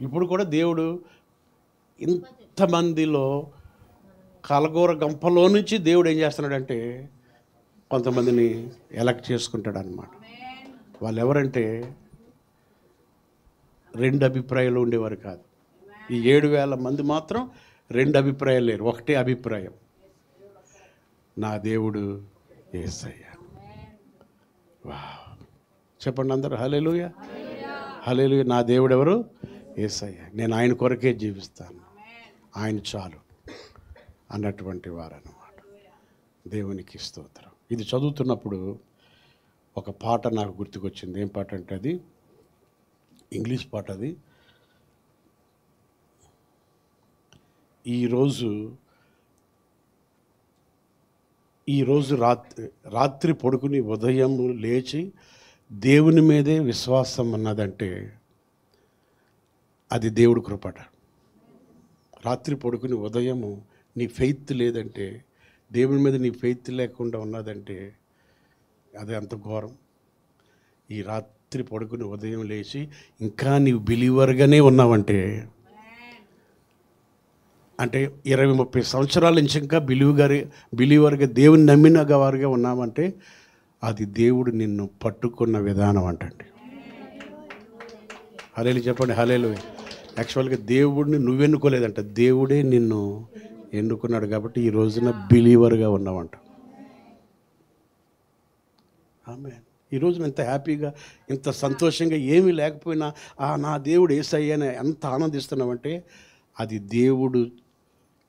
ఇప్పుడు కూడా దేవుడు ఇంతమందిలో కలగూర గంపలో నుంచి దేవుడు ఏం చేస్తున్నాడంటే కొంతమందిని ఎలక్ట్ చేసుకుంటాడు అన్నమాట. వాళ్ళు ఎవరంటే 2 అభిప్రాయాలు ఉండేవారు కాదు. ఈ 7,000 మంది మాత్రం 2 అభిప్రాయాలు లేరు, ఒకటే అభిప్రాయం, నా దేవుడు యేసయ్య. చెప్పండి అందరూ, హల్లెలూయా హల్లెలూయా. నా దేవుడు ఎవరు? యేసయ్య. నేను ఆయన కొరకే జీవిస్తాను, ఆయన చాలు అన్నటువంటి వారు అన్నమాట. దేవునికి స్తోత్రం. ఇది చదువుతున్నప్పుడు ఒక పాట నాకు గుర్తుకొచ్చింది. ఏం పాట అంటే అది ఇంగ్లీష్ పాట. అది ఈరోజు రాత్రి పడుకుని ఉదయం లేచి దేవుని మీదే విశ్వాసం అన్నదంటే అది దేవుడు కృపట. రాత్రి పడుకుని ఉదయము నీ ఫెయిత్ లేదంటే, దేవుని మీద నీ ఫెయిత్ లేకుండా ఉన్నదంటే అది అంత ఘోరం. ఈ రాత్రి పడుకుని ఉదయం లేచి ఇంకా నీవు బిలీవర్గానే ఉన్నావంటే, అంటే 20-30 సంవత్సరాల నుంచి ఇంకా బిలీవర్గా దేవుని నమ్మిన వారిగా ఉన్నామంటే అది దేవుడు నిన్ను పట్టుకున్న విధానం అంటండి. హల్లెలూయా చెప్పండి, హల్లెలూయా. యాక్చువల్గా దేవుడిని నువ్వెన్నుకోలేదంట, దేవుడే నిన్ను ఎన్నుకున్నాడు. కాబట్టి ఈ రోజున బిలీవర్గా ఉన్నావంట. ఆమేన్. ఈ రోజున ఎంత హ్యాపీగా, ఇంత సంతోషంగా, ఏమీ లేకపోయినా నా దేవుడు యేసయ్య అని ఎంత ఆనందిస్తున్నామంటే అది దేవుడు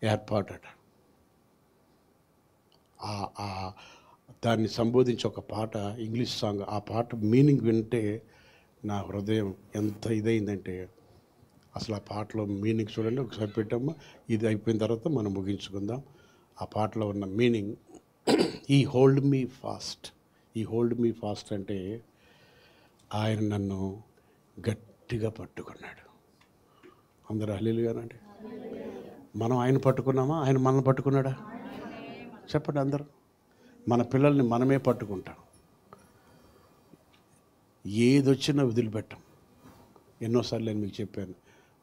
ఏర్పాటట. దాన్ని సంబోధించి ఒక పాట, ఇంగ్లీష్ సాంగ్, ఆ పాట మీనింగ్ వింటే నా హృదయం ఎంత ఇదైందంటే, అసలు ఆ పాటలో మీనింగ్ చూడండి ఒకసారి పెట్టాము. ఇది అయిపోయిన తర్వాత మనం ముగించుకుందాం. ఆ పాటలో ఉన్న మీనింగ్, ఈ హోల్డ్ మీ ఫాస్ట్. ఈ హోల్డ్ మీ ఫాస్ట్ అంటే ఆయన నన్ను గట్టిగా పట్టుకున్నాడు. అందరూ హల్లెలూయానండి. మనం ఆయన పట్టుకున్నామా, ఆయన మనల్ని పట్టుకున్నాడా? చెప్పండి అందరూ. మన పిల్లల్ని మనమే పట్టుకుంటాం, ఏదొచ్చినా వదిలిపెట్టాం. ఎన్నోసార్లు నేను మీకు చెప్పాను.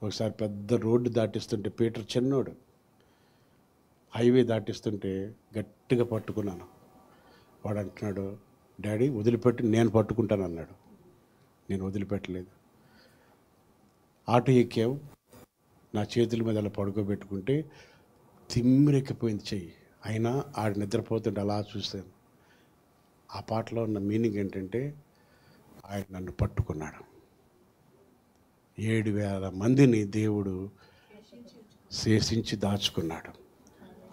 ఒకసారి పెద్ద రోడ్డు దాటిస్తుంటే, పీటర్ చిన్నోడు హైవే దాటిస్తుంటే గట్టిగా పట్టుకున్నాను. వాడు అంటున్నాడు, డాడీ వదిలిపెట్టి నేను పట్టుకుంటాను అన్నాడు. నేను వదిలిపెట్టలేదు. ఆటో ఎక్కావు, నా చేతుల మీద అలా పడుకోబెట్టుకుంటే తిమ్మిరెక్కిపోయింది చెయ్యి. అయినా ఆడు నిద్రపోతుంటే అలా చూశాను. ఆ పాటలో ఉన్న మీనింగ్ ఏంటంటే ఆయన నన్ను పట్టుకున్నాడు. 7,000 మందిని దేవుడు శేషించి దాచుకున్నాడు.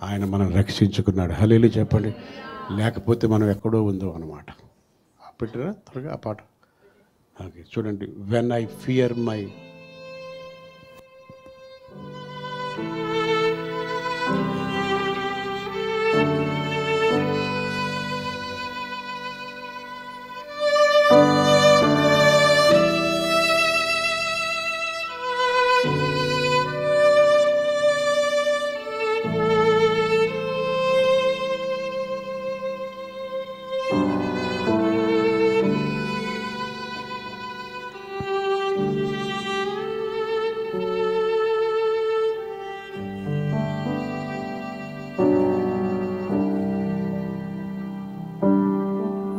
ఆయన మనం రక్షించుకున్నాడు. హల్లెలూయా చెప్పండి. లేకపోతే మనం ఎక్కడో ఉందో అన్నమాట. పెట్టరా త్వరగా ఆ పాట. ఓకే చూడండి. When I fear my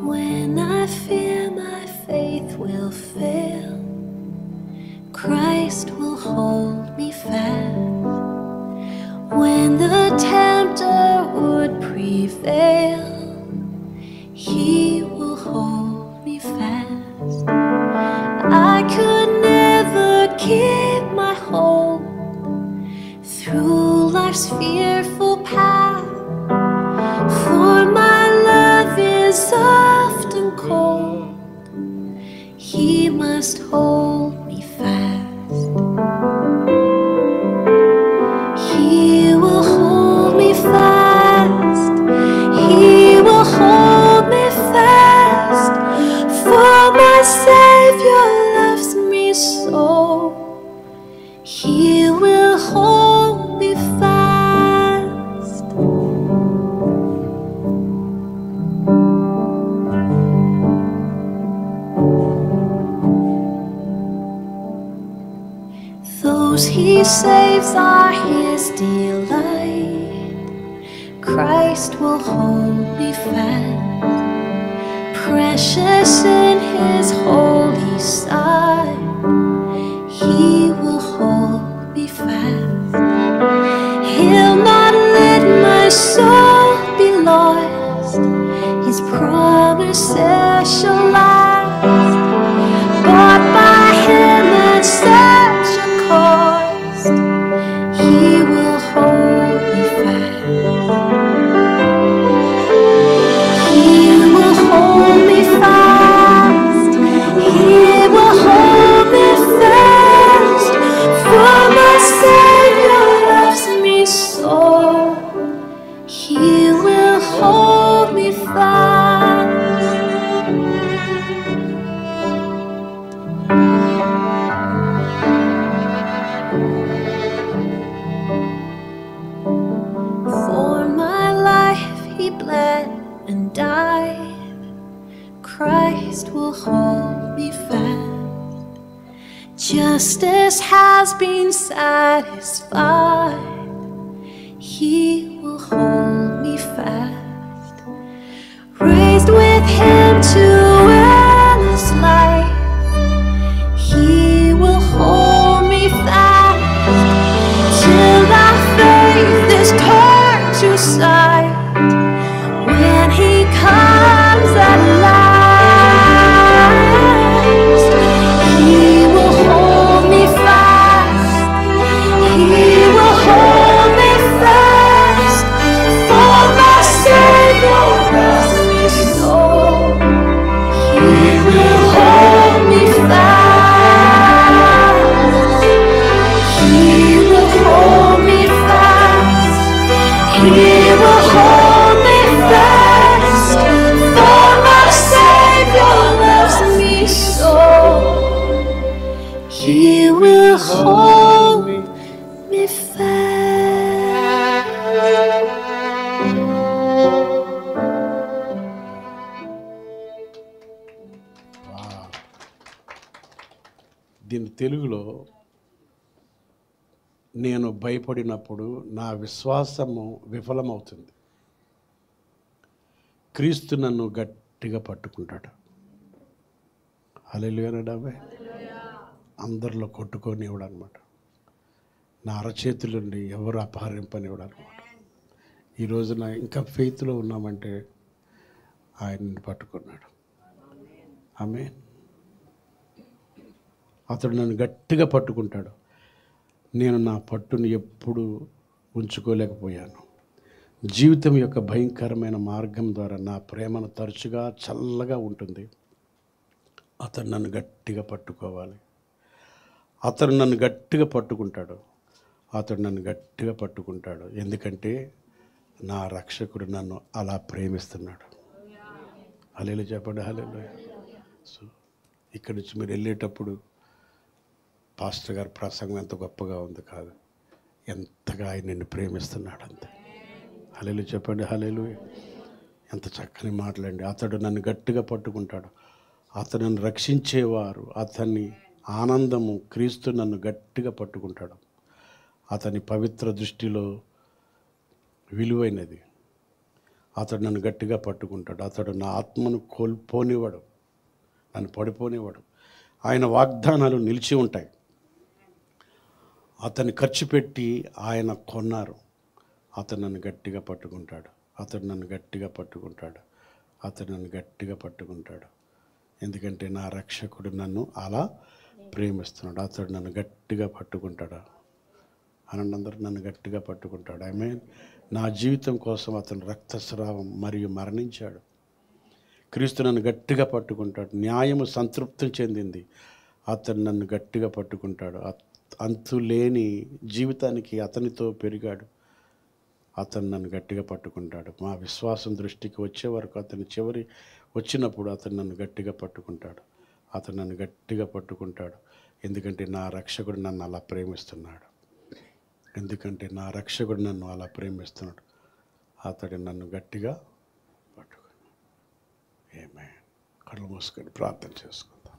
When I fear my faith will fail, Christ will hold me fast. When the tempter would prevail, He will hold me fast. I could never keep my hope through life's fearful path, for my love is often cold. He must hold me fast. He will hold me fast. He will hold me fast. For my Savior loves me so. He will hold me fast. Those He saves are His delight. Christ will hold me fast. Precious in His holy sight, He will hold me fast. He'll not let my soul be lost. His promises shall last. Bought by Him at such a cost, He will hold me fast. He will hold me fast. He will hold me fast. For my Savior loves me so. He will hold me fast. For my life He bled and died. Christ will hold me fast. Justice has been satisfied. He will hold me fast. Raised with Him to endless life, He will hold me fast. Till thy faith is turned to sight, when He comes at last, He will hold me fast. He will hold me fast. For my Savior loves me so. He will hold me fast. He will hold me fast. He will hold me fast. For my Savior loves me so. He will hold me fast.
దీని తెలుగులో నేను భయపడినప్పుడు నా విశ్వాసము విఫలమవుతుంది, క్రీస్తు నన్ను గట్టిగా పట్టుకుంటాడు. హల్లెలూయా డాబే. అందరిలో కొట్టుకొనివ్వడు అనమాట. నా అరచేతుల నుండి ఎవరు అపహరింపనివ్వడు అనమాట. ఈ రోజున ఇంకా ఫెయిత్లో ఉన్నామంటే ఆయన్ని పట్టుకున్నాడు. ఆమేన్. అతడు నన్ను గట్టిగా పట్టుకుంటాడు. నేను నా పట్టుని ఎప్పుడు ఉంచుకోలేకపోయాను. జీవితం యొక్క భయంకరమైన మార్గం ద్వారా నా ప్రేమను తరచుగా చల్లగా ఉంటుంది. అతడు నన్ను గట్టిగా పట్టుకోవాలి. అతడు నన్ను గట్టిగా పట్టుకుంటాడు. అతడు నన్ను గట్టిగా పట్టుకుంటాడు. ఎందుకంటే నా రక్షకుడు నన్ను అలా ప్రేమిస్తున్నాడు. హల్లెలూయా చెప్పండి. హల్లెలూయా. సో ఇక్కడి నుంచి మీరు వెళ్ళేటప్పుడు పాస్టర్ గారి ప్రసంగం ఎంత గొప్పగా ఉంది కాదు, ఎంతగా ఆయన నిన్ను ప్రేమిస్తున్నాడు అంతే. హల్లెలూయా చెప్పండి. హల్లెలూయా. ఎంత చక్కని మాటలండి. అతడు నన్ను గట్టిగా పట్టుకుంటాడు. అతను నన్ను రక్షించేవారు, అతని ఆనందము క్రీస్తు నన్ను గట్టిగా పట్టుకుంటాడు. అతని పవిత్ర దృష్టిలో విలువైనది. అతడు నన్ను గట్టిగా పట్టుకుంటాడు. అతడు నా ఆత్మను కోల్పోనివాడు, నన్ను పడిపోనివాడు. ఆయన వాగ్దానాలు నిలిచి ఉంటాయి. అతన్ని ఖర్చు పెట్టి ఆయన కొన్నారు. అతను నన్ను గట్టిగా పట్టుకుంటాడు. అతడు నన్ను గట్టిగా పట్టుకుంటాడు. అతడు నన్ను గట్టిగా పట్టుకుంటాడు. ఎందుకంటే నా రక్షకుడు నన్ను అలా ప్రేమిస్తున్నాడు. అతడు నన్ను గట్టిగా పట్టుకుంటాడు. అనందరూ నన్ను గట్టిగా పట్టుకుంటాడు. ఆమేన్. నా జీవితం కోసం అతను రక్తస్రావం మరియు మరణించాడు. క్రీస్తు నన్ను గట్టిగా పట్టుకుంటాడు. న్యాయము సంతృప్తి చెందింది. అతను నన్ను గట్టిగా పట్టుకుంటాడు. అంతులేని జీవితానికి అతనితో పెరిగాడు. అతను నన్ను గట్టిగా పట్టుకుంటాడు. మా విశ్వాసం దృష్టికి వచ్చే వరకు అతని చివరి వచ్చినప్పుడు అతను నన్ను గట్టిగా పట్టుకుంటాడు. అతను నన్ను గట్టిగా పట్టుకుంటాడు. ఎందుకంటే నా రక్షకుడు నన్ను అలా ప్రేమిస్తున్నాడు. ఎందుకంటే నా రక్షకుడు నన్ను అలా ప్రేమిస్తున్నాడు. అతడు నన్ను గట్టిగా పట్టుకున్నాడు. ఆమేన్. కళ్ళు మూసుకొని ప్రార్థన చేసుకుందాం.